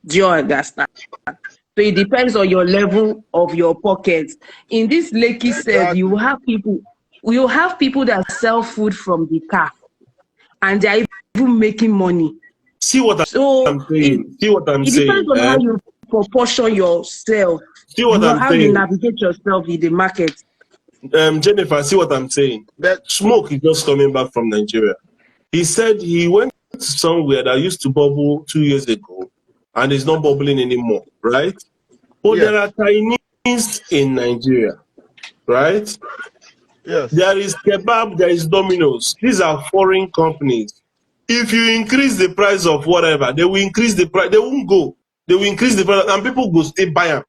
Do you understand? So it depends on your level of your pocket. In this Lakey said, Exactly. you have people that sell food from the car and they're even making money. See what So I'm saying. See what I'm it depends saying. on how you proportion yourself, See what I'm how you saying. navigate yourself in the market. Jennifer, see what I'm saying. But Smoke is just coming back from Nigeria. He said he went to somewhere that used to bubble 2 years ago and is not bubbling anymore, right? But there are yes. Chinese in Nigeria, right? Yes. There is kebab, there is Domino's. These are foreign companies. If you increase the price of whatever, they will increase the price. They won't go. They will increase the price and people go still buy them.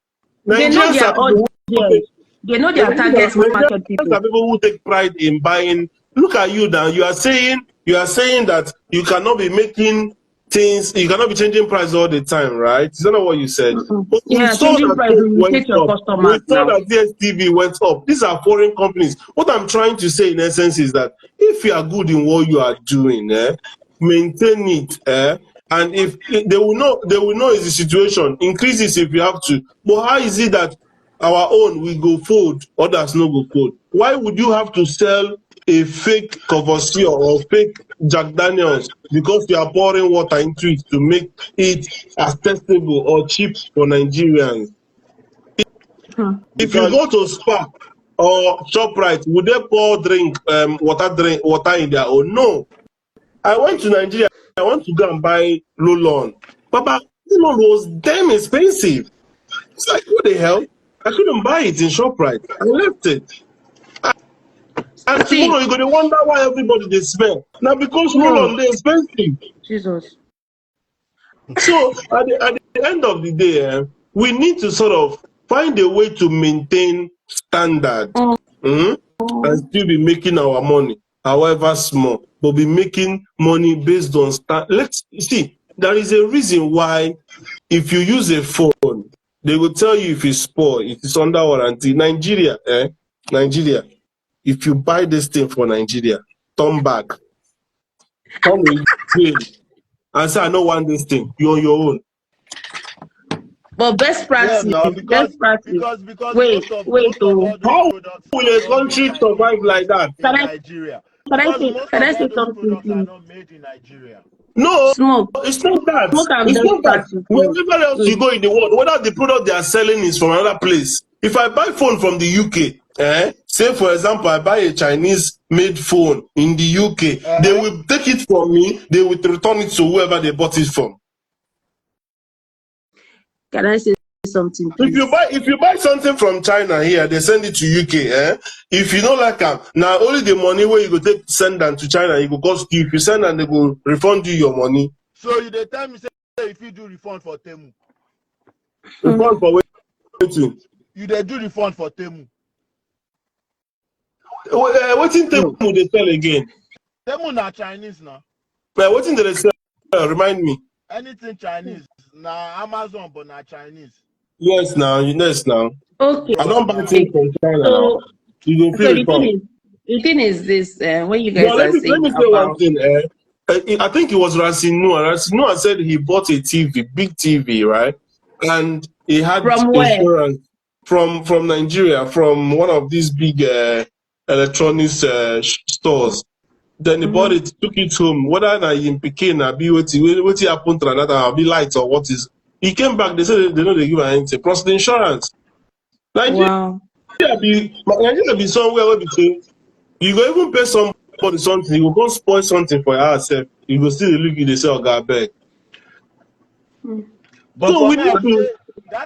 They know Nigerians are their people who take audience. They know their target market Nigerians people. are people who take pride in buying. Look at you now. You are saying that you cannot be making things. You cannot be changing price all the time, right? Is that not what you said? But we Yeah, saw changing that price Coke will went irritate your up. We customers saw now. that DSTV went up. These are foreign companies. What I'm trying to say in essence is that if you are good in what you are doing, maintain it, and if they will know is the situation. Increase this if you have to. But how is it that our own we go fold, others no go fold? Why would you have to sell a fake Courvoisier or fake Jack Daniels because you are pouring water into it to make it accessible or cheap for Nigerians? If you Because go to Spa or ShopRite, would they pour water in their own? No. I went to Nigeria. I want to go and buy Lolon. Baba, Lolon was damn expensive. It's like, what the hell? I couldn't buy it in ShopRite. I left it. And tomorrow See, you're going to wonder why everybody they smell. Now because no, Lolon they expensive. Jesus. So at the end of the day, we need to sort of find a way to maintain standard, Oh, and still be making our money, however small, but be making money based on Let's see. There is a reason why if you use a phone, they will tell you if it's spoiled, it is under warranty. Nigeria. If you buy this thing for Nigeria, turn back, come again, and say I don't want this thing. You're on your own. but best yeah, practice, now best practice. because Wait, wait, most of oh. all those How products will are a not made country survive like that? Can in I Nigeria. can I Because say most can of I all say those something, products are please? not made in Nigeria. No, Smoke, it's not that. smoke and It's best not that. practice. Wherever else you go in the world, whether the product they are selling is from another place. If I buy phone from the UK, say for example, I buy a Chinese made phone in the UK, they Uh-huh. will take it from me, they will return it to whoever they bought it from. Can I say something, please? If you buy something from China here, they send it to UK. If you don't like them, now only the money where you go take send them to China, it will cost you. If you send them, they will refund you your money. So you the time you say if you do refund for Temu, Refund for waiting. you they do refund for Temu. Waiting No. table they sell again. Temu na Chinese now. Waiting they sell. Remind me. Anything Chinese na Amazon but na Chinese. Yes, now. Yes, now. Okay. I don't buy things from China now. So You go so feel refund. the thing is this, when you But guys are let saying me say one about thing. I think it was Rasinua. Rasinua said he bought a TV, big TV, right? And he had from where? insurance from Nigeria, from one of these big electronics stores. Then he bought it, took it home. Whether na in Peking or be what happened to another, be light or what is. He came back. They said they know they give an anything plus the insurance. Nigeria Wow. Nigeria be somewhere where be say you go even pay somebody something, you go go spoil something for your house sef, you go still dey look you dey say oga abeg. But So for we me, I need will to. say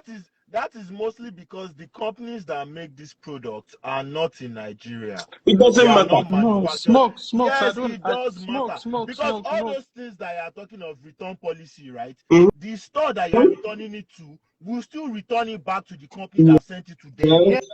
that is mostly because the companies that make this product are not in Nigeria. It They doesn't are matter. not No, manufactured. smokes. I Yes, don't. it does matter because Smoke, all smoke. those things that you are talking of return policy, right? Mhm. The store that you are returning it to will still return it back to the company that sent it to them. Yes.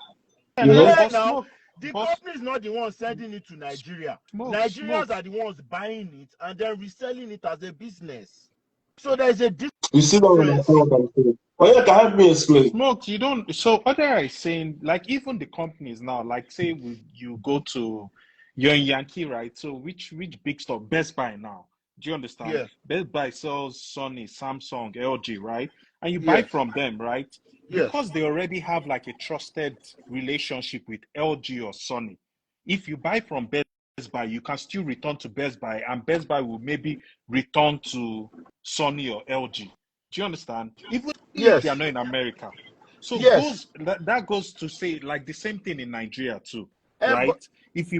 Yeah, You now, know? Yeah, but now smoke, the but company is not the one sending it to Nigeria. smoke. Nigerians are the ones buying it and then reselling it as a business. So there's a You see that what difference. I'm saying? Oh yeah, can help me explain. Smoke, you don't. So other is saying, like even the companies now, like say you go to, you're in Yankee, right? So which big store? Best Buy now. Do you understand? Yeah. Best Buy sells Sony, Samsung, LG, right? And you buy Yes. from them, right? Yes. Because they already have like a trusted relationship with LG or Sony. If you buy from Best Buy, you can still return to Best Buy, and Best Buy will maybe return to Sony or LG. Do you understand? Even if they are Yes. not in America. So Yes. that goes to say like the same thing in Nigeria too, But right? If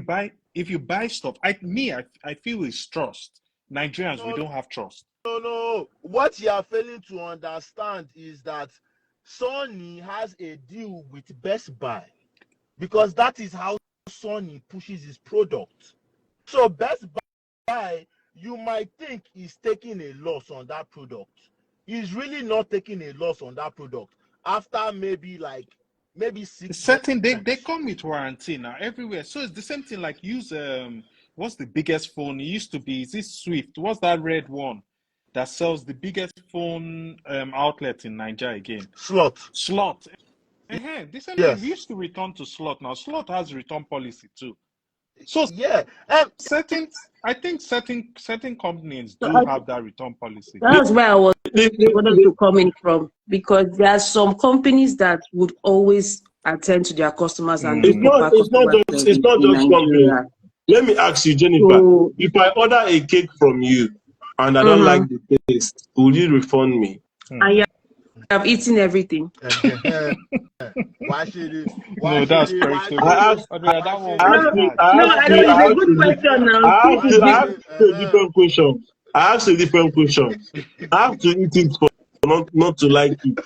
you buy stuff, I feel it's trust. Nigerians, we no, don't have trust. no. What you are failing to understand is that Sony has a deal with Best Buy because that is how Sony pushes his product. So Best Buy, you might think is taking a loss on that product. He's really not taking a loss on that product after maybe 6 months. Certain they come with warranty now everywhere. So it's the same thing like use what's the biggest phone? It used to be, is this Swift? What's that red one that sells the biggest phone outlet in Nigeria again? Slot. Slot. The same thing. We Yes. used to return to Slot. Now Slot has return policy too. So Yeah. certain, I think certain companies So do have that return policy. that's where I wanted The, to come in from, because there are some companies that would always attend to their customers and do it's Mm. proper customer it's service not in just companies. Nigeria. Let me ask you, Jennifer, So, if I order a cake from you and I don't like mhm. the taste, will you refund me? And you have eaten everything. Why should it? No, that's perishable. I ask That one I will ask be No, you, hard. no, I know it's a good question now. Cake is I big. ask you a different question. I ask a different question. I have to eat it for not to like it.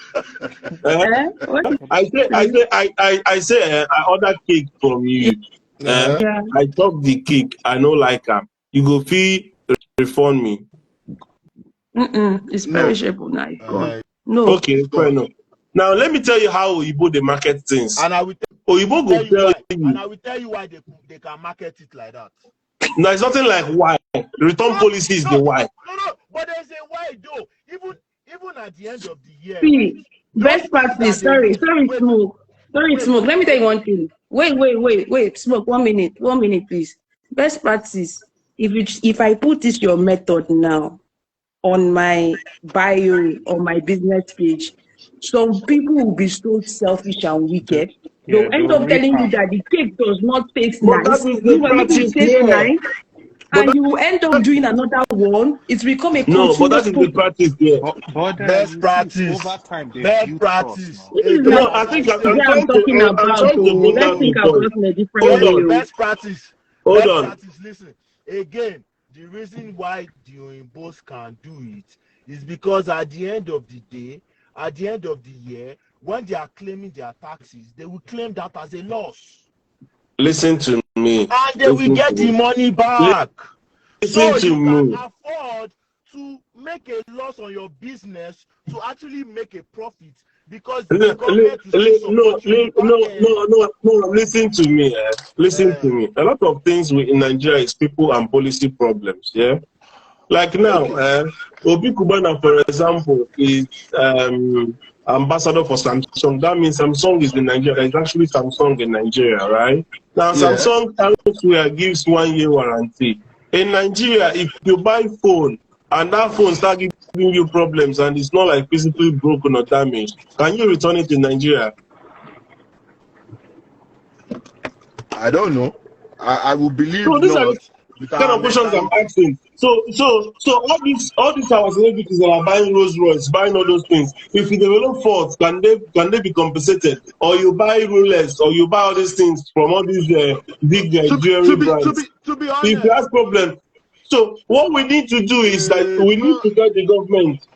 Eh? What is I say I order cake from you. Eh? yeah. I chop the cake. I no like am. You go fee refund me. It's No. perishable now. It's gone. No. Okay, It's fair gone. enough. Now let me tell you how Oyibo dey market things. And I will Oyibo go tell you tell why. And you. I will tell you why they can market it like that. Now it's nothing like why. Return policy is the why. No. But there's a why though. Even at the end of the year, right? See, Those best things that practice. they Sorry, lose. sorry, Wait, smoke. Sorry, wait, smoke. Let me tell you wait. one thing. Wait. Smoke. 1 minute. 1 minute, please. Best practice. If I put this your method now on my bio on my business page, some people will be so selfish and wicked. Yeah, They'll they end will up rip telling you am. that the cake does not taste But that nice. is the Meanwhile, maybe practice it tastes here. nice, But and you will end up doing another one. It will become a but that continuous is the process. practice here. But Best you see, over practice. time they Best build trust practice. now. This is Again, not No, as I I think what say, I'm talking I'm about. trying to Oh, bring let's down think the about point. it in a different Hold way. on, Oh. best practice. hold Best on. practice. Listen, again, the reason why the Oyimbos can do it is because at the end of the day, at the end of the year, when they are claiming their taxes, they will claim that as a loss. Listen to me. And they will Listen to get the me. money back. Listen So to you can me. afford to make a loss on your business to actually make a profit because the government will still support you in the back end. No. Listen to me. Listen to me. A lot of things in Nigeria is people and policy problems. Yeah. Like now, Okay. Obi Kubana, for example, is ambassador for Samsung. That means Samsung is in Nigeria. It's actually Samsung in Nigeria, right? Now, Yeah. Samsung elsewhere gives 1 year warranty. In Nigeria, if you buy phone and that phone start giving you problems and it's not like physically broken or damaged, can you return it in Nigeria? I don't know. I will believe So these are not. the Because kind our of questions I'm mentality. asking. So all these our celebrities that are buying Rolls Royce, buying all those things, if you develop faults, can they be compensated? Or you buy Rolex, or you buy all these things from all these big jewelry brands. To be If you honest, have problem, so what we need to do is that we need to get the government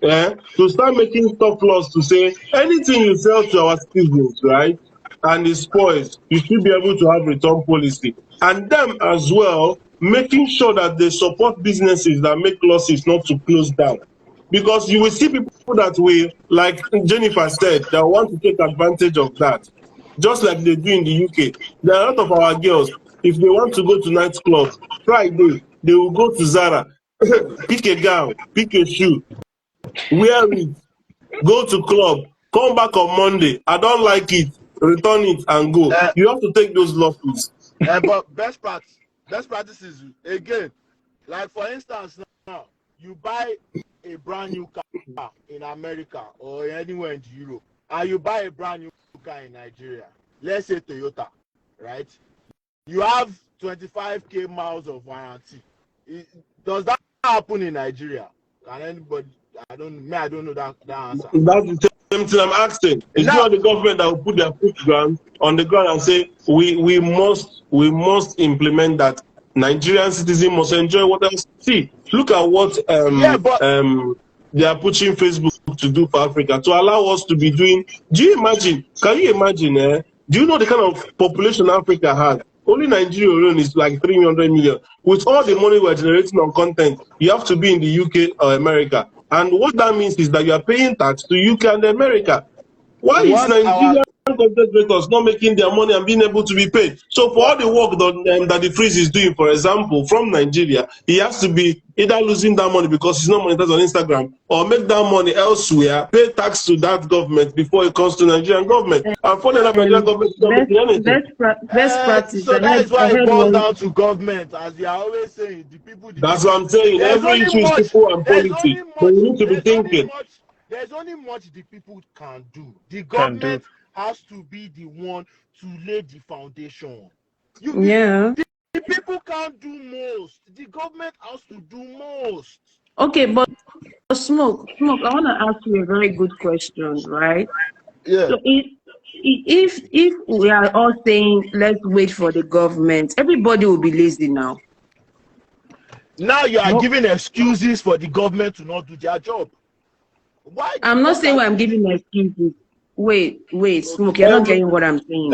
to start making stop laws to say anything you sell to our citizens, right, and it spoils, you should be able to have return policy. And them as well, making sure that they support businesses that make losses not to close down. Because you will see people that will, like Jennifer said, that want to take advantage of that. just like they do in the UK. There are a lot of our girls, if they want to go to nightclub, Friday, they will go to Zara, pick a gown, pick a shoe, wear it, go to club, come back on Monday. I don't like it, return it and go. Uh, You have to take those losses. but best practices again. Like for instance, now you buy a brand new car in America or anywhere in Europe, and you buy a brand new car in Nigeria. Let's say Toyota, right? You have 25k miles of warranty. Does that happen in Nigeria? Can anybody? I don't know that answer. That's the same thing I'm asking. It's Now, not the government that will put their foot on the ground and say we must implement that. Nigerian citizens must enjoy what else. See, look at what yeah, but they are pushing Facebook to do for Africa to allow us to be doing. Do you imagine? Can you imagine? Do you know the kind of population Africa has? Only Nigeria alone is like 300 million. With all the money we're generating on content, you have to be in the UK or America. And what that means is that you are paying tax to UK and America. Why is what our Nigerian content creators not making their money and being able to be paid? So for all what the work that the freeze is doing, for example, from Nigeria, he has to be either losing that money because he's not monetized on Instagram, or make that money elsewhere, pay tax to that government before it comes to Nigerian government. And for the Nigerian government is not making anything. Best practice. so that is I why it heard boils one. down to government, as they are always saying. The That's people. what I'm saying. There's Every only issue is much. people and There's only politics. But much. you need to be There's only thinking. much. There's only much the people can do. The Can do. government has to be the one to lay the foundation. Yeah. The people can't do most. The government has to do most. Okay, but smoke. I want to ask you a very good question, right? Yeah. So if we are all saying let's wait for the government, everybody will be lazy now. Now you are No, giving excuses for the government to not do their job. Why? I'm not What saying are I'm giving excuses. Wait, Smoke, okay? you're not getting what I'm saying.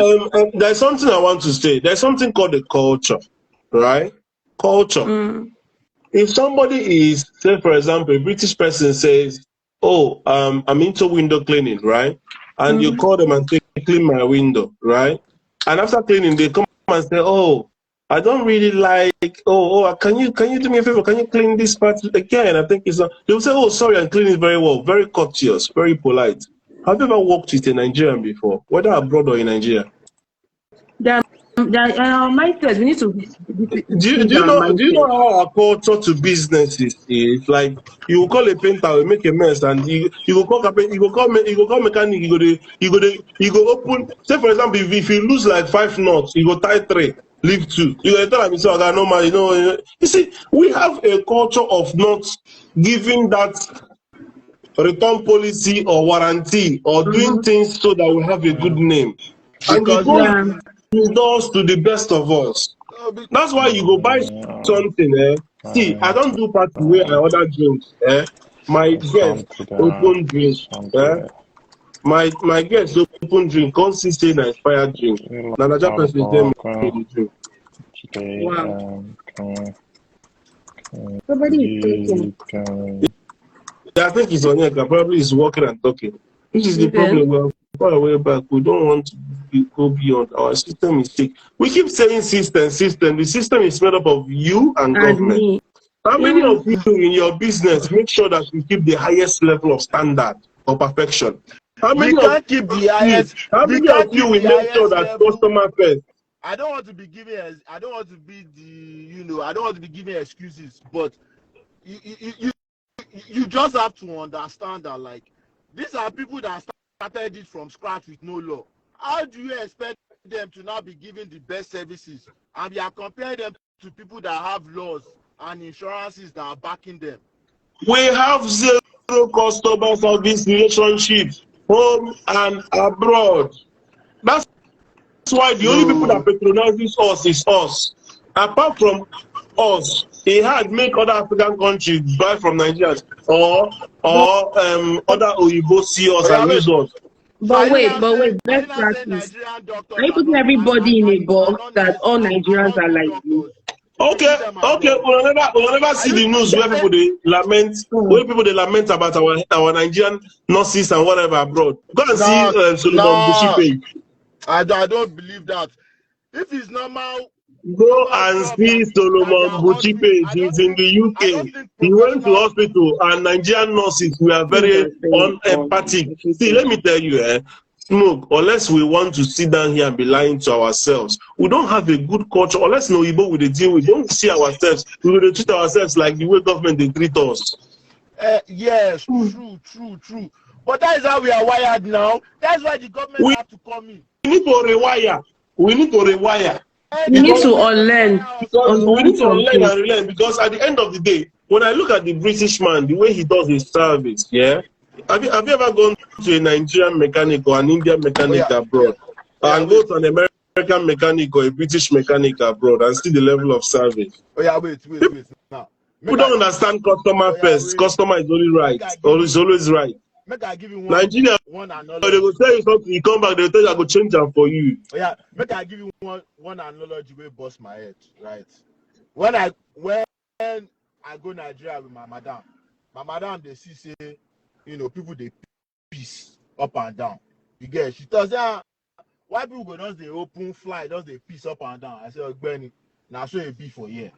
There's something I want to say. There's something called a culture, right? Culture. If somebody is, say, for example, a British person says, "Oh, I'm into window cleaning," right? And you call them and say, "Clean my window," right? And after cleaning, they come and say, "Oh, I don't really like. Oh, can you do me a favor? Can you clean this part again? I think it's not." They will say, "Oh, sorry, I'm cleaning it very well, very courteous, very polite." Have you ever worked with a Nigerian before, whether abroad or in Nigeria? Our mindset, we need to change our Do you know mindset. how our culture to businesses is? Like, you will call a painter, will make a mess, and you will call carpenter, you will call mechanic, you go open. Say for example, if you lose like 5 knots, you go tie 3, leave 2. You go tell them, "So I no man, you see, we have a culture of not giving that return policy or warranty or doing things so that we have a good name. And it Because goes Yeah. does to the best of us. That's why you go buy something. See, I don't do party where I order drinks. My guests open drink. My guests open drink. Come see say na expired drink. Na Naija person is them the drink. Wow. Somebody is talking. Yeah, I think it's on here. Probably is walking and talking. Which is the Okay. problem. We're far away back. We don't want to go beyond. Our system is sick. We keep saying system. The system is made up of you and And government. me. How many Yeah. of you in your business make sure that you keep the highest level of standard or perfection? How we many of can't keep the highest. How We many can't of you keep will the make sure highest that level. customer first? I don't want to be giving. I don't want to be the. I don't want to be giving excuses. But you just have to understand that, like, these are people that started it from scratch with no law. How do you expect them to now be giving the best services, and you are comparing them to people that have laws and insurances that are backing them? We have zero customer service relationships, home and abroad. That's why the only people that patronizes us is us. Apart from us, it had make other African countries buy from Nigerians or other Oyibo see us and use us. So are But you now saying, best practice. Nigerian doctors Are you putting everybody in a box that all are Nigerians not are good like you? doctors? Okay. We'll never see the news where people they lament, where people they lament about our Nigerian nurses and whatever abroad. Go and see Solomon Bushi page. I don't believe that. If it's normal Go and stuff see that they Solomon are Buchi ordering, page. He's in the I UK. don't think He went to professional. hospital and Nigerian nurses were Things very are saying unempathic. See, everything. let me tell you, Smoke, unless we want to sit down here and be lying to ourselves, we don't have a good culture. Unless no Igbo with the deal, we don't see ourselves. We will treat ourselves like the way government they treat us. Yes, true. But that is how we are wired now. That's why the government We have to come in. need to rewire. We need to rewire. We need to Because unlearn, we need to some unlearn things. and relearn, because at the end of the day, when I look at the British man, the way he does his service, yeah. Have you ever gone to a Nigerian mechanic or an Indian mechanic abroad, and go to an American mechanic or a British mechanic abroad and see the level of service? Wait. Now, People don't understand customer first. Customer is only right, or is always right. Make I give you Nigeria, one they analogy. will tell you something, you come back, they will tell you I go change them for you. Make I give you one analogy wey bust my head, right? When I go Nigeria with my madam they see say, people they piss up and down. You get, she tells say, why people go just they open fly, just they piss up and down? I say, Benny, now so it be for here.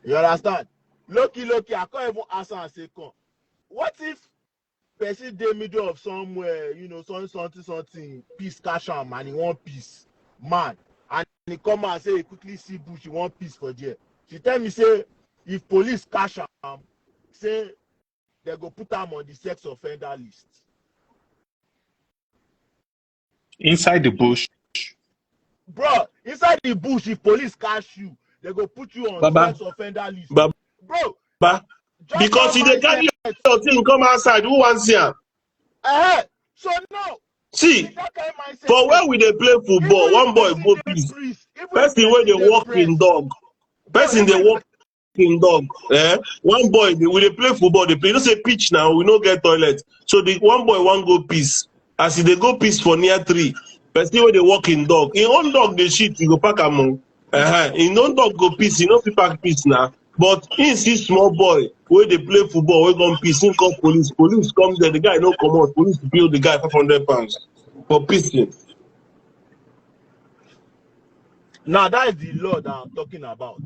You understand? Lucky, I can't even answer and say, come. What if person dey middle of somewhere, something, peace cash am and he want peace, man, and he come and say he quickly see bush, he want peace for there. She tell me say if police cash am, say they go put am on the sex offender list. Inside the bush. Bro, inside the bush, if police catch you, they go put you on sex offender list. Bro, because if they carry your thing come outside, who wants you? So no. See, for where we dey play football, one boy go peace. Person wey dey walk in dog. Person dey walk in dog. One boy we dey play football, they play. You know say pitch now, we no get toilet. So the one boy wan go peace. As he dey go peace for near tree, person wey dey walk in dog. In own dog dey shit, you go pack am on. In own dog go peace, you no fit pack peace now. But he see small boy wey dey play football, wey come peace, him call police. Police come there, the guy no comot. Police bill the guy £500 for peacing. Now that is the law that I'm talking about.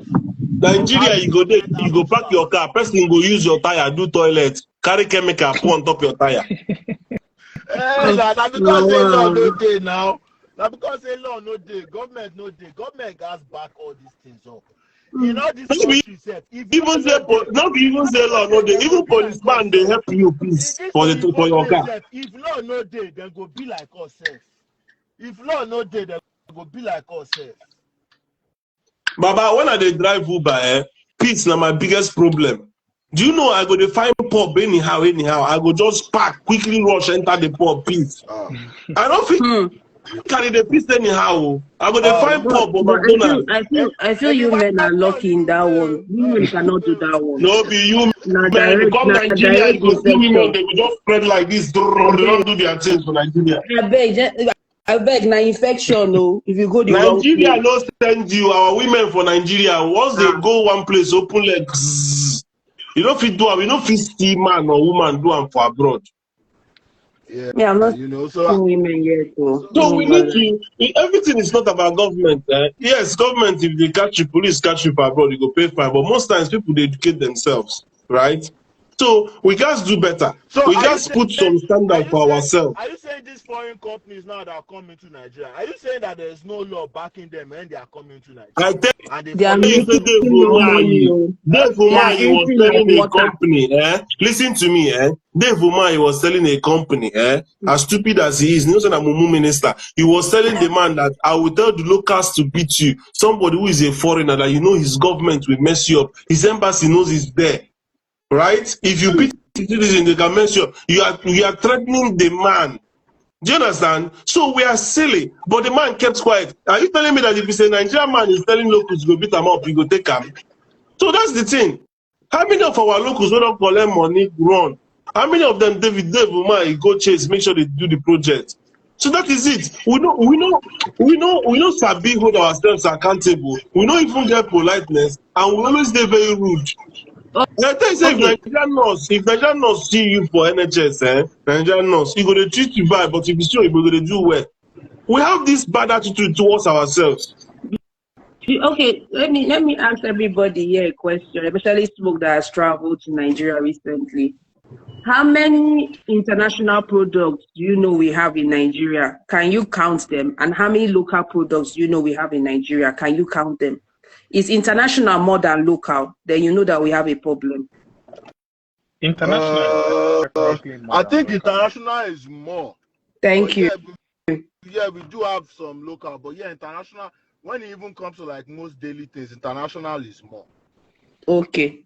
Nigeria, you go there, you go park your car, person go use your tire, do toilet, carry chemical, pour on top your tire. That's because say law no day now. That's because say law no day. Government no day. Government gas back all these things up. You know this country self. Even say not even say law no day. Even policeman they help you peace for your car. If law no day, then go be like us self. If law no day, then go be like us self. Baba, when I dey drive Uber, peace na my biggest problem. Do you know I go to find pub anyhow? I go just park, quickly rush, enter the pub, peace. I don't feel carry the peace anyhow. I go to find pub or McDonald's. I feel you men are lucky in that one. Women cannot do that one. No, be you men. Come Nigeria, you go see women, they will just spread like this. They don't do their things for Nigeria. I beg, na infection, no. If you go the wrong place. Nigeria no send you, our women for Nigeria. Once they go one place, open legs. You know if you do, we know if you see man or woman do them for abroad. Yeah, I'm not so women yet. So we need to. Everything is not about government. Yes, government. If they catch you, police catch you for abroad, you go pay fine. But most times people they educate themselves, right? So we guys do better. So we just put some standard for ourselves. Are you saying these foreign companies now that are coming to Nigeria? Are you saying that there's no law backing them when they are coming to Nigeria? I tell they are making no money. Dave Umahi was selling a company. Listen to me. Dave Umahi was selling a company. As stupid as he is, not a Mumu minister. He was telling the man that I will tell the locals to beat you. Somebody who is a foreigner that you know his government will mess you up. His embassy knows he's there. Right? If you beat the citizen, they can mess you up. You are threatening the man. Do you understand? So we are silly, but the man kept quiet. Are you telling me that if it's a Nigerian man is telling locals to go beat them up, you go take them? So that's the thing. How many of our locals don't collect money, run? How many of them Dave Umahi go chase, make sure they do the project? So that is it. We know Sabi hold ourselves accountable. We don't even get politeness, and we always stay very rude. I tell you, say, if Nigerian nurse see you for NHS, Nigerian nurse, he go to treat you bad, but if you see you go to do well. We have this bad attitude towards ourselves. Okay, let me ask everybody here a question, especially Smoke that has traveled to Nigeria recently. How many international products do you know we have in Nigeria? Can you count them? And how many local products do you know we have in Nigeria? Can you count them? Is international more than local? Then you know that we have a problem. International is definitely more I than think local. international is more. Thank But you. yeah, we do have some local, but yeah, international, when it even comes to like most daily things, international is more. Okay.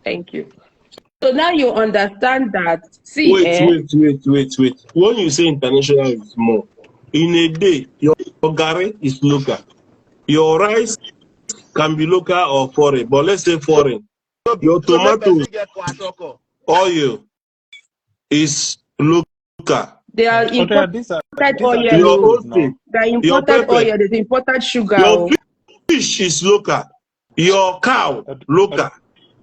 Thank you. So now you understand that. See, Wait. When you say international is more, in a day, your gari is local. Your rice can be local or foreign, but let's say foreign. Your So make tomatoes, person get kwashiorkor. oil is local. they are So there, imported these are oil. Your food now. oil, They are your imported pepper, oil. There's imported sugar. your fish is local. Your cow, local.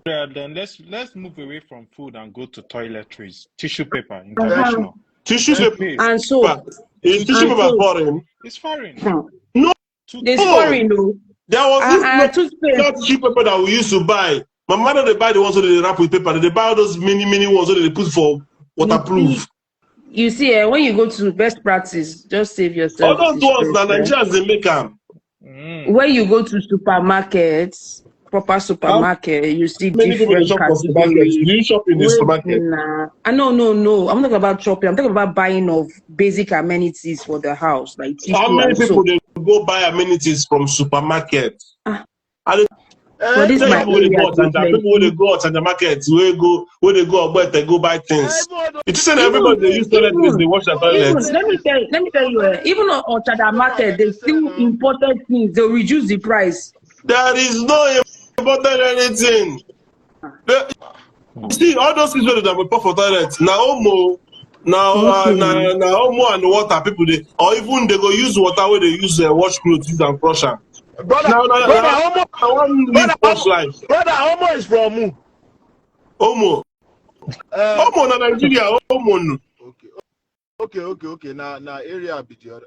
Then let's move away from food and go to toiletries. Tissue paper, international. Tissue paper And so, is tissue paper foreign? It's foreign. No, there's foreign though. there was this Toothpaste. tissue paper that we used to buy. My mother they buy the ones that they wrap with paper. They buy all those mini ones that they put for waterproof. You see, when you go to best practice, just save yourself. All those ones that Nigerians they make them. When you go to supermarkets, proper supermarket, you see Many people different shop for supermarkets. categories. Do you shop in the supermarket? No. I'm not talking about shopping. I'm talking about buying of basic amenities for the house, like tissue. How many and people soap. they go buy amenities from supermarkets? But this my people they go out and the markets where they go about they go buy things. It's saying everybody they use toiletries, they wash their toilets. Let me tell you, even on Ochada market, they still imported things. They'll reduce the price. There is no important anything. See all those things that we put for toilets. Now Omo and water people they or even they go use water where they use wash clothes use and brush them. Brother, Omo is from who? Omo na Nigeria. Omo no. Okay. Now area be the other.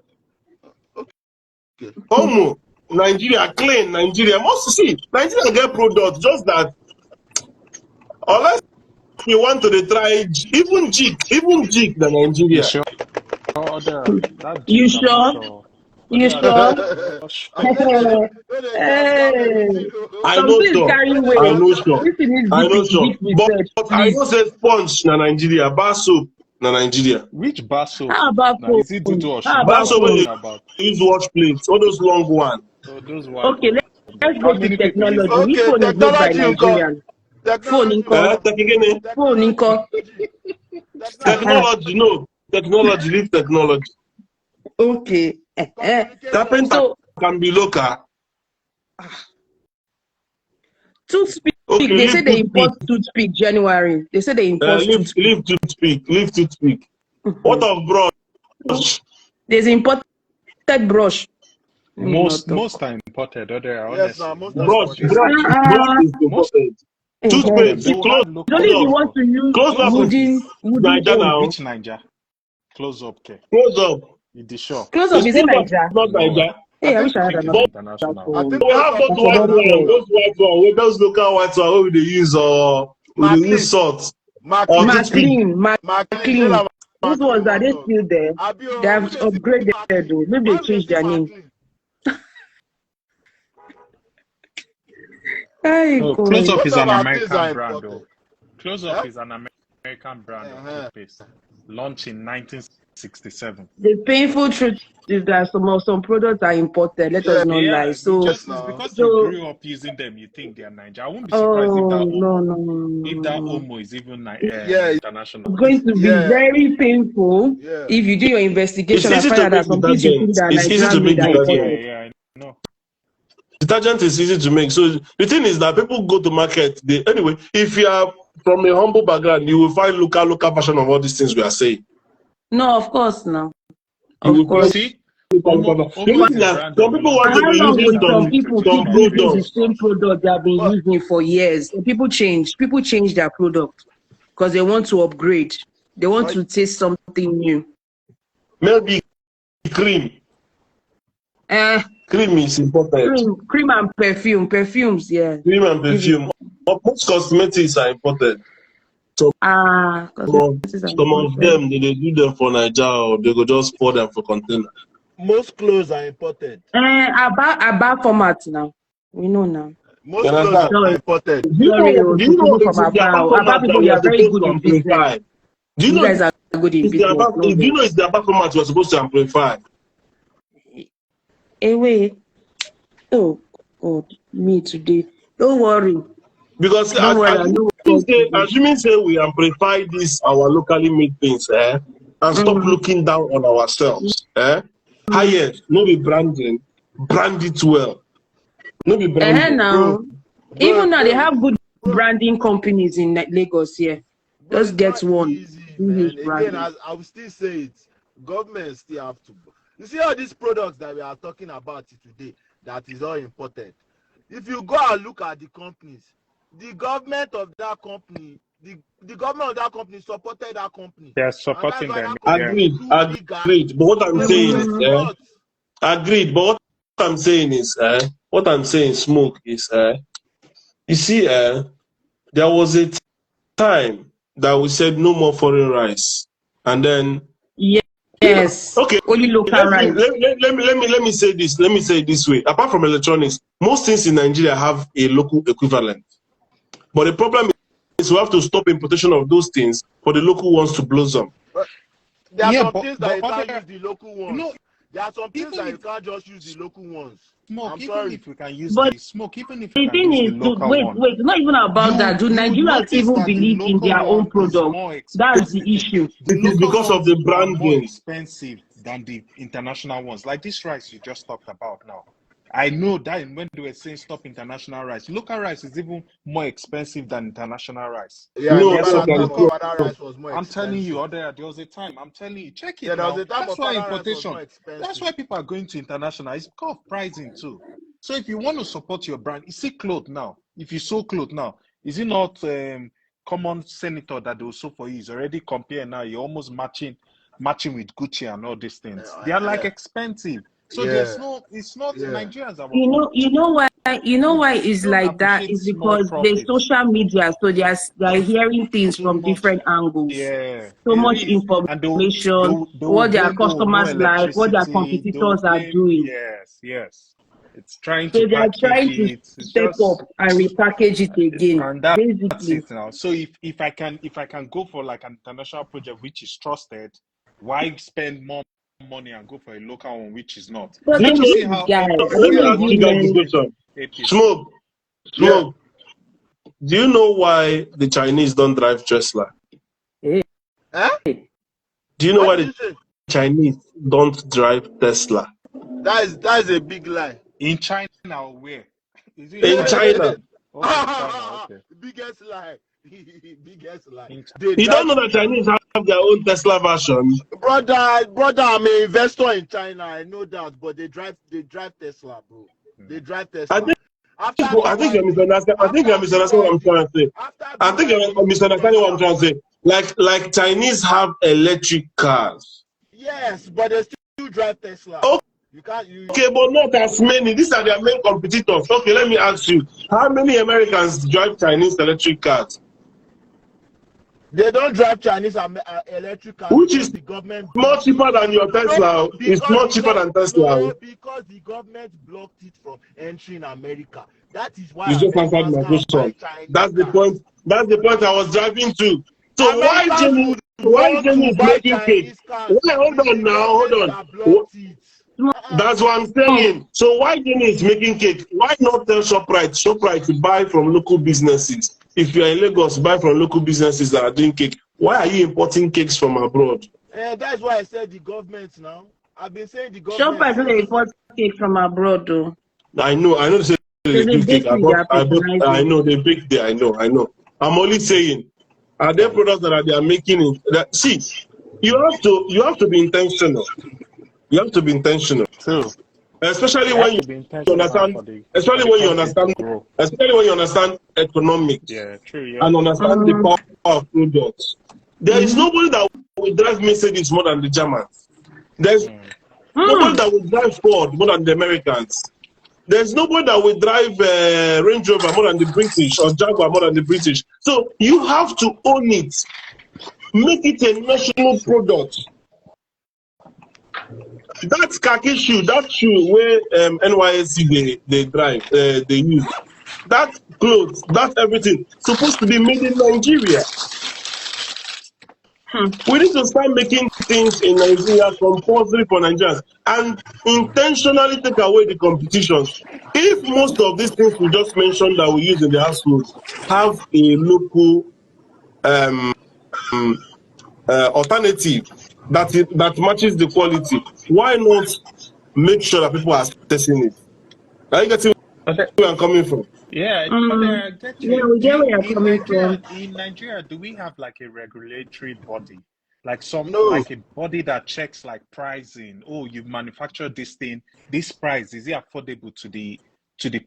Okay. Omo Nigeria clean Nigeria. Most see Nigeria get product just that unless you want to try even jig than Nigeria. You sure? You sure? You sure? I know sure. I know sure. But I know say sponge na Nigeria, bar soap na Nigeria. Which bar soap? How about Is it Dudu or Sugar? Bar soap wey you use wash plates, all those long ones. Those ones. Okay, let's go to technology. Okay, Which phone is made by Nigerians? Phone inco. Technology, no. Technology, leave technology. Okay. Carpenter can be local. Toothpick. Okay, They say they import toothpick January. They say they import toothpick. Leave toothpick. What of brush? There's imported brush. Most are imported. Yes, most brush is imported. Toothpaste. Only if you want to use wooden now. Which Niger? Close up, okay. Close up. The shop. Close up is in Niger. Not Niger. Hey, I wish I had another. International. I think We have those white ones, those local white ones we they use we use salt. McLean. Those ones are they still there? They have upgraded though. Maybe they changed their name. Close Up is an American brand though. Close Up is an American brand of toothpaste. Launched in 1967. The painful truth is that some products are imported. Let us not lie. So it's because you grew up using them, you think they are Niger. I won't be surprised if that Omo is even international. It's going to be very painful if you do your investigation and find out that some people think that it's easy to make detergent. Yeah, I know. Detergent is easy to make. So the thing is that people go to market. Anyway, if you are from a humble background, you will find local version of all these things we are saying. No, of course, no. Of course. See? Some people want to be using some products. The same product they have been using for years. People change their product because they want to upgrade. They want to taste something new. Maybe cream. Cream is imported. Cream and perfumes, yeah. Cream and Give it. perfume. But most cosmetics are imported. So Cosmetics and some of imported. them, they do them for Nigeria, or they go just pour them for container. Most clothes are imported. About format now. We know now. Most You clothes understand? are Sorry, imported. Do you sorry, know? Do you to know people it's from the Aba. Abba Aba format that people, we you are are very supposed good to in business. amplify? Do you You know guys are good in it's the business. Abba? No Do you vex. know it's the Abba format we are supposed to amplify? Wait. Oh God, me today. Don't worry. Because Don't worry, I know what to do. assuming say we amplify this our locally made things, and stop Mm, looking down on ourselves, mm. highest, no be branding, brand it well, no be branding. Bro, Now, bro, even now they bro, have good bro, branding companies in Lagos here. bro, Just it's get not one. easy, DH man. Again, branding. as I will still say it, government still have to. You see all these products that we are talking about today, that is all imported. If you go and look at the companies, the government of that company, the government of that company supported that company, They're and that's supporting why them. that Yeah. company Agreed, grew bigger agreed. But what I'm when we saying were is, Mm, small. agreed. But what I'm saying is, what I'm saying, smoke is, you see, there was a time that we said no more foreign rice, and then yes. okay, Only local let me rice. let me say this. Let me say it this way. Apart from electronics, most things in Nigeria have a local equivalent. But the problem is we have to stop importation of those things for the local ones to blossom. But there are Yeah, some but things that you can't other, use the local you know, ones. There are some things even that you if can't just use the local ones. smoke, I'm even sorry. if we can use But the smoke, even if we the can thing use the is, local wait, one, it's not even about that. Do you would Nigerians notice even that the believe in local their own one is product? more That's that's the the thing. issue. The It is local because of ones the are more branding. expensive than the international ones. Like this rice you just talked about now. I know that when they were saying stop international rice, local rice is even more expensive than international rice. Yeah, I No, There are remember that's some that not time the local. truth. Ofada rice was more I'm telling you, expensive. there was a time. I'm telling you, check Yeah, it there was now. a time That's why Ofada rice was importation. more That's expensive. why people are going to international. It's because of pricing too. So if you want to support your brand, you see clothes now. If you sew clothes now, is it not common senator that they will sew for you? Is already comparing now. You're almost matching with Gucci and all these things. They are like expensive. So there's Yeah, no. It's not yeah. Nigerians are. You know why We it's don't like that appreciate is small because the profits social media, so they're hearing things too from much. different angles. Yeah, So it much is. And information, they will what their blame, oh, no customers like, what their electricity. They will competitors are blame, doing. yes, yes. It's trying to So they are package trying to it. It's step up just, and repackage it again. and that's Basically, it now. So if I can go for like an international project which is trusted, why spend more money and go for a local one which is not? but Do you they Can't you know? see know the how guy. I Let don't APC me know has if ask you you wanted guys to the men. split question. APC? Smoke, Yeah. smoke. Do you know why the Chinese don't drive Tesla? Hey, Eh? Do you know What why did the you say? Chinese don't drive Tesla? That is a big lie. In China or where? Is it in In China? China, Okay, China, okay. Biggest lie. Biggest lie. In They you don't drive. know that Chinese have their own Tesla version. Brother, I'm an investor in China. I know that, but they drive Tesla, bro. China. They drive I Tesla. think After I think you're BYD, misunderstanding. I think after you're misunderstanding what I'm BYD, trying to say. after I think you're BYD, misunderstanding what I'm Tesla. trying to say. Like Chinese have electric cars. Yes, but they still drive Tesla. You can't. You. Okay, but not as many. These are their main competitors. Okay, let me ask you: how many Americans drive Chinese electric cars? They don't drive Chinese electric cars Which because is the government more blocked it. cheaper than your No, Tesla. It's because more cheaper than Tesla. because the government blocked it from entering America. That is You why just answered Americans my can't buy question. Chinese That's the cars. point. That's the point I was driving to. So why Americans Jenny? would Why want Jenny to is buy making cake? Chinese cars. Why? Hold It's on the now. Hold government on. that blocked it. That's what I'm saying. So why Jenny is making cake? Why not tell Shoprite to buy from local businesses? If you are in Lagos, buy from local businesses that are doing cake. Why are you importing cakes from abroad? That's why I said the government now. I've been saying the government Shoppers don't since. import cake from abroad though. I know. They say So they they give cake. bake it, they are I patronizing. know they bake there. I know. I'm only saying, are there products that they are making it? See, you have to be intentional. You have to be intentional, True. especially You when have you to be intentional understand, for the country to grow. especially when you understand economics Yeah, true. You have and to. understand the power of products. There is Mm-hmm. nobody that will drive Mercedes more than the Germans. There's Mm. Nobody that will drive Ford more than the Americans. There's nobody that will drive Range Rover more than the British or Jaguar more than the British. So you have to own it. Make it a national product. That khaki shoe, that shoe where NYSC they drive, they use, that clothes, that everything supposed to be made in Nigeria. We need to start making things in Nigeria compulsory for Nigerians and intentionally take away the competitions. If most of these things we just mentioned that we use in the households have a local alternative that matches the quality, why not make sure that people are testing it? Are you getting Okay. where I'm coming from? Yeah, okay, I get Yeah, you. we get where you're coming from. In Nigeria, do we have like a regulatory body, like some No, like a body that checks like pricing? Oh, you've manufactured this thing. This price, is it affordable to the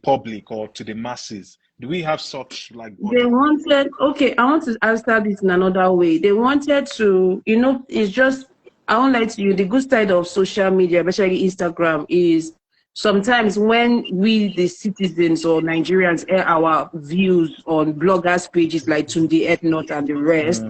public or to the masses? Do we have such like They body? wanted, okay, I want to answer this in another way. They wanted to, it's just, I won't lie to you, the good side of social media, especially Instagram, is sometimes when we, the citizens or Nigerians, air our views on bloggers' pages like Tunde Etnot and the rest,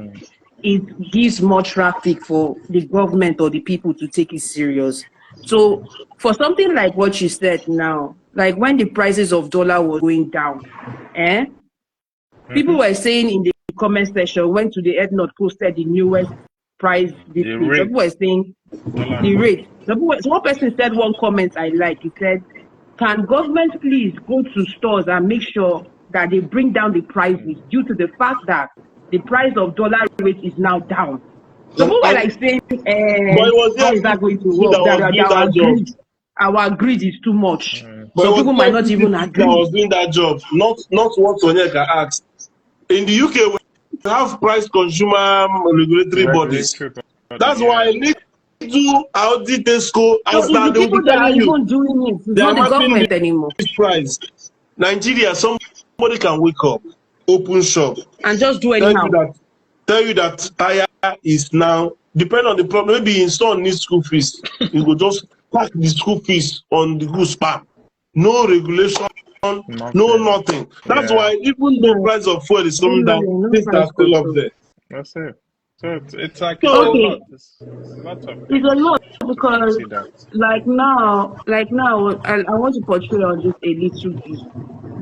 it gives more traffic for the government or the people to take it serious. So for something like what you said now, like when the prices of dollar were going down, people were saying in the comment section, when to the Ednot posted the newest price this The thing. Some people were rate, saying dollar the rate. rate. So one person said one comment I like. He said, "Can government please go to stores and make sure that they bring down the prices due to the fact that the price of dollar rate is now down?" So people were And, like saying, but it was "How is FCC that going to that work? was doing that job. Our greed is too much." But it Some was people might not even FCC that agree. was doing that job, not what Onyeka asked. In the UK, we have price consumer regulatory bodies. Regulatory body, That's why yeah. little Audi Tesco So and it's the that they will be people that are telling you even doing it. It's they are not the matching government anymore. this price. Nigeria, somebody can wake up, open shop, And just do tell anyhow. you that tire is now, depending on the problem, maybe in store needs school fees. You go just pack the school fees on the goose spam. No regulation, no nothing. That's Yeah, why even though price of fuel is coming down, No things price are still up control. there. that's it. So it's like it's a So Okay, lot. It's lots of it's a things lot to because consider. I want to portray on this a little bit.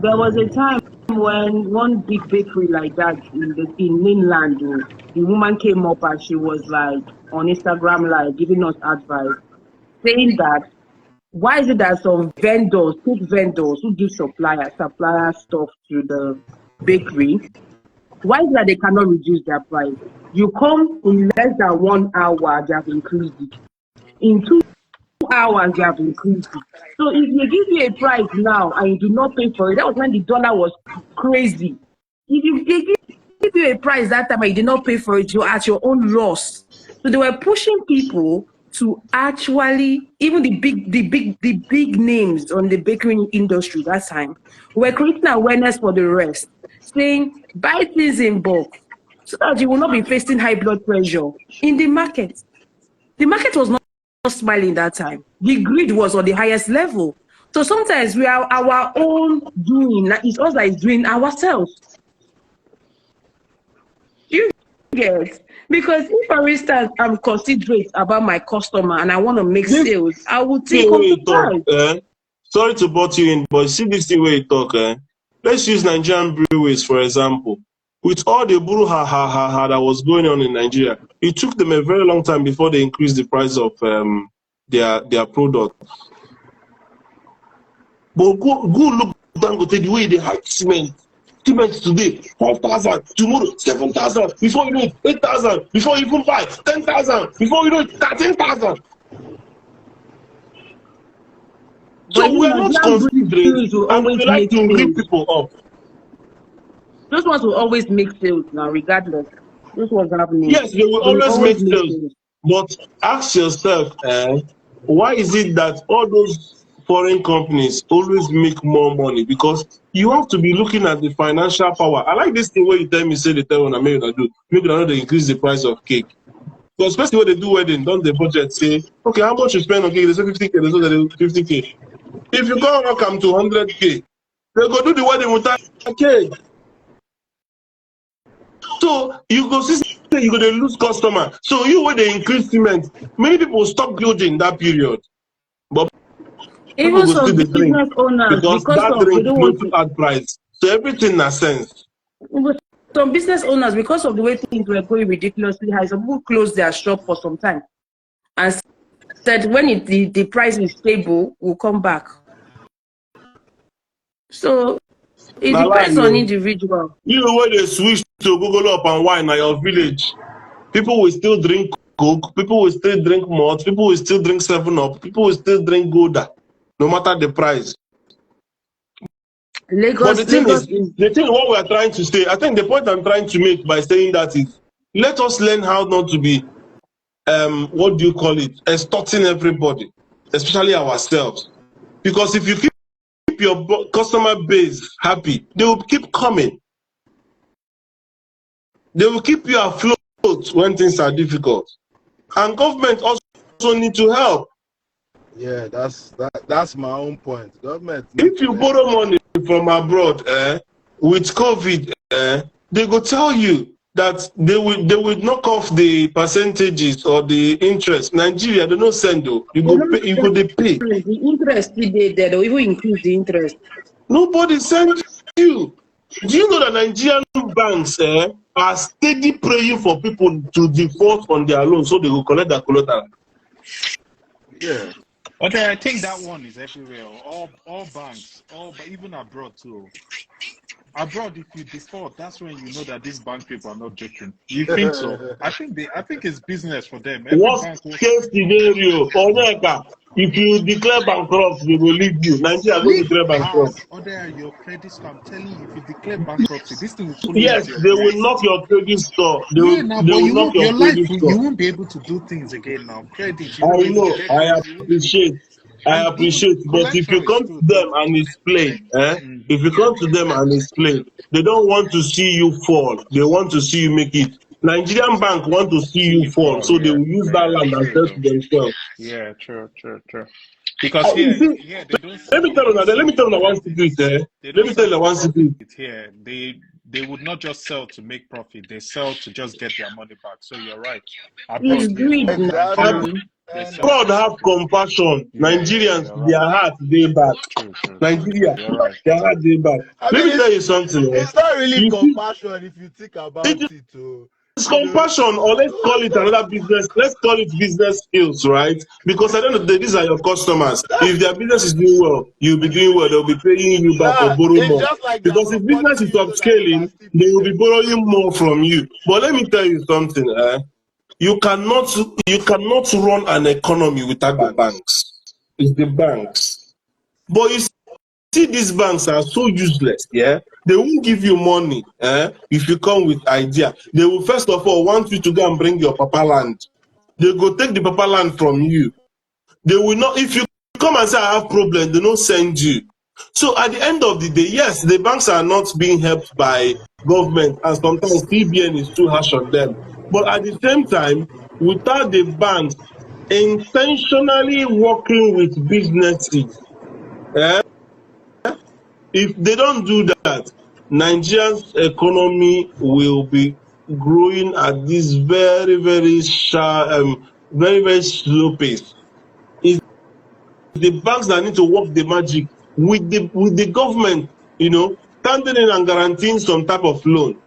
There was a time when one big bakery like that in mainland, the woman came up and she was like on Instagram live giving us advice, saying that why is it that some vendors, food vendors who give supplier stuff to the bakery, why is it that they cannot reduce their price? You come in less than 1 hour, they have increased it. In 2 hours, they have increased it. So if they give you a price now and you do not pay for it, that was when the dollar was crazy. If they give you a price that time and you did not pay for it, you're at your own loss. So they were pushing people to actually, even the big names on the bakery industry that time, were creating awareness for the rest, saying buy things in bulk so that you will not be facing high blood pressure in the market. The market was not smiling that time. The greed was on the highest level. So sometimes we are our own doing. It's us that is doing ourselves. You get? Because if, for instance, I'm considerate about my customer and I want to make this sales, I will thing take up where the you talk, price. sorry to butt you in, but see this thing where you talk, let's use Nigerian breweries for example. With all the buru that was going on in Nigeria, it took them a very long time before they increased the price of their product. But go look Dangote the way they had cement. Cement today 5,000, tomorrow 7,000, before you know it 8,000, before you even buy 10,000, before you know it 13,000. But So we are not Nigerian considerate breweries will and always we like make to rip sales. people up. Those ones will always make sales now, regardless. Those ones happening. Yes, they will They will always always make make sales. sales. But ask yourself, why is it that all those foreign companies always make more money? Because you have to be looking at the financial power. I like this thing where you tell me, say the tell when I make do. Maybe I know they increase the price of cake. Because especially when they do wedding, don't the budget say, okay, how much you spend on cake? They say 50K, they say 50K. If you go and come to 100K, they go do the wedding without a cake. So you go see, you go to lose customer. So you when they increase cement, many people stop building that period. But people Even go still some the drink business owners, because because that of they drink don't no want too to. add price. So everything has sense. Some business owners, because of the way things were going ridiculously high, some people closed their shop for some time and said when the price is stable, we'll come back. So it Now lie depends on you. individual. You when they switch to Google up and wine at your village, people will still drink Coke, people will still drink malt, people will still drink 7-Up, people will still drink Gouda, no matter the price. But the thing Lagos is, is the thing what we are trying to say, I think the point I'm trying to make by saying that is, let us learn how not to be, what do you call it, extorting everybody, especially ourselves. Because if you keep your customer base happy, they will keep coming. They will keep you afloat when things are difficult. And government also need to help. Yeah, that's my own point. Government need If to you help. borrow money from abroad with COVID, they go tell you that they will knock off the percentages or the interest. Nigeria, they don't send you. You they go don't pay, you go they pay. the interest still there, they'll even increase the interest. Nobody send you. Do you know that Nigerian banks are steady praying for people to default on their loans so they will collect their collateral? Yeah. Okay, I think that one is everywhere. All banks, but even abroad too. Abroad, if you default, that's when you know that these bank people are not joking. You think so? I think it's business for them. Every Worst bank will case scenario, Onyeka, if you declare bankrupt, they will leave you. Nigeria go leave. declare bankrupt. Other your credit score. I'm telling you, if you declare bankruptcy, this thing will follow you Yes, to your they will grave. knock your credit score. Yeah, now, They but will you knock won't. your Your life, credit you score. won't be able to do things again now. Credit, you I won't be able to know, get I credit. You won't be able to. appreciate, I And even appreciate. But if you collateral is come to too them though. and explain, Mm. if you come to them and explain, they don't want to see you fall. They want to see you make it. Nigerian bank want to see See you you fall, fall, so they yeah, will use that yeah, land and true sell though. to themselves. Yeah, true. Because You see, here they don't let sell. me They tell you don't now. Let sell me tell for you one profit. secret. They Let don't me tell sell you for one profit secret. here. They would not just sell to make profit. They sell to just get their money back. So you're right. It's Abroad, yes, greed but in Exactly. Nigeria, now. they And sell Abroad for have profit. compassion. Yeah, Nigerians, you're their right. heart they back. True. Nigeria, You're right. their heart they back. I Let mean me tell you something. it's not really You see, compassion if you think it about it, oh. is You know. compassion, or let's call it another business. Let's call it business skills, right? Because at the end of the day, these are your customers. If their business is doing well, you'll be doing well. They'll be paying you back or Nah, borrow it's more. just like they are Because if business supporting is you so that you can upscaling, still they pay will be them. borrowing more from you. But let me tell you something. You cannot run an economy without the banks. It's the banks. But you see, these banks are so useless. Yeah, they won't give you money. If you come with idea, they will first of all want you to go and bring your papa land. They go take the papa land from you. They will not. If you come and say I have problem, they don't send you. So at the end of the day, yes, the banks are not being helped by government, and sometimes CBN is too harsh on them. But at the same time, without the banks intentionally working with businesses, eh, if they don't do that, Nigeria's economy will be growing at this very sharp, very slow pace. It's the banks that need to work the magic with the government, standing in and guaranteeing some type of loan.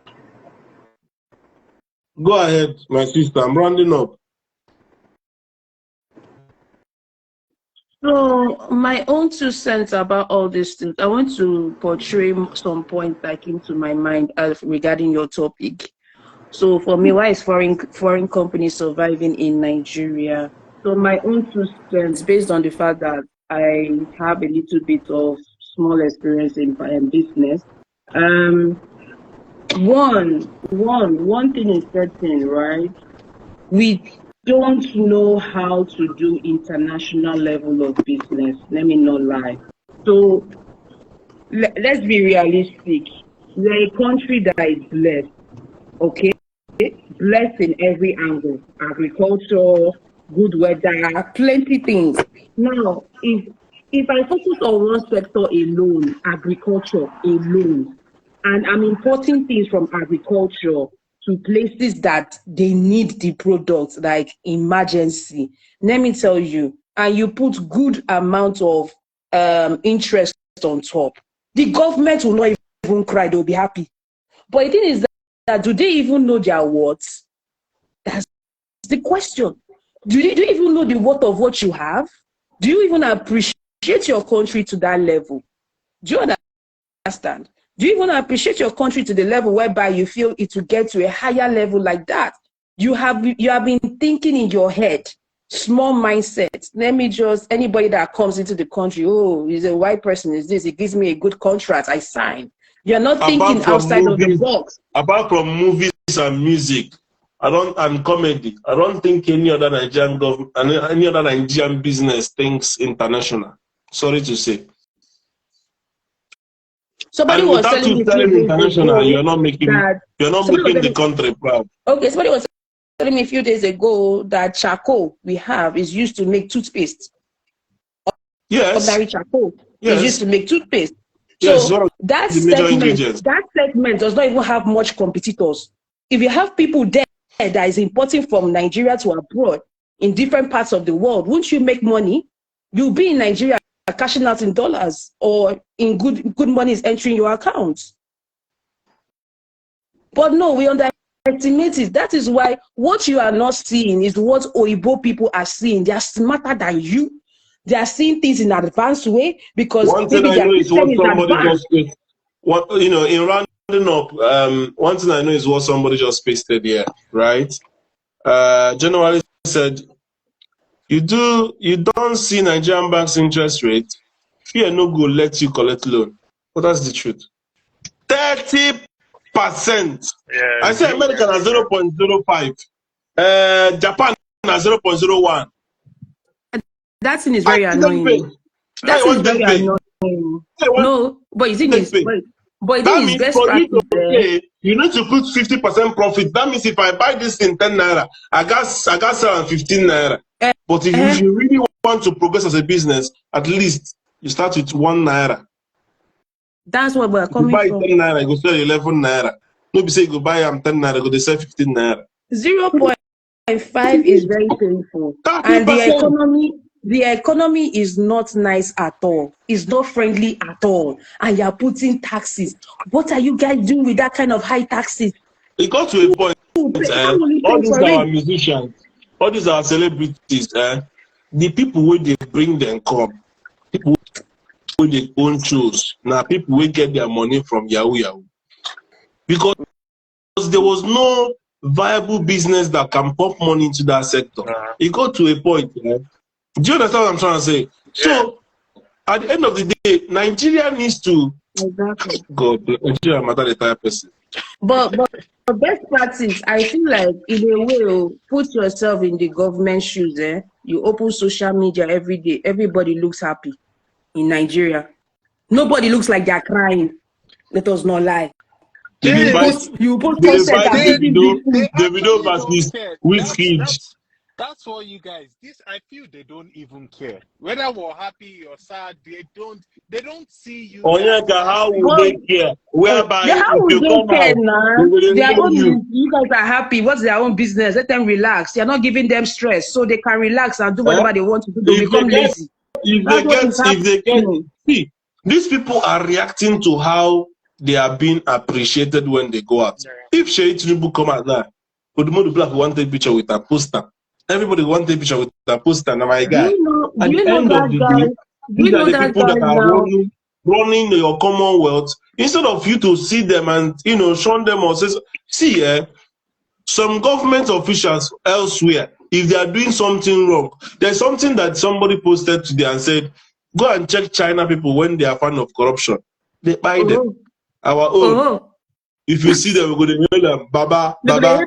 Go ahead, my sister. I'm rounding up. So my own 2 cents about all these things. I want to portray some points that came to my mind regarding your topic. So for me, why is foreign companies surviving in Nigeria? So my own 2 cents, based on the fact that I have a little bit of small experience in business. Um, one thing is certain, right? We don't know how to do international level of business. Let me not lie. So let's be realistic. We're a country that is blessed, okay? blessed in every angle. Agriculture, good weather, plenty things. Now, if I focus on one sector alone, agriculture alone, and I'm importing things from agriculture to places that they need the products like emergency, let me tell you, and you put good amount of interest on top, the government will not even cry, they'll be happy. But the thing is that do they even know their worth? That's the question. Do you even know the worth of what you have? Do you even appreciate your country to that level? Do you understand? Do you even appreciate your country to the level whereby you feel it will get to a higher level like that? You have been thinking in your head, small mindset. Let me just, anybody that comes into the country, oh, he's a white person, is this, it gives me a good contract, I sign. You're not thinking outside of the box. Apart from movies and music, and comedy, I don't think any other Nigerian government, any other Nigerian business thinks international. Sorry to say. Somebody And was without telling you me telling international, you're not making the country proud. Okay, somebody was telling me a few days ago that charcoal we have is used to make toothpaste. Yes. Ordinary charcoal Yes. is used to make toothpaste. Yes, So that segment does not even have much competitors. If you have people there that is importing from Nigeria to abroad in different parts of the world, won't you make money? You'll be in Nigeria cashing out in dollars, or in good money is entering your account. But no, we underestimate it. That is why what you are not seeing is what Oyibo people are seeing. They are smarter than you. They are seeing things in an advanced way because one thing I know is what somebody just pasted. What in rounding up, one thing I know is what somebody just pasted here, right? January said, you don't see Nigerian banks interest rate, fear no go let you collect loan. But that's the truth. 30%. Yeah, I say America at 0.05. Japan at 0.01. That thing is very annoying. That thing is very annoying. No, but you think but that means for you to pay, you need to put 50% profit. That means if I buy this in 10 naira, I got sell on 15 naira. But if you really want to progress as a business, at least you start with 1 naira. That's what we're coming from. You buy 10 naira, you go sell 11 naira. Nobody say you go buy 10 naira, go they sell 15 naira. 0.5 is very painful. 30%. And the economy is not nice at all. It's not friendly at all. And you're putting taxes. What are you guys doing with that kind of high taxes? It got to a point. All these are our musicians, all these are celebrities. The people where they bring them come, people where they own shows. Now people will get their money from Yahoo Yahoo. Because there was no viable business that can pump money into that sector. It got to a point. Do you understand what I'm trying to say? So, at the end of the day, Nigeria needs to. Exactly. God, Nigeria matter the type person. But best practice, I feel like in a way, put yourself in the government shoes. You open social media every day. Everybody looks happy in Nigeria. Nobody looks like they're crying. Let us not lie. You post content that Davido versus Wizkid. That's what you guys. I feel they don't even care whether we're happy or sad. They don't see you. Oh yeah, how would they care? Whereby how would they care now? You guys are happy. What's their own business? Let them relax. You're not giving them stress, so they can relax and do whatever they want to do. They become lazy. If they get, see, these people are reacting to how they are being appreciated when they go out. If Sheikh Tinubu come out now, would the black want a picture with a poster? Everybody want a picture with a poster. Now, my guy, at the end of the day, these are the people that are running your Commonwealth. Instead of you to see them and shun them or say, see, some government officials elsewhere, if they are doing something wrong, there's something that somebody posted today and said, go and check China people when they are fan of corruption. They buy them. Our own. If you see them, we're going to hear them, Baba, Baba.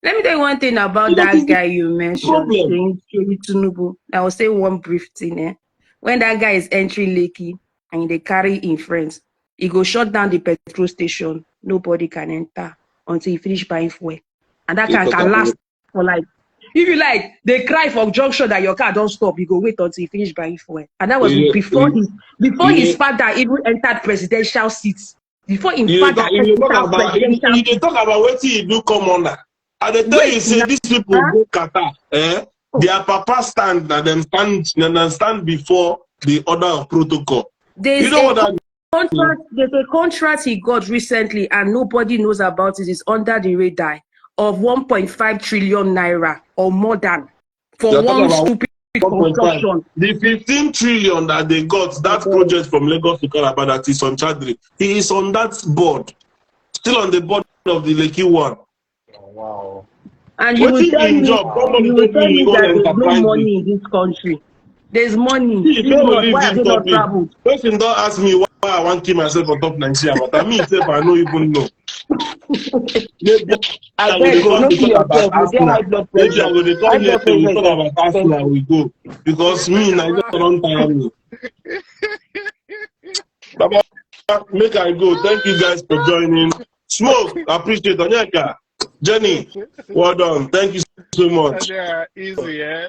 Let me tell you one thing about that guy you mentioned, Tinubu. I will say one brief thing. When that guy is entering Lekki and they carry in friends, he go shut down the petrol station. Nobody can enter. until you finish buying fuel. And that You car talk can about last for like, if you like, they cry for junction that your car don't stop, you go wait until you finish buying fuel. And that was you, before his you, father even entered presidential seats. Before his you father dey talk entered about presidential you dey seats. talk about wetin you do come under. I dey tell Wait you say now. these people Huh? go Qatar, Oh, their papa stand na them stand before the order of protocol. You there's know a what that means? there's a contract he got recently and nobody knows about it. It's under the radar of 1.5 trillion naira or more than for You're talking one about stupid 1.5. construction. The 15 trillion that they got, that project from Lagos to Calabar that is on Chadri, he is on that board, still on the board of the Lekki one. Oh, wow. And What is in job? Somebody told me he own that there's no enterprises. money in this country. There's money. See, If don't not, leave why have this they not topic. traveled? Person don't ask me why I want to kill myself on top Nigeria, but I mean, self, I don't even know. Maybe I I will beg, go, come no to kill talk about yourself. You get Arsenal. high blood Maybe pressure. I will High come here, blood we pressure is talk about Arsenal, expensive. we go. Because me, Nigeria don't tire me. Baba, make I go. Thank you guys for joining. Smoke, appreciate Onyeka. Jenny, well done. Thank you so much. Yeah, easy, yeah.